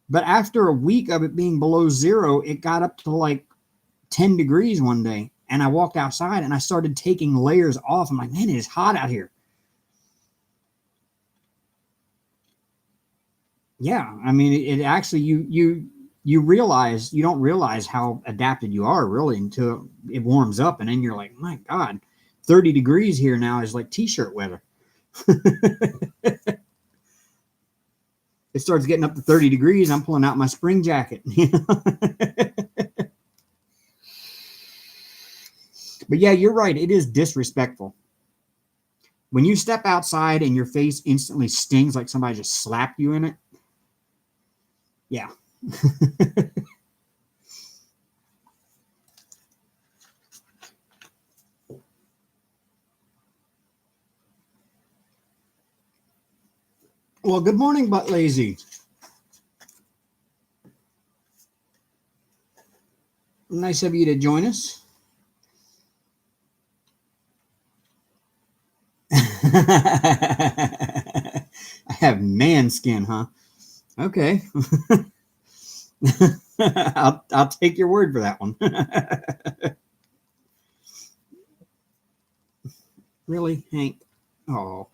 But after a week of it being below zero, it got up to like 10 degrees one day. And I walked outside and I started taking layers off. I'm like, man, it is hot out here. Yeah, I mean, it actually you realize you don't realize how adapted you are really until it warms up, and then you're like, my God, 30 degrees here now is like t-shirt weather. It starts getting up to 30 degrees. I'm pulling out my spring jacket. But yeah, you're right. It is disrespectful. When you step outside and your face instantly stings like somebody just slapped you in it. Yeah. Well, good morning, Butt Lazy. Nice of you to join us. I have man skin, huh? Okay. I'll take your word for that one. Really, Hank? Oh.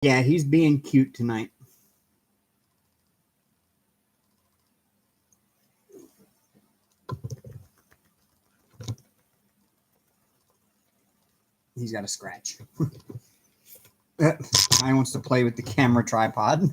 Yeah, he's being cute tonight. He's got a scratch. I wants to play with the camera tripod.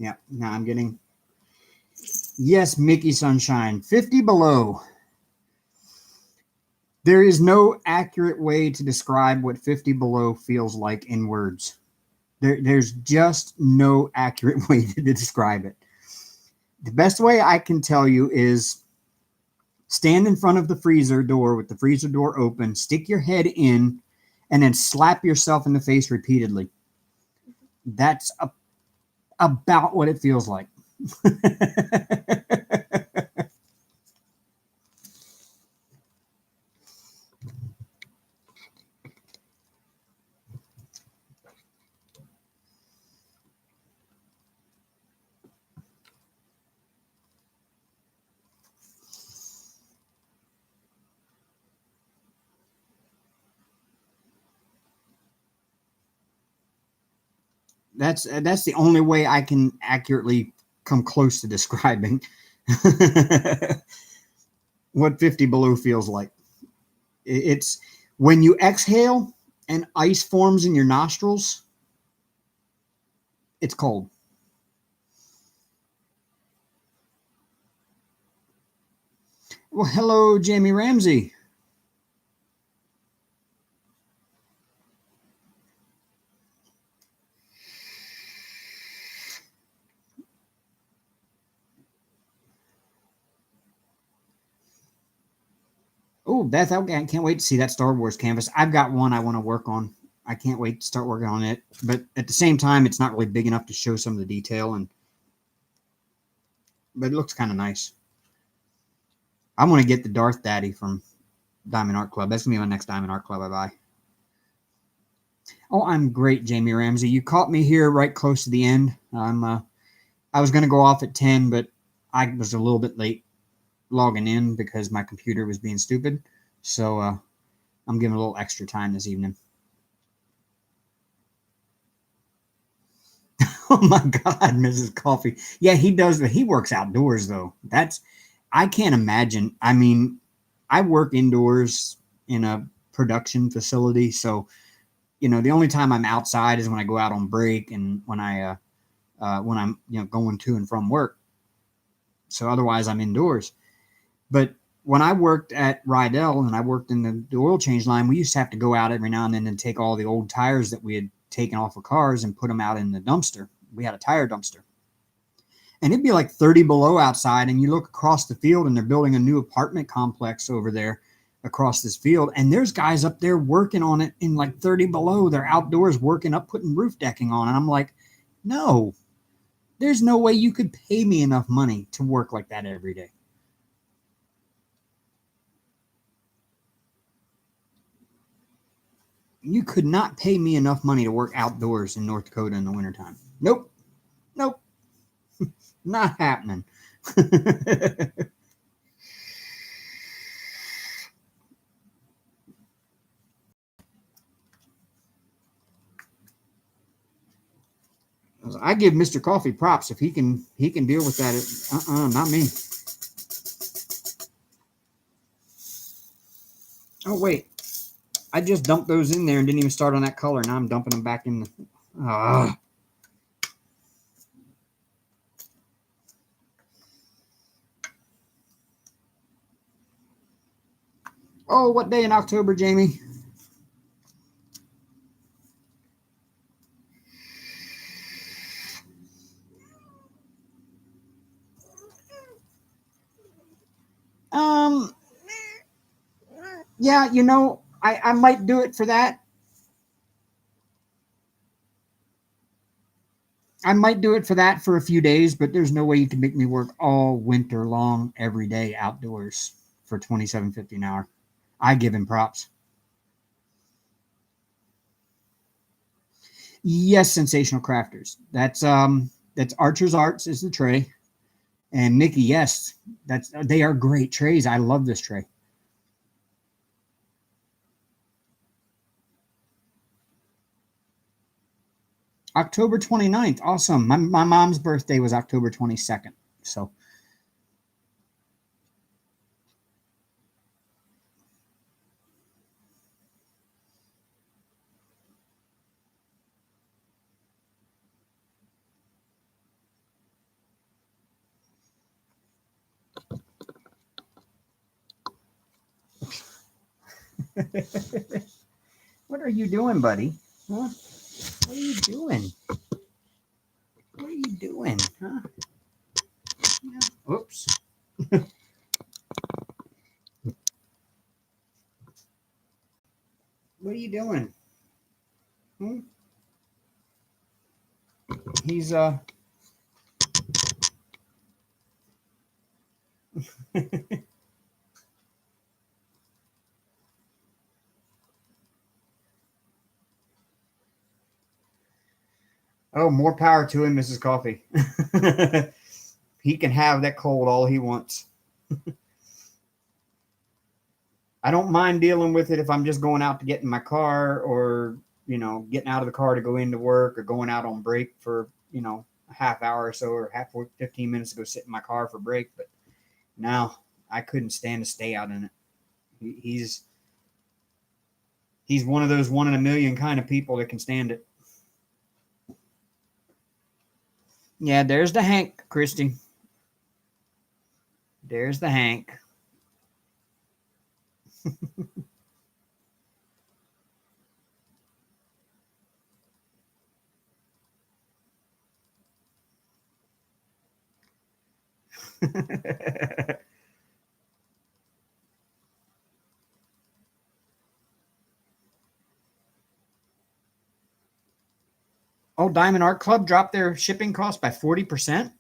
Yeah, now I'm getting. Yes, Mickey Sunshine, 50 below. There is no accurate way to describe what 50 below feels like in words. There's just no accurate way to describe it. The best way I can tell you is stand in front of the freezer door with the freezer door open, stick your head in, and then slap yourself in the face repeatedly. That's about what it feels like. That's the only way I can accurately come close to describing what 50 below feels like. It's when you exhale and ice forms in your nostrils, it's cold. Well, hello, Jamie Ramsey. Oh, Beth, I can't wait to see that Star Wars canvas. I've got one I want to work on. I can't wait to start working on it. But at the same time, it's not really big enough to show some of the detail, but it looks kind of nice. I want to get the Darth Daddy from Diamond Art Club. That's gonna be my next Diamond Art Club I buy. Oh, I'm great, Jamie Ramsey. You caught me here right close to the end. I was gonna go off at 10, but I was a little bit late logging in because my computer was being stupid. So I'm giving a little extra time this evening. Oh my God, Mrs. Coffee. Yeah, he does. He works outdoors though. I can't imagine. I mean, I work indoors in a production facility, so the only time I'm outside is when I go out on break and when I'm going to and from work. So otherwise, I'm indoors. But when I worked at Rydell and I worked in the oil change line, we used to have to go out every now and then and take all the old tires that we had taken off of cars and put them out in the dumpster. We had a tire dumpster. And it'd be like 30 below outside, and you look across the field and they're building a new apartment complex over there across this field. And there's guys up there working on it in like 30 below. They're outdoors working up, putting roof decking on. And I'm like, no, there's no way you could pay me enough money to work like that every day. You could not pay me enough money to work outdoors in North Dakota in the wintertime. Nope. Nope. Not happening. I give Mr. Coffee props if he can deal with that. Not me. Oh wait, I just dumped those in there and didn't even start on that color. Now I'm dumping them back in. Oh, what day in October, Jamie? Yeah, I might do it for that. I might do it for that for a few days, but there's no way you can make me work all winter long every day outdoors for $27.50 an hour. I give him props. Yes, Sensational Crafters. That's Archer's Arts is the tray. And Mickey, yes, they are great trays. I love this tray. October 29th. Awesome. My mom's birthday was October 22nd. So what are you doing, buddy? Huh? What are you doing? What are you doing? Huh? Yeah. Oops. What are you doing? Hmm? He's Oh, more power to him, Mrs. Coffee. He can have that cold all he wants. I don't mind dealing with it if I'm just going out to get in my car, or, getting out of the car to go into work, or going out on break for, a half hour or so, or 15 minutes to go sit in my car for break. But now I couldn't stand to stay out in it. He's one of those one in a million kind of people that can stand it. Yeah, there's the Hank, Christy. There's the Hank. Oh, Diamond Art Club dropped their shipping cost by 40%.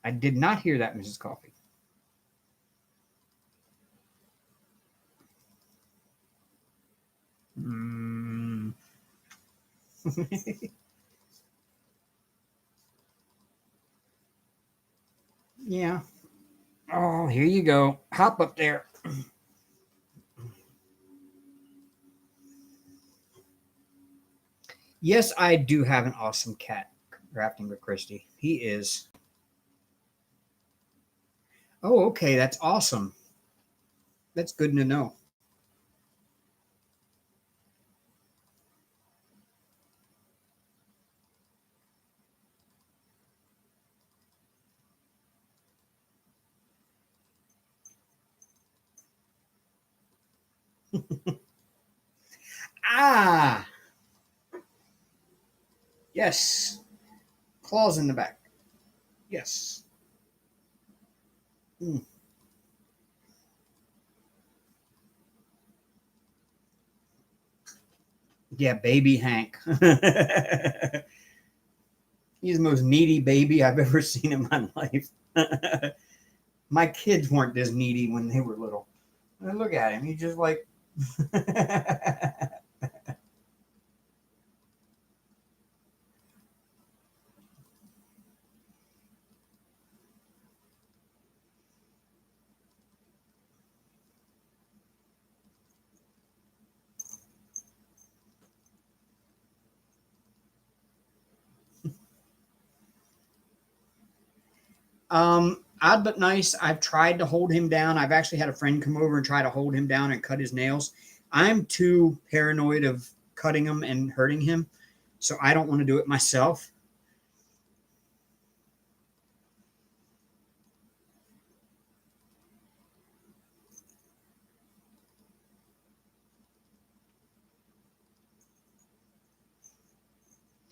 I did not hear that, Mrs. Coffee. Mm. Yeah. Oh, here you go. Hop up there. Yes, I do have an awesome cat rafting with Christy. He is. Oh, okay. That's awesome. That's good to know. Ah, yes. Claws in the back. Yes. Mm. Yeah, baby Hank. He's the most needy baby I've ever seen in my life. My kids weren't this needy when they were little. Look at him. He's just like. Odd but nice. I've tried to hold him down. I've actually had a friend come over and try to hold him down and cut his nails. I'm too paranoid of cutting him and hurting him, so I don't want to do it myself.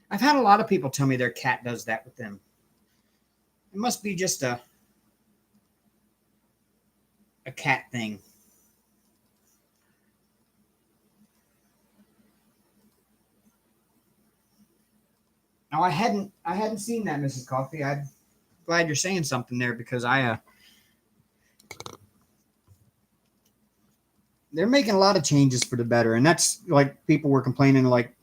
I've had a lot of people tell me their cat does that with them. It must be just a cat thing. Now I hadn't seen that, Mrs. Coffee. I'm glad you're saying something there, because I they're making a lot of changes for the better. And that's like people were complaining, like,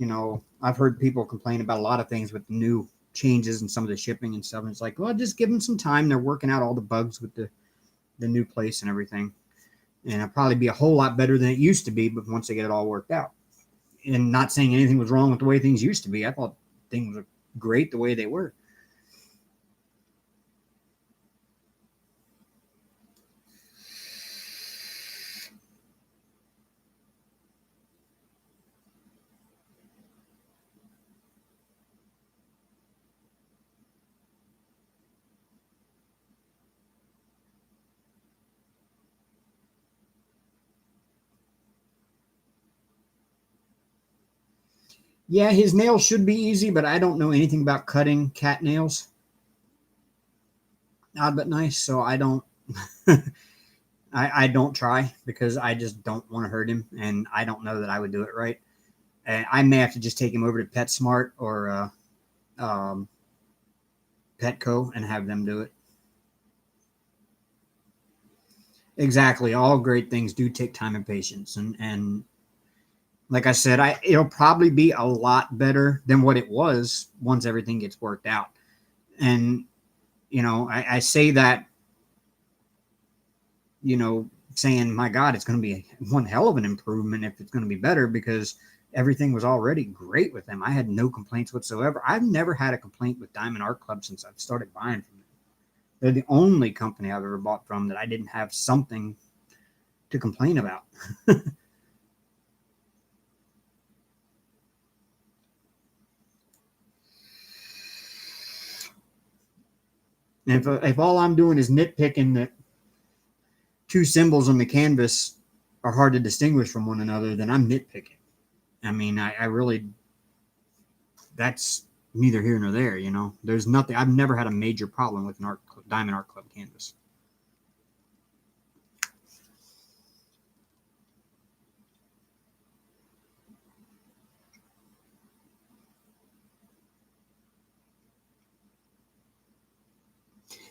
I've heard people complain about a lot of things with the new changes and some of the shipping and stuff. And it's like, well, just give them some time. They're working out all the bugs with the new place and everything. And it'll probably be a whole lot better than it used to be, but once they get it all worked out. And not saying anything was wrong with the way things used to be. I thought things were great the way they were. Yeah, his nails should be easy, but I don't know anything about cutting cat nails. Odd but nice, so I don't I don't try because I just don't want to hurt him, and I don't know that I would do it right. And I may have to just take him over to PetSmart or Petco and have them do it. Exactly. All great things do take time and patience, and like I said, it'll probably be a lot better than what it was once everything gets worked out. And I say that, saying, my God, it's going to be one hell of an improvement if it's going to be better, because everything was already great with them. I had no complaints whatsoever. I've never had a complaint with Diamond Art Club since I've started buying from them. They're the only company I've ever bought from that I didn't have something to complain about. And if all I'm doing is nitpicking that two symbols on the canvas are hard to distinguish from one another, then I'm nitpicking. I mean, I really, that's neither here nor there. There's nothing. I've never had a major problem with an Diamond Art Club canvas.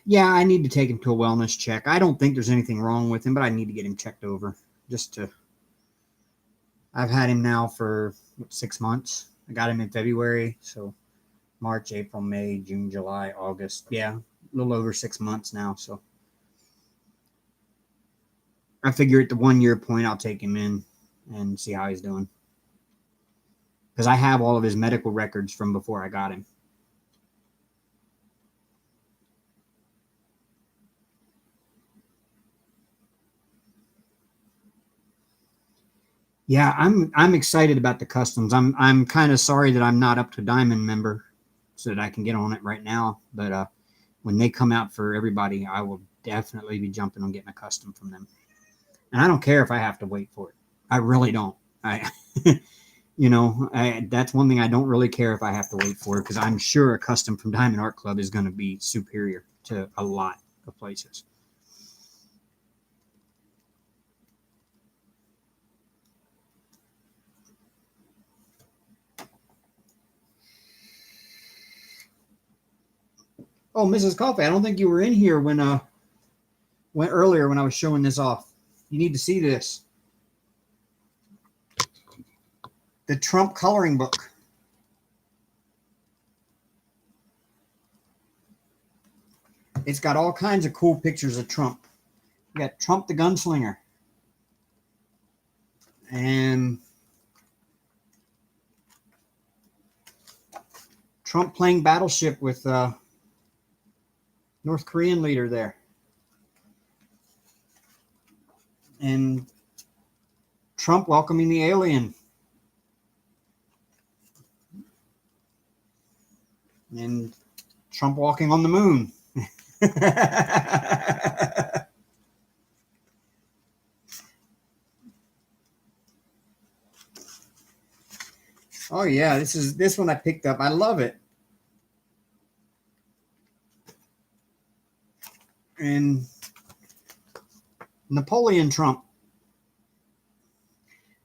Yeah, I need to take him to a wellness check. I don't think there's anything wrong with him, but I need to get him checked over just to. I've had him now for 6 months. I got him in February, so March, April, May, June, July, August. Yeah, a little over 6 months now. So I figure at the 1 year point, I'll take him in and see how he's doing. Because I have all of his medical records from before I got him. Yeah, I'm excited about the customs. I'm kind of sorry that I'm not up to Diamond member, so that I can get on it right now. But when they come out for everybody, I will definitely be jumping on getting a custom from them. And I don't care if I have to wait for it. I really don't. That's one thing I don't really care if I have to wait for it, because I'm sure a custom from Diamond Art Club is going to be superior to a lot of places. Oh, Mrs. Coffee, I don't think you were in here when earlier when I was showing this off. You need to see this. The Trump coloring book. It's got all kinds of cool pictures of Trump. You got Trump the gunslinger. And Trump playing battleship with North Korean leader there. And Trump welcoming the alien. And Trump walking on the moon. Oh yeah, this one I picked up. I love it. And Napoleon Trump.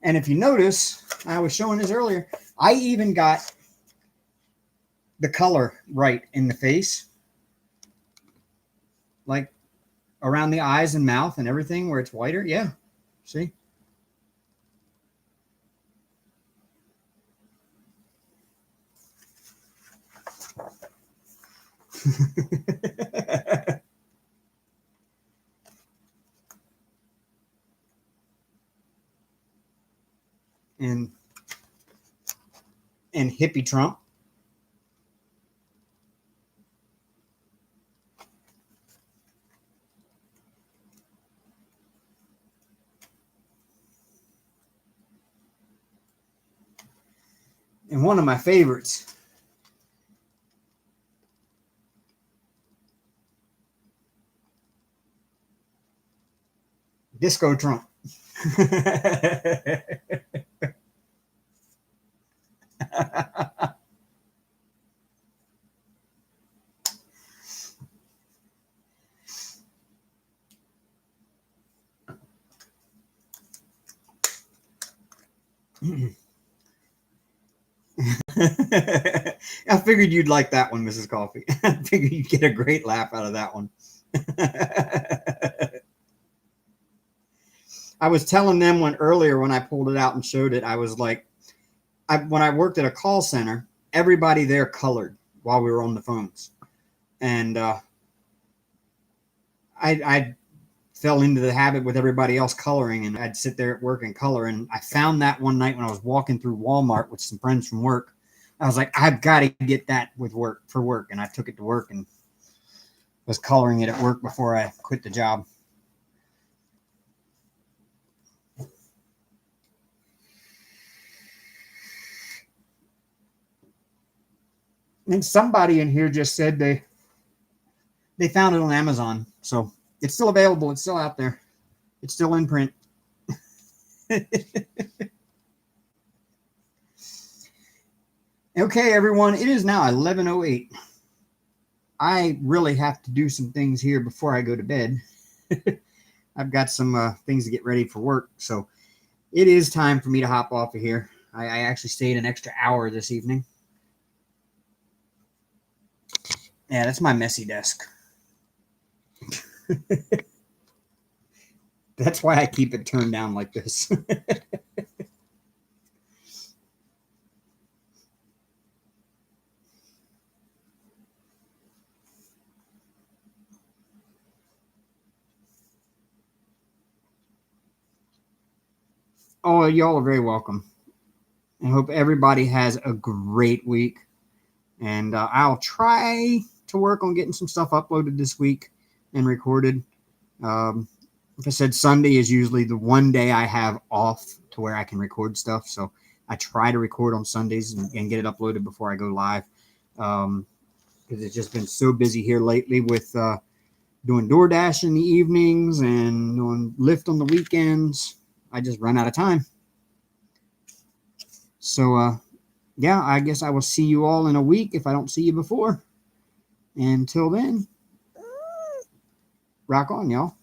And if you notice, I was showing this earlier, I even got the color right in the face. Like around the eyes and mouth and everything where it's whiter. Yeah. See? and hippie Trump. And one of my favorites, Disco Trump. I figured you'd like that one, Mrs. Coffee. I figured you'd get a great laugh out of that one. I was telling them earlier when I pulled it out and showed it, I was like, when I worked at a call center, everybody there colored while we were on the phones. And I fell into the habit with everybody else coloring, and I'd sit there at work and color. And I found that one night when I was walking through Walmart with some friends from work. I was like, I've got to get that for work. And I took it to work and was coloring it at work before I quit the job. And somebody in here just said they found it on Amazon. So it's still available. It's still out there. It's still in print. Okay, everyone. It is now 11:08. I really have to do some things here before I go to bed. I've got some things to get ready for work. So it is time for me to hop off of here. I actually stayed an extra hour this evening. Yeah, that's my messy desk. That's why I keep it turned down like this. Oh, y'all are very welcome. I hope everybody has a great week. And I'll try to work on getting some stuff uploaded this week and recorded. Like I said, Sunday is usually the one day I have off to where I can record stuff. So I try to record on Sundays and get it uploaded before I go live. Because it's just been so busy here lately with doing DoorDash in the evenings and doing Lyft on the weekends. I just run out of time. So, yeah, I guess I will see you all in a week if I don't see you before. Until then, rock on, y'all.